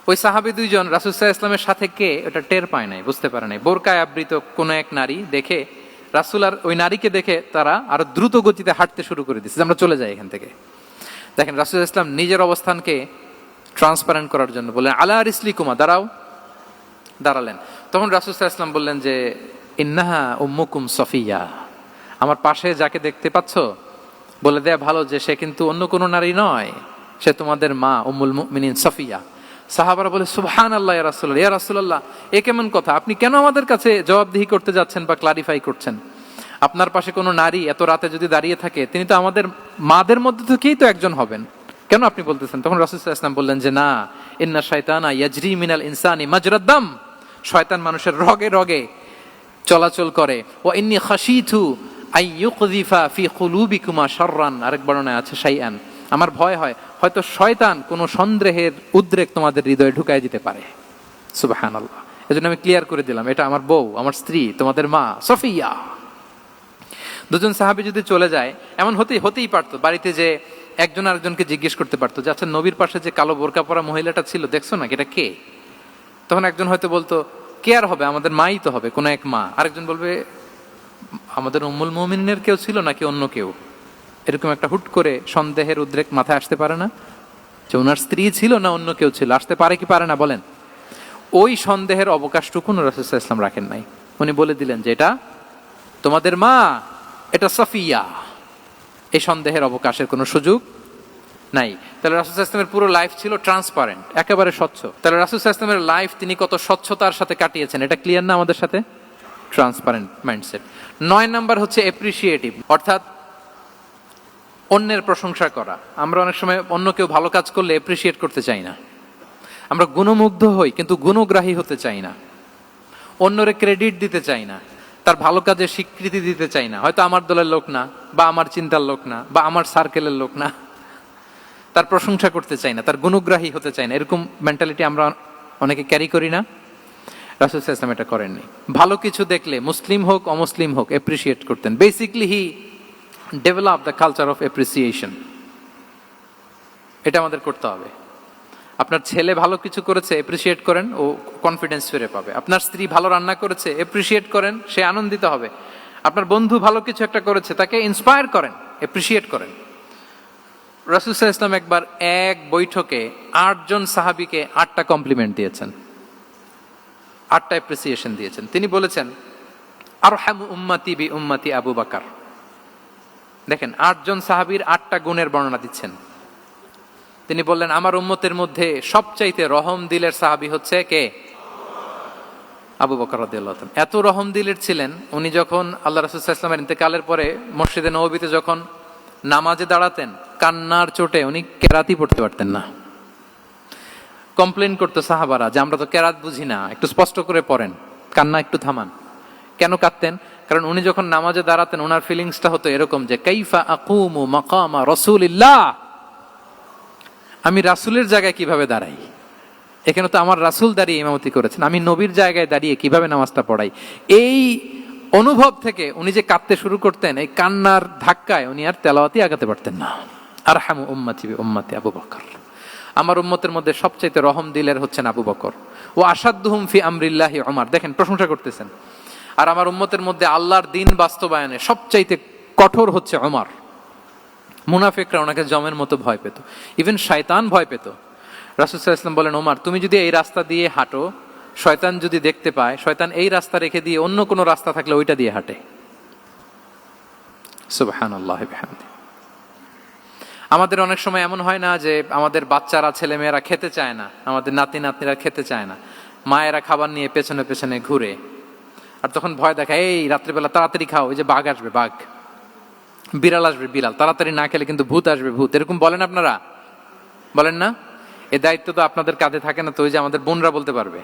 A: ওই সাহাবী দুইজন রাসূলুল্লাহ সাল্লাল্লাহু আলাইহি ওয়াসাল্লামের সাথে কে ওটা টের পায় নাই, বুঝতে পারে নাই। বোরকায় আবৃত কোন এক নারী দেখে রাসূল আর ওই নারীকে দেখে তারা আরো দ্রুত গতিতে হাঁটতে শুরু করে দিচ্ছে, আমরা চলে যাই এখান থেকে। দেখেন, রাসূল সাল্লাল্লাহু আলাইহি ওয়াসাল্লাম নিজের অবস্থানকে ট্রান্সপারেন্ট করার জন্য বললেন, আলা রিসলিকুমা, দাঁড়াও। দাঁড়ালেন। তখন রাসূল সাল্লাল্লাহু আলাইহি ওয়াসাল্লাম বললেন যে, ইন্নাহা উম্মুকুম সফিয়া, আমার পাশে যাকে দেখতে পাচ্ছ বলে দেয়া ভালো যে সে কিন্তু অন্য কোনো নারী নয়, সে তোমাদের মা উম্মুল মুমিনিন সফিয়া। সাহাবারা বলে, সুবহানাল্লাহ ইয়া রাসূলুল্লাহ, ইয়া রাসূলুল্লাহ, এ কেমন কথা? আপনি কেন আমাদের কাছে জবাবদিহি করতে যাচ্ছেন বা ক্লারিফাই করছেন? আপনার পাশে কোনো নারী এত রাতে যদি দাঁড়িয়ে থাকে, তিনি তো আমাদের মাদের মধ্যে থেকেই তো একজন হবেন, কেন আপনি বলতেছেন? তখন রাসূল সাল্লাল্লাহু আলাইহি ওয়াসাল্লাম বললেন যে, না, ইন্না শাইতানা ইয়াজরি মিনাল ইনসানি মাজরাদ দাম, শয়তান মানুষের রগে রগে চলাচল করে। ওয়া ইন্নী খাশিতু আই ইউকযিফা ফি কুলুবিকুমা শাররান, আরেক বর্ণনায় আছে শাইআন, আমার ভয় হয় হয়তো শয়তান কোনো সন্দেহের উদ্রেক তোমাদের হৃদয়ে ঢুকায় দিতে পারে। সুবহানাল্লাহ। এজন্য আমি ক্লিয়ার করে দিলাম, এটা আমার বউ, আমার স্ত্রী, তোমাদের মা সফিয়া। দুজন সাহাবী যদি চলে যায়, এমন হতেই পারতো বাড়িতে যে একজন আরেকজনকে জিজ্ঞেস করতে পারতো যে, আচ্ছা, নবীর পাশে যে কালো বোরকা পরা মহিলাটা ছিল দেখছো না, এটা কে? তখন একজন হয়তো বলতো, কে আর হবে, আমাদের মাই তো হবে, কোনো এক মা। আরেকজন বলবে, আমাদের উম্মুল মুমিনিনের কেউ ছিল নাকি অন্য কেউ। এরকম একটা হুট করে সন্দেহের উদ্রেক মাথায় আসতে পারে না যে ওনার স্ত্রী ছিল না অন্য কেউ ছিল? আসতে পারে কি পারে না বলেন? ওই সন্দেহের অবকাশটুকু রাসূল সাল্লাল্লাহু আলাইহি ওয়াসাল্লাম রাখেন নাই। উনি বলে দিলেন যে, এটা তোমাদের মা, এটা সফিয়া। এই সন্দেহের অবকাশের কোনো সুযোগ নাই। তাহলে রাসূল সাল্লাল্লাহু আলাইহি ওয়াসাল্লামের পুরো লাইফ ছিল ট্রান্সপারেন্ট, একেবারে স্বচ্ছ। তাহলে রাসূল সাল্লাল্লাহু আলাইহি ওয়াসাল্লামের লাইফ তিনি কত স্বচ্ছতার সাথে কাটিয়েছেন, এটা ক্লিয়ার না আমাদের সাথে? Transparent mindset. 9 নাম্বার হচ্ছে অ্যাপ্রিসিয়েটিভ, অর্থাৎ অন্যের প্রশংসা করা। আমরা অনেক সময় অন্য কেউ ভালো কাজ করলে অ্যাপ্রিসিয়েট করতে চাই না। আমরা গুণমুগ্ধ হই কিন্তু গুণগ্রাহী হতে চাই না। অন্যরে ক্রেডিট দিতে চাই না, তার ভালো কাজের স্বীকৃতি দিতে চাই না। হয়তো আমার দলের লোক না, বা আমার চিন্তার লোক না, বা আমার সার্কেলের লোক না, তার প্রশংসা করতে চাই না, তার গুণগ্রাহী হতে চাই না। এরকম মেন্টালিটি আমরা অনেকে ক্যারি করি না? রাসূল সাল্লাল্লাহু আলাইহি ওয়াসাল্লাম এটা করেননি। ভালো কিছু দেখলে মুসলিম হোক অমুসলিম হোক অ্যাপ্রিসিয়েট করতেন। Basically he develop the culture of appreciation. এটা আমাদের করতে হবে। আপনার ছেলে ভালো কিছু করেছে, অ্যাপ্রিসিয়েট করেন, ও কনফিডেন্স ফিরে পাবে। আপনার স্ত্রী ভালো রান্না করেছে, অ্যাপ্রিসিয়েট করেন, সে আনন্দিত হবে। আপনার বন্ধু ভালো কিছু একটা করেছে, তাকে ইন্সপায়ার করেন, অ্যাপ্রিসিয়েট করেন। রাসূল সাল্লাল্লাহু আলাইহি ওয়াসাল্লাম একবার এক বৈঠকে 8 জন সাহাবীকে 8টা কমপ্লিমেন্ট দিয়েছেন। 8টা অ্যাপ্রিসিয়েশন দিয়েছেন। তিনি বলেছেন আরহামু উম্মতি বি উম্মতি আবু বকর। দেখেন 8 জন সাহাবীর 8টা গুণের বর্ণনা দিচ্ছেন। তিনি বললেন আমার উম্মতের মধ্যে সবচাইতে রহম দিলের সাহাবী হচ্ছে কে? আবু বকর রাদিয়াল্লাহু তাআলা। এত রহম দিলের ছিলেন, উনি যখন আল্লাহ রাসূল সাল্লাল্লাহু আলাইহি ওয়াসাল্লামের ইন্তেকালের পরে মসজিদে নববীতে যখন নামাজে দাঁড়াতেন, কান্নার চোটে উনি কেরাতই পড়তে পারতেন না। কমপ্লেন করতো সাহাবারা যে আমরা তো কেরাত বুঝি না, একটু স্পষ্ট করে পড়েন, কান্না একটু থামান। কেন কাঁদতেন? কারণ উনি যখন নামাজে দাঁড়াতেন ওনার ফিলিংসটা হতো এরকম যে কাইফা আকুমু মাকামা রাসূলিল্লাহ, আমি রাসূলের জায়গায় কিভাবে দাঁড়াই? এখানে তো আমার রাসূল দাঁড়িয়ে ইমামতি করেছেন, আমি নবীর জায়গায় দাঁড়িয়ে কিভাবে নামাজটা পড়াই? এই অনুভব থেকে উনি যে কাঁদতে শুরু করতেন, এই কান্নার ধাক্কায় উনি আর তেলাওয়াতই আগাতে পারতেন না। আরহামু উম্মতি বি উম্মতি আবু বকর। আমার উম্মতের মধ্যে সবচাইতে রহম দিলের হচ্ছেন আবু বকর। ও আসাদ্দুহুম ফি আমরিল্লাহি উমর। দেখেন প্রশংসা করতেছেন। আর আমার উম্মতের মধ্যে আল্লাহর দ্বীন বাস্তবায়নে সবচাইতে কঠোর হচ্ছে ওমর। মুনাফিকরা ওনাকে জমের মতো ভয় পেত, ইভেন শয়তান ভয় পেত। রাসূল সাল্লাল্লাহু আলাইহি ওয়াসাল্লাম বলেন ওমর, তুমি যদি এই রাস্তা দিয়ে হাঁটো, শয়তান যদি দেখতে পায়, শয়তান এই রাস্তা রেখে দিয়ে অন্য কোনো রাস্তা থাকলে ওইটা দিয়ে হাঁটে। সুবহানাল্লাহি বিহামদি। আমাদের অনেক সময় এমন হয় না যে আমাদের বাচ্চারা, ছেলে মেয়েরা খেতে চায় না, আমাদের নাতি নাতনিরা খেতে চায় না, মায়েরা খাবার নিয়ে পেছনে পেছনে ঘুরে, আর তখন ভয় দেখায় এই রাত্রিবেলা তাড়াতাড়ি খাও, ওই যে বাঘ আসবে বাঘ, বিড়াল আসবে বিড়াল, তাড়াতাড়ি না খেলে কিন্তু ভূত আসবে ভূত। এরকম বলেন আপনারা? বলেন না? এই দায়িত্ব তো আপনাদের কাঁধে থাকে না? তো ওই যে আমাদের বোনরা বলতে পারবে,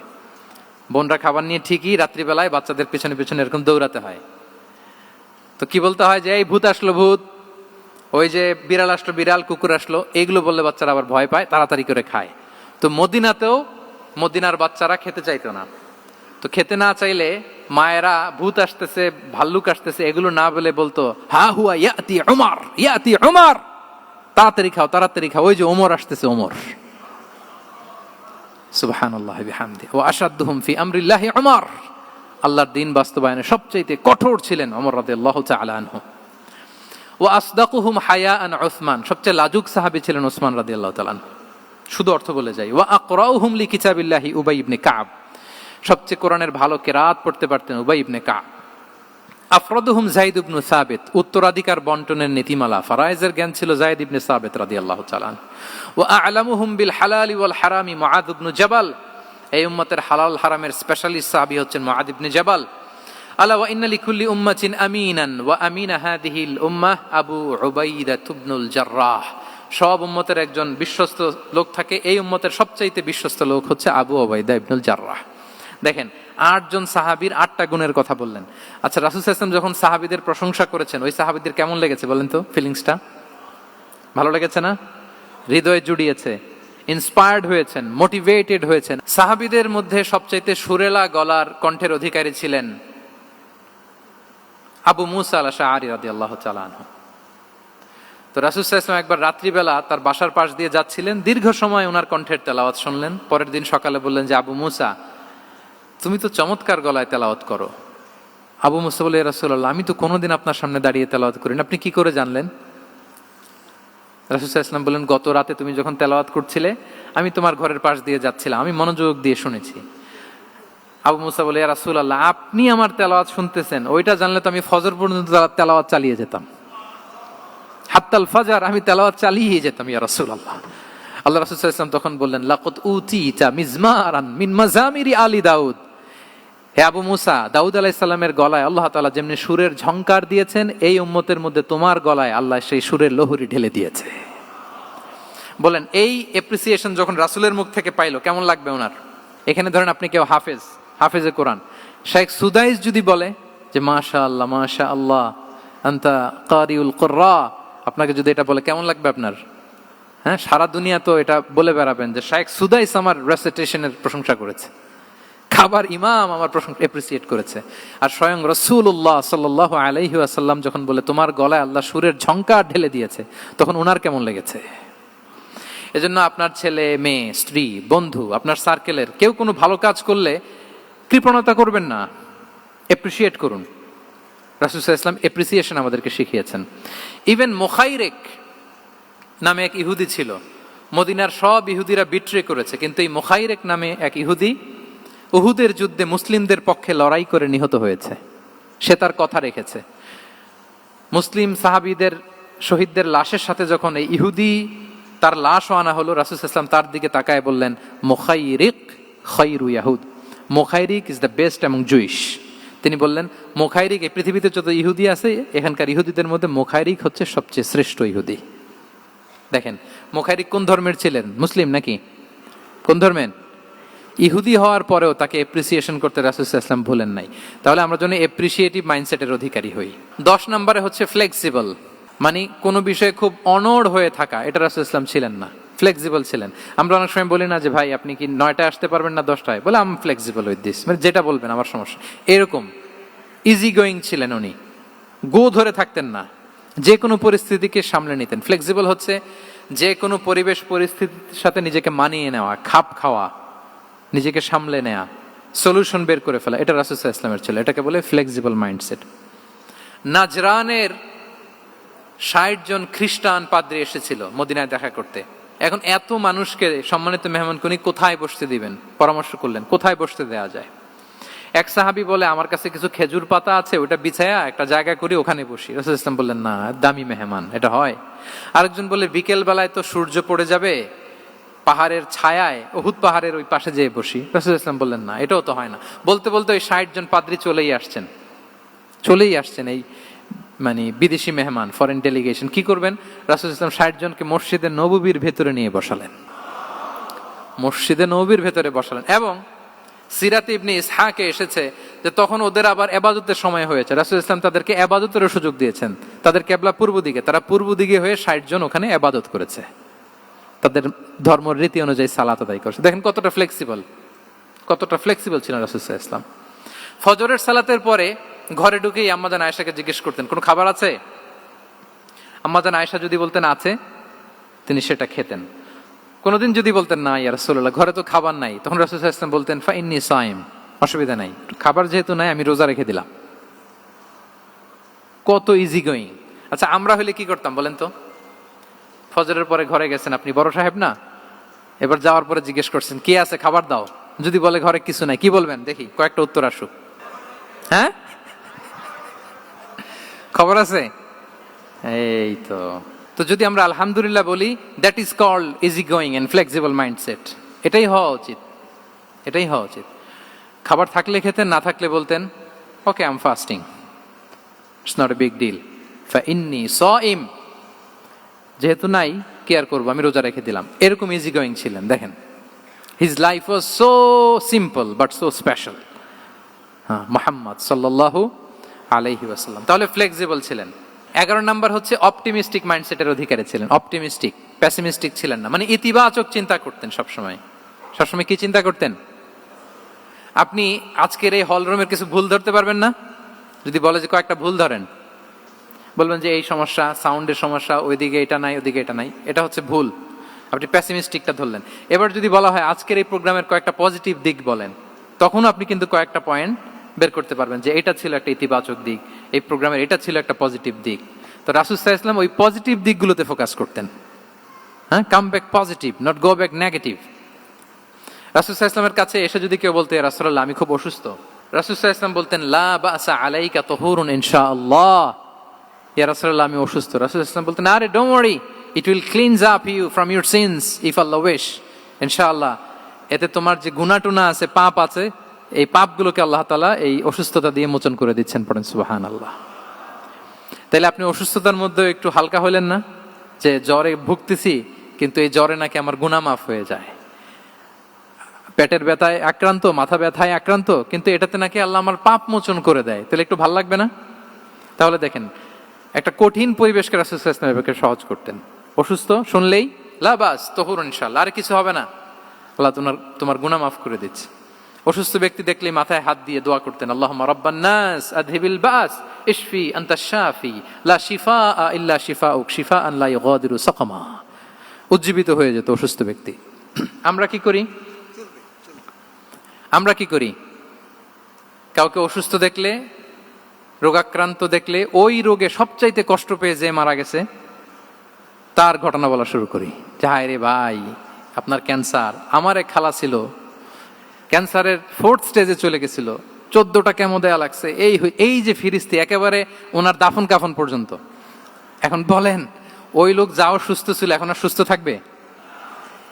A: বোনরা খাবার নিয়ে ঠিকই রাত্রিবেলায় বাচ্চাদের পেছনে পেছনে এরকম দৌড়াতে হয়। তো কি বলতে হয় যে এই ভূত আসলো ভূত, ওই যে বিড়াল আসলো বিড়াল, কুকুর আসলো, এইগুলো বললে বাচ্চারা আবার ভয় পায়, তাড়াতাড়ি করে খায়। তো মদিনাতেও মদিনার বাচ্চারা খেতে চাইতো না। তো খেতে না চাইলে মায়েরা ভূত আসতেছে ভাল্লুক আসতেছে এগুলো না বলে বলতো হা হুয়া ইয়াতি উমর, ইয়াতি উমর, তাড়াতাড়ি খাও তাড়াতাড়ি খাও, ওই যে ওমর আসতেছে ওমর। সুবহানাল্লাহি বিহামদি। ওয়া আশাদ্দুহুম ফি আমরিল্লাহি উমর। আল্লাহর দ্বীন বাস্তবায়নে সবচেয়ে কঠোর ছিলেন ওমর রাদিয়াল্লাহু তাআলা আনহু। ওয়া আসদাকুহুম হায়াআন উসমান। সবচেয়ে লাজুক সাহাবী ছিলেন উসমান রাদিয়াল্লাহু তাআলা আনহু। শুধু অর্থ বলে যাই। ওয়া আকরাউহুম লিকিতাবিল্লাহি উবাই ইবনে কাব। সবচেয়ে কোরআনের ভালো কেরাত পড়তে পারতেন উবাই ইবনে কাব। আফরাদুহুম যায়েদ ইবনে সাবিত। উত্তরাধিকার বন্টনের নীতিমালা ফারায়েজের জ্ঞান ছিল যায়েদ ইবনে সাবিত রাদিয়াল্লাহু তাআলা আনহু। ওয়া আ'লামুহুম বিল হালালি ওয়াল হারামি মুআদ ইবনে জাবাল। এই উম্মতের হালাল হারামের স্পেশালিস্ট সাহাবী হচ্ছেন মুআদ ইবনে জাবাল। আলা ওয়া ইন্না লিকুল্লি উম্মাতিন আমিনান ওয়া আমিনা হাযিহিল উম্মাহ আবু উবাইদা ইবনুল জাররাহ। সব উম্মতের একজন বিশ্বস্ত লোক থাকে, এই উম্মতের সবচাইতে বিশ্বস্ত লোক হচ্ছে আবু উবাইদা ইবনুল জাররাহ। দেখেন 8 জন সাহাবীর 8টা গুণের কথা বললেন। আচ্ছা, রাসূল সাল্লাল্লাহু আলাইহি ওয়াসাল্লাম যখন সাহাবীদের প্রশংসা করেছেন, ওই সাহাবীদের কেমন লেগেছে বলেন তো? ফিলিংসটা ভালো লেগেছে না? হৃদয়ে জুড়িয়েছে, ইন্সপায়ার্ড হয়েছেন, মোটিভেটেড হয়েছেন। সাহাবীদের মধ্যে সবচাইতে সুরেলা গলার কণ্ঠের অধিকারী ছিলেন আবু মুসা আল-আশআরী রাদিয়াল্লাহু তাআলা আনহু। তো রাসূল সাল্লাল্লাহু আলাইহি ওয়াসাল্লাম একবার রাত্রিবেলা তার বাসার পাশ দিয়ে যাচ্ছিলেন, দীর্ঘ সময় ওনার কণ্ঠের তেলাওয়াত শুনলেন। পরের দিন সকালে বললেন যে আবু মুসা, তুমি তো চমৎকার গলায় তেলাওয়াত করো। আবু মুসা বলে, ইয়া রাসূলুল্লাহ, আমি তো কোনোদিন আপনার সামনে দাঁড়িয়ে তেলাওয়াত করি না, আপনি কি করে জানলেন? রাসূল সাল্লাল্লাহু আলাইহি ওয়াসাল্লাম বললেন, গত রাতে তুমি যখন তেলাওয়াত করছিলে, আমি তোমার ঘরের পাশ দিয়ে যাচ্ছিলাম, আমি মনোযোগ দিয়ে শুনেছি। আবু মুসা বলে, ইয়া রাসূলুল্লাহ, আপনি আমার তেলাওয়াত শুনতেছেন, ওইটা জানলে তো আমি ফজর পর্যন্ত তেলাওয়াত চালিয়ে যেতাম, হাত্তাল ফাজর আমি তেলাওয়াত চালিয়ে যেতাম ইয়া রাসূলুল্লাহ। আল্লাহ রাসূল সাল্লাল্লাহু আলাইহি ওয়াসাল্লাম তখন বললেন, লাকাদ উতিতা মিজমারান মিন মাজামিরি আলি দাউদ। হে আবু মুসা, দাউদ আলাইহিস সালামের গলায় আল্লাহ তাআলা যেমনি সুরের ঝংকার দিয়েছেন, এই উম্মতের মধ্যে তোমার গলায় আল্লাহ সেই সুরের লহরী ঢেলে দিয়েছে। বলেন এই অ্যাপ্রিসিয়েশন যখন রাসূলের মুখ থেকে পাইলো কেমন লাগবে ওনার? এখানে ধরেন আপনি কেউ হাফেজে কোরআন শেখ সুদাইস যদি বলে যে মাশাআল্লাহ মাশাআল্লাহ আনতা কারিউল কুররা, আপনাকে যদি এটা বলে কেমন লাগবে আপনার? হ্যাঁ, সারা দুনিয়া তো এটা বলে বেড়াবেন যে শেখ সুদাইস আমার রেসিটেশনের প্রশংসা করেছে, খাবার ইমাম আমার প্রশংসা এপ্রিসিয়েট করেছে। আর স্বয়ং রাসূলুল্লাহ সাল্লাল্লাহু আলাইহি ওয়াসাল্লাম যখন বলে তোমার গলায় আল্লাহ সুরের ঝংকার ঢেলে দিয়েছে, তখন ওনার কেমন লেগেছে? এজন্য আপনার ছেলে মেয়ে স্ত্রী বন্ধু আপনার সার্কেলের কেউ কোনো ভালো কাজ করলে কৃপণতা করবেন না, এপ্রিসিয়েট করুন। রাসূল সাল্লাল্লাহু আলাইহি ওয়াসাল্লাম এপ্রিসিয়েশন আমাদেরকে শিখিয়েছেন। ইভেন মুখাইরেক নামে এক ইহুদি ছিল, মদিনার সব ইহুদিরা বিট্রে করেছে, কিন্তু এই মুখাইরেক নামে এক ইহুদি উহুদের যুদ্ধে মুসলিমদের পক্ষে লড়াই করে নিহত হয়েছে, সে তার কথা রেখেছে। মুসলিম সাহাবীদের শহীদদের লাশের সাথে যখন এই ইহুদি তার লাশও আনা হলো, রাসূল সাল্লাল্লাহু আলাইহি ওয়াসাল্লাম তার দিকে তাকায় বললেন, মুখাইরিক খায়রু ইয়াহুদ, Mukhayriq is the best among Jewish. তিনি বললেন মুখাইরিক, এই পৃথিবীতে যত ইহুদি আছে এখানকার ইহুদিদের মধ্যে মুখাইরিক হচ্ছে সবচেয়ে শ্রেষ্ঠ ইহুদি। দেখেন মুখাইরিক কোন ধর্মের ছিলেন? মুসলিম নাকি? কোন ধর্মের? ইহুদি হওয়ার পরেও তাকে এপ্রিসিয়েশন করতে রাসূল সাল্লাল্লাহু আলাইহি ওয়াসাল্লাম ভুলেন নাই। তাহলে আমরা যেন এপ্রিসিয়েটিভ মাইন্ডসেটের অধিকারী হই। 10 নম্বরে হচ্ছে ফ্লেক্সিবল, মানে কোনো বিষয়ে খুব অনড় হয়ে থাকা, এটা রাসূল সাল্লাল্লাহু আলাইহি ওয়াসাল্লাম ছিলেন না, ফ্লেক্সিবল ছিলেন। আমরা অনেক সময় বলি না যে ভাই আপনি কি 9টায় আসতে পারবেন না 10টায়, বলে আম ফ্লেক্সিবল উইথ দিস, মানে যেটা বলবেন আমার সমস্যা, এরকম ইজি গোয়িং ছিলেন উনি, গো ধরে থাকতেন না, যে কোনো পরিস্থিতিকে সামলে নিতেন। ফ্লেক্সিবল হচ্ছে যে কোনো পরিবেশ পরিস্থিতির সাথে নিজেকে মানিয়ে নেওয়া, খাপ খাওয়া, নিজেকে সামলে নেওয়া, সলিউশন বের করে ফেলা, এটা রাসূল সাল্লাল্লাহু আলাইহি ওয়াসাল্লামের ছিল, এটাকে বলে ফ্লেক্সিবল মাইন্ডসেট। নাজরানের 60 জন খ্রিস্টান পাদ্রী এসেছিল মদিনায় দেখা করতে। এখন এত মানুষকে সম্মানিত মেহমান উনি কোথায় বসতে দিবেন? পরামর্শ করলেন কোথায় বসতে দেওয়া যায়। এক সাহাবী বলে আমার কাছে কিছু খেজুর পাতা আছে, ওটা বিছায়া একটা জায়গা করি ওখানে বসি। রাসূল সাল্লাল্লাহু আলাইহি ওয়াসাল্লাম বললেন না, দামি মেহমান, এটা হয়। আরেকজন বলে বিকেল বেলায় তো সূর্য পড়ে যাবে, পাহাড়ের ছায়ায় উহুদ পাহাড়ের ওই পাশে যেয়ে বসি। রাসূল সাল্লাল্লাহু আলাইহি ওয়াসাল্লাম বললেন না, এটাও তো হয় না। বলতে বলতে ওই 60 জন পাদ্রী চলেই আসছেন এই মানে বিদেশি মেহমান, ফরেন ডেলিগেশন। কি করবেন? রাসূল সাল্লাল্লাহু আলাইহি ওয়াসাল্লাম 60 জনকে মসজিদে নববীর ভেতরে নিয়ে বসালেন, মসজিদে নববীর ভেতরে বসালেন। এবং সিরাতে ইবনে ইসহাকে এসেছে যে তখন ওদের আবার ইবাদতের সময় হয়েছে, রাসূল সাল্লাল্লাহু আলাইহি ওয়াসাল্লাম তাদেরকে ইবাদতের সুযোগ দিয়েছেন। তাদের কিবলা পূর্ব দিকে, তারা পূর্ব দিকে হয়ে 60 জন ওখানে ইবাদত করেছে, তাদের ধর্ম রীতি অনুযায়ী সালাত আদায় করছে। দেখেন কতটা ফ্লেক্সিবল ছিলেন রাসূল সাল্লাল্লাহু আলাইহি ওয়াসাল্লাম। ফজরের সালাতের পরে ঘরে ঢুকেই আম্মা জান আয়েশাকে জিজ্ঞেস করতেন কোনো খাবার আছে? আম্মা জান আয়েশা যদি বলতেন আছে, তিনি সেটা খেতেন। কোনদিন যদি বলতেন না ইয়া রাসূলুল্লাহ ঘরে তো খাবার নাই, তখন রাসূল সাল্লাল্লাহু আলাইহি ওয়াসাল্লাম বলতেন ফা ইন্নী সাইম, অসুবিধা নাই, খাবার যেহেতু নাই আমি রোজা রেখে দিলাম। কত ইজি গোয়িং। আচ্ছা আমরা হলে কি করতাম বলেন তো? ফজরের পরে ঘরে গেছেন, আপনি বড় সাহেব না, এবার যাওয়ার পরে জিজ্ঞেস করছেন কি আছে খাবার দাও, যদি বলে ঘরে কিছু নাই, কি বলবেন দেখি? কয়েকটা উত্তর আসুক। হ্যাঁ, খবর আছে? এই তো যদি আমরা আলহামদুলিল্লাহ বলি, that is called easy going and flexible mindset. এটাই হওয়া উচিত। খাবার থাকলে খেতেন, না থাকলে বলতেন okay I am fasting, it's not a big deal, ফা ইন্নী সাইম, যেহেতু নাই কি আর করবো, আমি রোজা রেখে দিলাম। এরকম ইজি গোয়িং ছিলেন। দেখেন his life was so simple but so special. হ্যাঁ, মুহাম্মদ সাল্লাল্লাহু আলাইহি ওয়াসাল্লাম তাহলে ফ্লেক্সিবল ছিলেন। 11 নাম্বার হচ্ছে অপটিমিস্টিক মাইন্ডসেটের অধিকারী ছিলেন। অপটিমিস্টিক, পেসিমিস্টিক ছিলেন না, মানে ইতিবাচক চিন্তা করতেন সবসময়। কি চিন্তা করতেন? আপনি আজকের এই হল রুমের কিছু ভুল ধরতে পারবেন না? যদি বলে যে কয়েকটা ভুল ধরেন, বলবেন যে এই সমস্যা, সাউন্ডের সমস্যা, ওইদিকে এটা নাই, ওইদিকে এটা নাই, এটা হচ্ছে ভুল। আপনি পেসিমিস্টিকটা ধরলেন। এবার যদি বলা হয় আজকের এই প্রোগ্রামের কয়েকটা পজিটিভ দিক বলেন, তখন আপনি কিন্তু কয়েকটা পয়েন্ট বের করতে পারবেন যে এটা ছিল একটা ইতিবাচক দিক, এই প্রোগ্রামের এটা ছিল একটা পজিটিভ দিক। তো রাসূল সাল্লাল্লাহু আলাইহি ওয়াসাল্লাম ওই পজিটিভ দিকগুলোতে ফোকাস করতেন। হ্যাঁ, come back positive, not go back negative. রাসূল সাল্লাল্লাহু আলাইহি ওয়াসাল্লামের কাছে এসে যদি কেউ বলতে রাসূলুল্লাহ আমি খুব অসুস্থ, রাসূল সাল্লাল্লাহু আলাইহি ওয়াসাল্লাম বলতেন লা বাসা আলাইকা তুহুরুন ইনশাআল্লাহ, ইয়া রাসূলুল্লাহ আমি অসুস্থ। রাসূল সাল্লাল্লাহু আলাইহি ওয়াসাল্লাম বলতেন আরে don't worry, it will cleanse up you from your sins if Allah wish, ইনশাআল্লাহ এতে তোমার যে গুনাহ টুনা আছে, পাপ আছে, এই পাপগুলোকে আল্লাহ তাআলা এই অসুস্থতা দিয়ে মোচন করে দিচ্ছেন। পড়েন সুবহানাল্লাহ। তাইলে আপনি অসুস্থতার মধ্যে একটু হালকা হলেন না, যে জ্বরে ভুগতেছি কিন্তু এই জ্বরে নাকি আমার গুনাহ মাফ হয়ে যায়। পেটের ব্যথায় আক্রান্ত, মাথা ব্যথায় আক্রান্ত, কিন্তু এটাতে নাকি আল্লাহ আমার পাপ মোচন করে দেয়, তাহলে একটু ভাল লাগবে না? তাহলে দেখেন একটা কঠিন পরিবেশকে রাসূল সাল্লাল্লাহু আলাইহি ওয়াসাল্লাম সহজ করতেন। অসুস্থ শুনলেই লা বাস তুহুর ইনশাআল্লাহ, আর কিছু হবে না, আল্লাহ তোমার গুনাহ মাফ করে দিচ্ছে। অসুস্থ ব্যক্তি দেখলেই মাথায় হাত দিয়ে দোয়া করতেন আল্লাহুম্মা রাব্বান নাস আযহিবিল বাস ইশফি আনতাশ শাফি লা শিফাআ ইল্লা শিফাউক শিফাআন লা ইউগাদিরু সাকামা। উজ্জীবিত হয়ে যেত অসুস্থ ব্যক্তি। আমরা কি করি? কাউকে অসুস্থ দেখলে, রোগাক্রান্ত দেখলে, ওই রোগে সবচাইতে কষ্ট পেয়ে যে মারা গেছে তার ঘটনা বলা শুরু করি যে হায় রে ভাই আপনার ক্যান্সার, আমার এক খালা ছিল ক্যান্সারের 4th স্টেজে চলে গেছিল, 14টা কেমো দেয়া লাগছে, এই যে ফিরিস্তি একেবারে ওনার দাফন কাফন পর্যন্ত। এখন বলেন ওই লোক যাও সুস্থ ছিল, এখন আর সুস্থ থাকবে?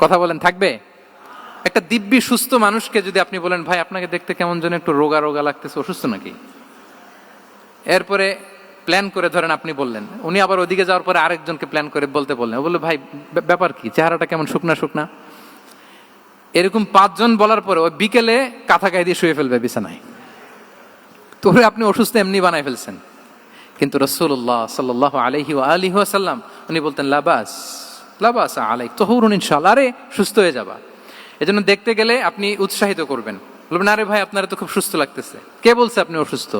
A: কথা বলেন, থাকবে? একটা দিব্যি সুস্থ মানুষকে যদি আপনি বলেন ভাই আপনাকে দেখতে কেমন যেন একটু রোগা রোগা লাগতেছে, অসুস্থ নাকি? এরপরে প্ল্যান করে ধরেন আপনি বললেন, উনি আবার ওদিকে যাওয়ার পরে আরেকজনকে প্ল্যান করে বলতে বললেন, ও বললো ভাই ব্যাপার কি, চেহারাটা কেমন শুকনা শুকনা। এরকম 5 জন বলার পরে ওই বিকেলে কাঁথা গায়ে দিয়ে শুয়ে ফেলবে বিছানায়। তো আপনি অসুস্থ এমনি বানাই ফেলছেন। কিন্তু রাসূলুল্লাহ সাল্লাল্লাহু আলাইহি ওয়া আলিহি ওয়াসাল্লাম উনি বলতেন লাবাস লাবাস আলাইক তাহুরুন ইনশাআল্লাহ, আরে সুস্থ হয়ে যাবা। এজন্য দেখতে গেলে আপনি উৎসাহিত করবেন, বলবেন আরে ভাই আপনারা তো খুব সুস্থ লাগতেছে। কে বলছে আপনি অসুস্থ?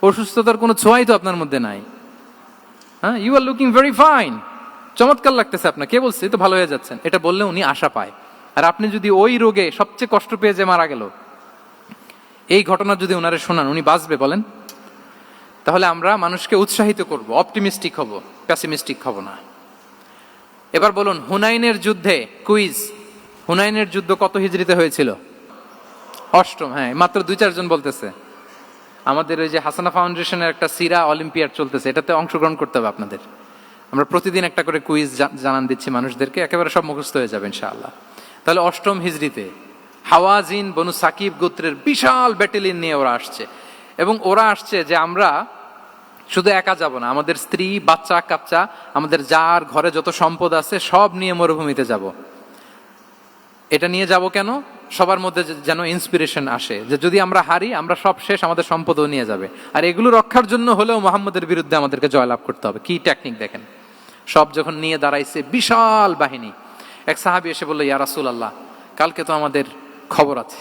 A: অসুস্থতার কোনো ছোঁয়াই তো আপনার মধ্যে নাই। হ্যাঁ, you are looking very fine, চমৎকার লাগতেছে আপনার, কে বলছে? তো ভালো হয়ে যাচ্ছেন। এটা বললে উনি আশা পায়। আর আপনি যদি ওই রোগে সবচেয়ে কষ্ট পেয়ে যে মারা গেল, এই ঘটনা যদি ওনারে শোনান, উনি বাঁচবে বলেন? তাহলে আমরা মানুষকে উৎসাহিত করব, অপটিমিস্টিক হব, প্যাসিমিস্টিক হব না। এবার বলুন হুনাইনের যুদ্ধে, কুইজ, হুনাইনের যুদ্ধ কত হিজরিতে হয়েছিল? 8ম। হ্যাঁ, মাত্র 2-4 জন বলতেছে। আমাদের ওই যে হাসানা ফাউন্ডেশনের একটা সিরা অলিম্পিয়াড চলতেছে, এটাতে অংশগ্রহণ করতে হবে আপনাদের। আমরা প্রতিদিন একটা করে কুইজ জানান দিচ্ছি মানুষদেরকে, একেবারে সব মুখস্থ হয়ে যাবে ইনশাআল্লাহ। তাহলে 8ম হিজরিতে হাওয়াজিন বনু সাকিব গোত্রের বিশাল ব্যাটালিয়ন নিয়ে ওরা আসছে, এবং ওরা আসছে যে আমরা শুধু একা যাব না, আমাদের স্ত্রী বাচ্চা কাচ্চা, আমাদের যার ঘরে যত সম্পদ আছে সব নিয়ে মরুভূমিতে যাব। এটা নিয়ে যাব কেন? সবার মধ্যে যেন ইন্সপিরেশন আসে যে যদি আমরা হারি, আমরা সব শেষ, আমাদের সম্পদও নিয়ে যাবে। আর এগুলো রক্ষার জন্য হলেও মুহাম্মদের বিরুদ্ধে আমাদেরকে জয়লাভ করতে হবে। কি টেকনিক দেখেন! সব যখন নিয়ে দাঁড়াইছে বিশাল বাহিনী, এক সাহাবী এসে বলল ইয়া রাসূলুল্লাহ, কালকে তো আমাদের খবর আছে,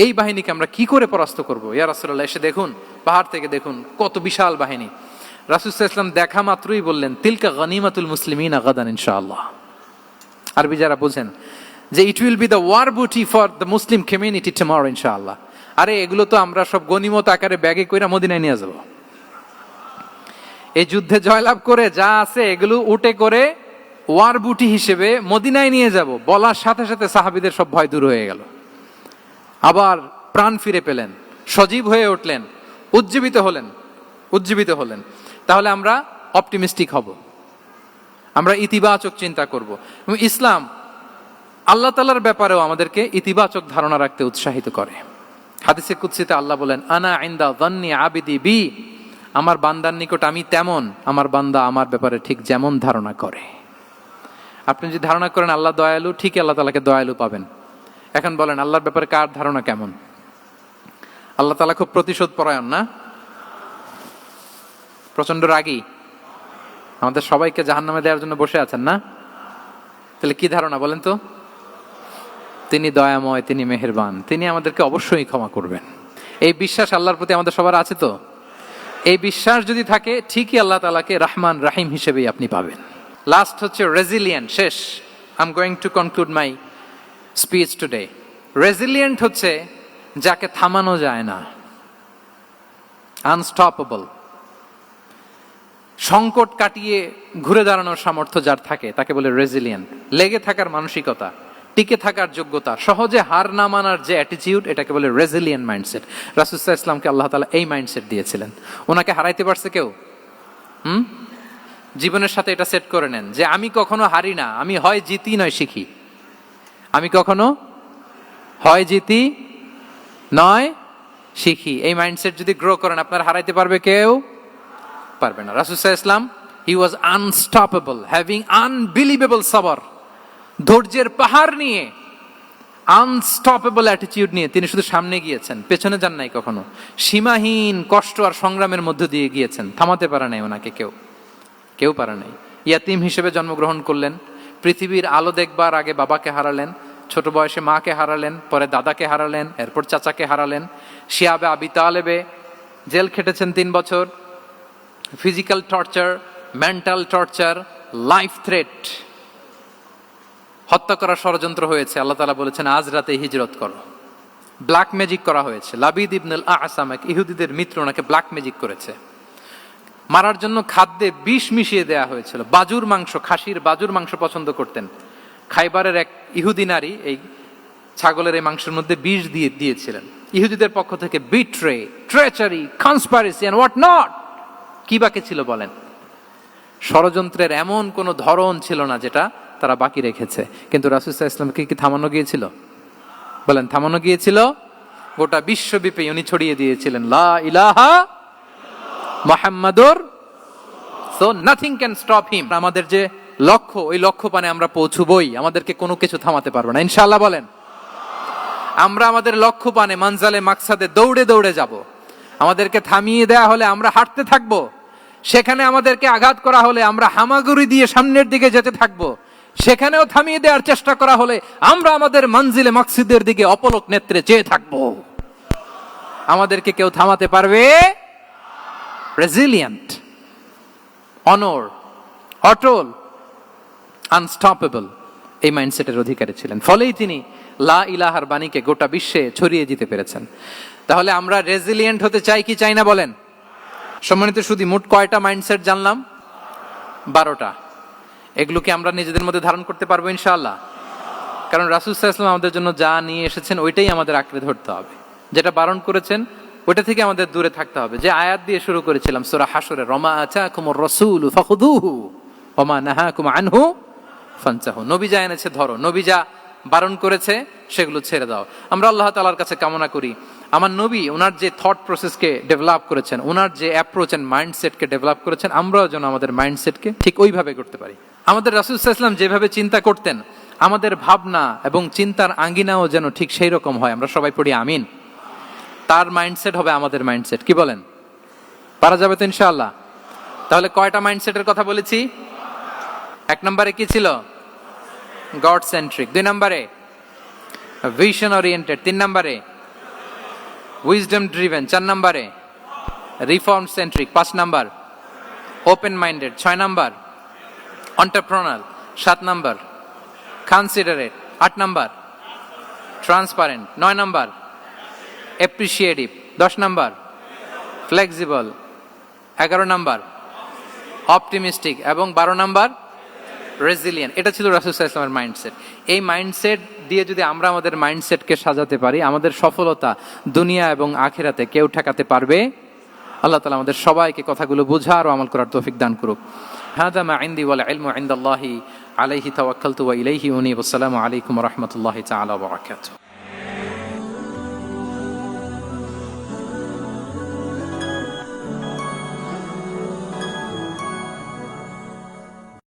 A: এই বাহিনীকে আমরা কি করে পরাস্ত করব? ইয়া রাসূলুল্লাহ, এসে দেখুন, পাহাড় থেকে দেখুন কত বিশাল বাহিনী। রাসূল সাল্লাল্লাহু আলাইহি ওয়াসাল্লাম দেখা মাত্রই বললেন তিলকা গনিমাতুল মুসলিমিনা গাদান ইনশাআল্লাহ। আরবি যারা বুঝেন যে it will be the war booty for the Muslim community tomorrow ইনশাআল্লাহ। আরে এগুলো তো আমরা সব গনিমত আকারে ব্যাগে কইরা মদিনায় নিয়ে যাব। এই যুদ্ধে জয়লাভ করে যা আছে এগুলো উটে করে ওয়ার বুটি হিসেবে মদিনায় নিয়ে যাব। বলার সাথে সাথে সাহাবীদের সব ভয় দূর হয়ে গেল, আবার প্রাণ ফিরে পেলেন, সজীব হয়ে উঠলেন, উজ্জীবিত হলেন। তাহলে আমরা অপটিমিস্টিক হব, আমরা ইতিবাচক চিন্তা করব। এবং ইসলাম আল্লাহ তাআলার ব্যাপারেও আমাদেরকে ইতিবাচক ধারণা রাখতে উৎসাহিত করে। হাদিসে কুদসিতে আল্লাহ বলেন আনা ইনদা যান্নি আবিদি বি, আমার বান্দার নিকট আমি তেমন, আমার বান্দা আমার ব্যাপারে ঠিক যেমন ধারণা করে। আপনি যদি ধারণা করেন আল্লাহ দয়ালু, ঠিক আল্লাহ তাআলাকে দয়ালু পাবেন। এখন বলেন আল্লাহর ব্যাপারে কার ধারণা কেমন? আল্লাহ তাআলা খুব প্রতিশোধ পরায়ণ না? প্রচন্ড রাগী, আমাদের সবাইকে জাহান্নামে দেওয়ার জন্য বসে আছেন না? তাহলে কি ধারণা বলেন তো? তিনি দয়াময়, তিনি মেহেরবান, তিনি আমাদেরকে অবশ্যই ক্ষমা করবেন। এই বিশ্বাস আল্লাহর প্রতি আমাদের সবার আছে তো? এই বিশ্বাস যদি থাকে, ঠিকই আল্লাহ তাআলাকে রহমান রাহিম হিসেবেই আপনি পাবেন। লাস্ট হচ্ছে রেজিলিয়েন্ট। শেষ, I am going to conclude my speech today. Resilient হচ্ছে যাকে থামানো যায় না, আনস্টপেবল। সংকট কাটিয়ে ঘুরে দাঁড়ানোর সামর্থ্য যার থাকে তাকে বলে রেজিলিয়েন্ট। লেগে থাকার মানসিকতা, টিকে থাকার যোগ্যতা, সহজে হার না মানার যে অ্যাটিটিউড, এটাকে বলে রেজিলিয়েন্ট মাইন্ডসেট। রাসূল সাল্লাল্লাহু আলাইহি ওয়াসাল্লামকে আল্লাহ তাআলা এই মাইন্ডসেট দিয়েছিলেন। ওনাকে হারাইতে পারছে কেউ? জীবনের সাথে এটা সেট করে নেন যে আমি কখনো হারি না, আমি হয় জিতি নয় শিখি। আমি কখনো হয় জিতি নয় শিখি। এই মাইন্ডসেট যদি গ্রো করেন, আপনার হারাইতে পারবে কেউ? পারবে না। রাসূল সাল্লাল্লাহু আলাইহি ওয়াসাল্লাম he was unstoppable, having unbelievable সাবর। ধৈর্যের পাহাড় নিয়ে, আনস্টপেবল অ্যাটিটিউড নিয়ে তিনি শুধু সামনে গিয়েছেন, পেছনে যান নাই কখনো। সীমাহীন কষ্ট আর সংগ্রামের মধ্য দিয়ে গিয়েছেন, থামাতে পারে নাই ওনাকে কেউ পারে নাই। ইয়াতিম হিসেবে জন্মগ্রহণ করলেন, পৃথিবীর আলো দেখবার আগে বাবাকে হারালেন, ছোট বয়সে মাকে হারালেন, পরে দাদাকে হারালেন, এরপর চাচাকে হারালেন। শিয়াবে আবি তালেবে জেল খেটেছেন 3 বছর। Physical torture, mental torture, life threat, হত্যা করার ষড়যন্ত্র হয়েছে। আল্লাহ তাআলা বলেছেন আজ রাতে হিজরত করো। ব্ল্যাক ম্যাজিক করা হয়েছে। লাবিদ ইবনুল আসাম, এক ইহুদিদের মিত্র, ওনাকে ব্ল্যাক ম্যাজিক করেছে। মারার জন্য খাদ্যে বিষ মিশিয়ে দেয়া হয়েছিল। বাজুর মাংস, খাসির বাজুর মাংস পছন্দ করতেন। খাইবারের এক ইহুদি নারী এই ছাগলের এই মাংসের মধ্যে বিষ দিয়েছিলেন। ইহুদিদের পক্ষ থেকে betray, treachery, conspiracy and what not, কি বাকি ছিল বলেন? ষড়যন্ত্রের এমন কোন ধরন ছিল না যেটা তারা বাকি রেখেছে। কিন্তু রাসূল সাল্লাল্লাহু আলাইহি ওয়াসাল্লামকে কি থামানো গিয়েছিল? বলেন, থামানো গিয়েছিল? গোটা বিশ্বব্যাপী উনি ছড়িয়ে দিয়েছিলেন লা ইলাহা মুহাম্মাদুর, so nothing can stop him. আমাদের যে লক্ষ্য, ওই লক্ষ্য পানে আমরা পৌঁছবই, আমাদেরকে কোনো কিছু থামাতে পারবে না ইনশাআল্লাহ। বলেন, আমরা আমাদের লক্ষ্য পানে মানজালে মাকসাদে দৌড়ে দৌড়ে যাব। আমাদেরকে থামিয়ে দেয়া হলে আমরা হাঁটতে থাকব, সেখানে আমাদেরকে আঘাত করা হলে আমরা হামাগুড়ি দিয়ে সামনের দিকে যেতে থাকব, সেখানেও থামিয়ে দেওয়ার চেষ্টা করা হলে আমরা আমাদের মঞ্জিলে মাকসিদের দিকে অপলক নেত্রে চেয়ে থাকব। আমাদেরকে কেউ থামাতে পারবে? রেজিলিয়েন্ট, অনর, অটল, আনস্টপেবল, এই মাইন্ডসেটের অধিকারী ছিলেন। ফলেই তিনি লা ইলাহার বাণীকে গোটা বিশ্বে ছড়িয়ে দিতে পেরেছেন। তাহলে আমরা রেজিলিয়েন্ট হতে চাই কি চাই না বলেন? সম্মানিত শুধু মোট কয়টা মাইন্ডসেট জানলাম? 12টা। এগুলোকে আমরা নিজেদের মধ্যে ধারণ করতে পারবো ইনশাআল্লাহ। কারণ রাসূল সাল্লাল্লাহু আলাইহি ওয়াসাল্লাম আমাদের জন্য যা নিয়ে এসেছেন ওইটাই আমাদের আঁকড়ে ধরতে হবে। যেটা বারণ করেছেন ওইটা থেকে আমাদের দূরে থাকতে হবে। যে আয়াত দিয়ে শুরু করেছিলাম সূরা হাশরে, রমা আতাকুমুর রাসূলু ফাখুযুহু ওয়া মা নাহাকুম আনহু ফানতাহু। নবী যা এনেছে ধরো, নবী যা বারণ করেছে সেগুলো ছেড়ে দাও। আমরা আল্লাহ তাআলার কাছে কামনা করি আমার নবী ওনার যে থট প্রসেসকে ডেভেলপ করেছেন, ওনার যে অ্যাপ্রোচ এন্ড মাইন্ডসেটকে ডেভেলপ করেছেন, আমরাও যেন আমাদের মাইন্ডসেটকে ঠিক ওইভাবে করতে পারি। আমাদের রাসূল সাল্লাল্লাহু আলাইহি ওয়াসাল্লাম যেভাবে চিন্তা করতেন, আমাদের ভাবনা এবং চিন্তার আঙ্গিনাও যেন ঠিক সেই রকম হয়। আমরা সবাই পড়ি আমিন। তার মাইন্ডসেট হবে আমাদের মাইন্ডসেট। কি বলেন? পারা যাবে তো ইনশাআল্লাহ? তাহলে কয়টা মাইন্ডসেটের কথা বলেছি? 1 নম্বরে কি ছিল? God centric. 2 নম্বরে ভিশন ওরিয়েন্টেড। 3 নম্বরে উইজডম ড্রিভেন। 4 নম্বরে রিফর্ম সেন্ট্রিক। 5 নম্বর ওপেন মাইন্ডেড। 6 নম্বর এন্টারপ্রেনার। 7 নম্বর কনসিডারেট। 8 নম্বর ট্রান্সপারেন্ট। 9 নম্বর অ্যাপ্রিশিয়েটিভ। 10 নম্বর ফ্লেক্সিবল। 11 নম্বর অপটিমিস্টিক এবং 12 নম্বর রেজিলিয়েন্ট। এটা ছিল রাসূল সাল্লাল্লাহু আলাইহি ওয়াসাল্লামের মাইন্ডসেট। এই মাইন্ডসেট দিয়ে যদি আমরা আমাদের মাইন্ডসেটকে সাজাতে পারি, আমাদের সফলতা দুনিয়া এবং আখিরাতে কেউ ঠেকাতে পারবে? আল্লাহ তাআলা আমাদের সবাইকে কথাগুলো বোঝার ও আমল করার তৌফিক দান করুক। হাদা মা ইনদি ওয়াল ইলমু ইনদাল্লাহি আলাইহি তাওয়াক্কালতু ওয়া ইলাইহি উনীব। আসসালামু আলাইকুম ওয়া রাহমাতুল্লাহি তাআলা ওয়া বারাকাতুহু।